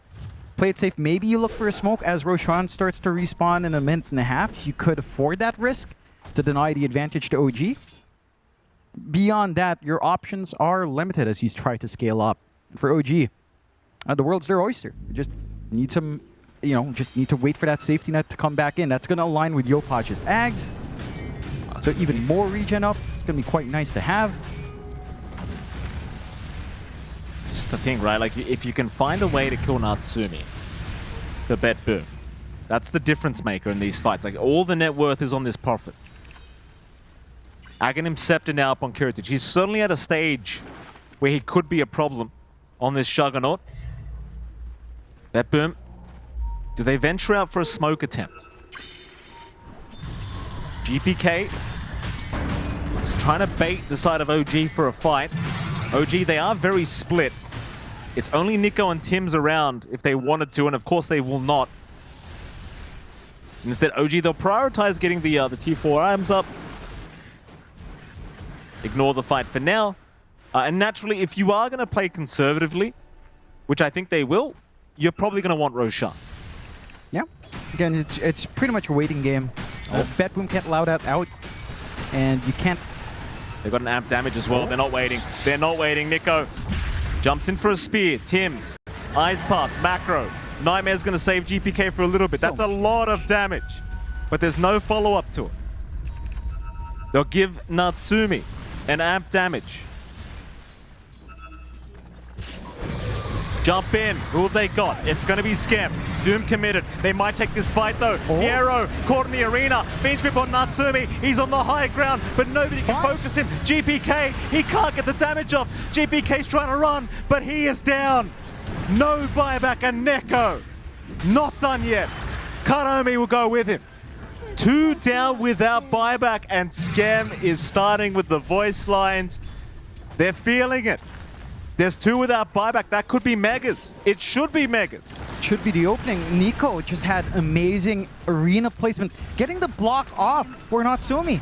play it safe. Maybe you look for a smoke as Roshan starts to respawn in a minute and a half. You could afford that risk to deny the advantage to OG. Beyond that, your options are limited as he's tried to scale up. For OG, the world's their oyster. You just need some, you know, just need to wait for that safety net to come back in. That's going to align with Yopaj's Ags. So even more regen up. It's going to be quite nice to have. It's just the thing, right? Like, if you can find a way to kill Natsumi, the BetBoom, that's the difference maker in these fights. Like, all the net worth is on this Prophet. Aghanim Scepter now up on Kiritich. He's certainly at a stage where he could be a problem on this Juggernaut. BetBoom, do they venture out for a smoke attempt? GPK is trying to bait the side of OG for a fight. OG, they are very split. It's only Nico and Tim's around if they wanted to, and of course they will not. Instead, OG, they'll prioritize getting the T4 items up. Ignore the fight for now. And naturally, if you are going to play conservatively, which I think they will, you're probably going to want Roshan. Yeah. Again, it's pretty much a waiting game. BetBoom can't allow that out. And you can't... They've got an amp damage as well. They're not waiting. They're not waiting. Nico jumps in for a spear. Tims, Ice Path, Macro. Nightmare's going to save GPK for a little bit. That's a lot of damage. But there's no follow-up to it. They'll give Natsumi an amp damage. Jump in. Who have they got? It's going to be Scam. Doom committed. They might take this fight though. Miero caught in the arena. Fiend grip on Natsumi. He's on the high ground, but nobody can focus him. GPK, he can't get the damage off. GPK's trying to run, but he is down. No buyback, and Neko not done yet. Kanomi will go with him. 2 down without buyback, and Scam is starting with the voice lines. They're feeling it. There's 2 without buyback. That could be Megas. It should be Megas. Should be the opening. Nico just had amazing arena placement. Getting the block off for Natsumi.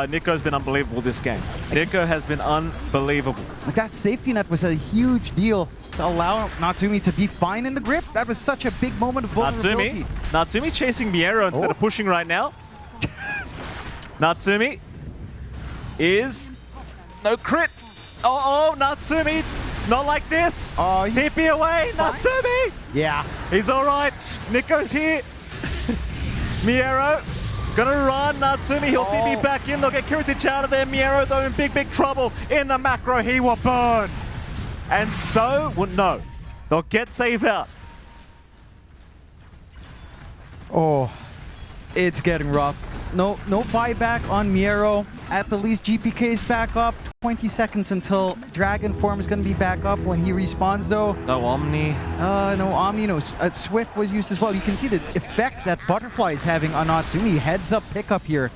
Nico's been unbelievable this game. Nico has been unbelievable. Like that safety net was a huge deal to allow Natsumi to be fine in the grip. That was such a big moment of vulnerability. Natsumi chasing Miero instead of pushing right now. Natsumi is... No crit. Oh, Natsumi. Not like this. Oh, TP away. Natsumi. Yeah. He's all right. Nico's here. Miero gonna run. Natsumi, he'll TP back in. They'll get Kiritich out of there. Miero, though, in big trouble. In the macro, he will burn. And so, well, no. They'll get save out. Oh, it's getting rough. No buyback on Miero. At the least, GPK's back up. 20 seconds until Dragon Form is going to be back up when he respawns, though. No Omni. No Omni, no. Swift was used as well. You can see the effect that Butterfly is having on Natsumi. Heads up pickup here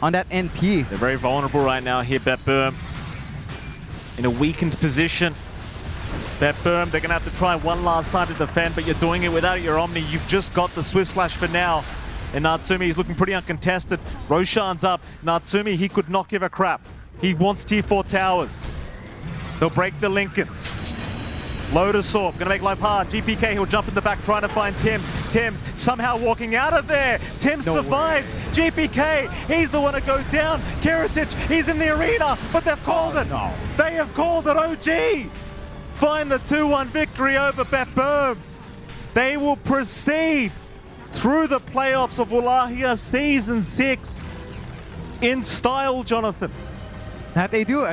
on that NP. They're very vulnerable right now here, BetBoom. In a weakened position. BetBoom, they're going to have to try one last time to defend, but you're doing it without your Omni. You've just got the Swift Slash for now. And Natsumi is looking pretty uncontested. Roshan's up. Natsumi, he could not give a crap. He wants tier 4 towers. They'll break the Lincolns. Lotus Orb, gonna make life hard. GPK, he'll jump in the back trying to find Tims. Tims somehow walking out of there. Tims survives. GPK, he's the one to go down. Kiritich, he's in the arena, but they've called it. No. They have called it. OG find the 2-1 victory over BetBoom. They will proceed through the playoffs of Wallachia Season 6 in style, Jonathan. That they do.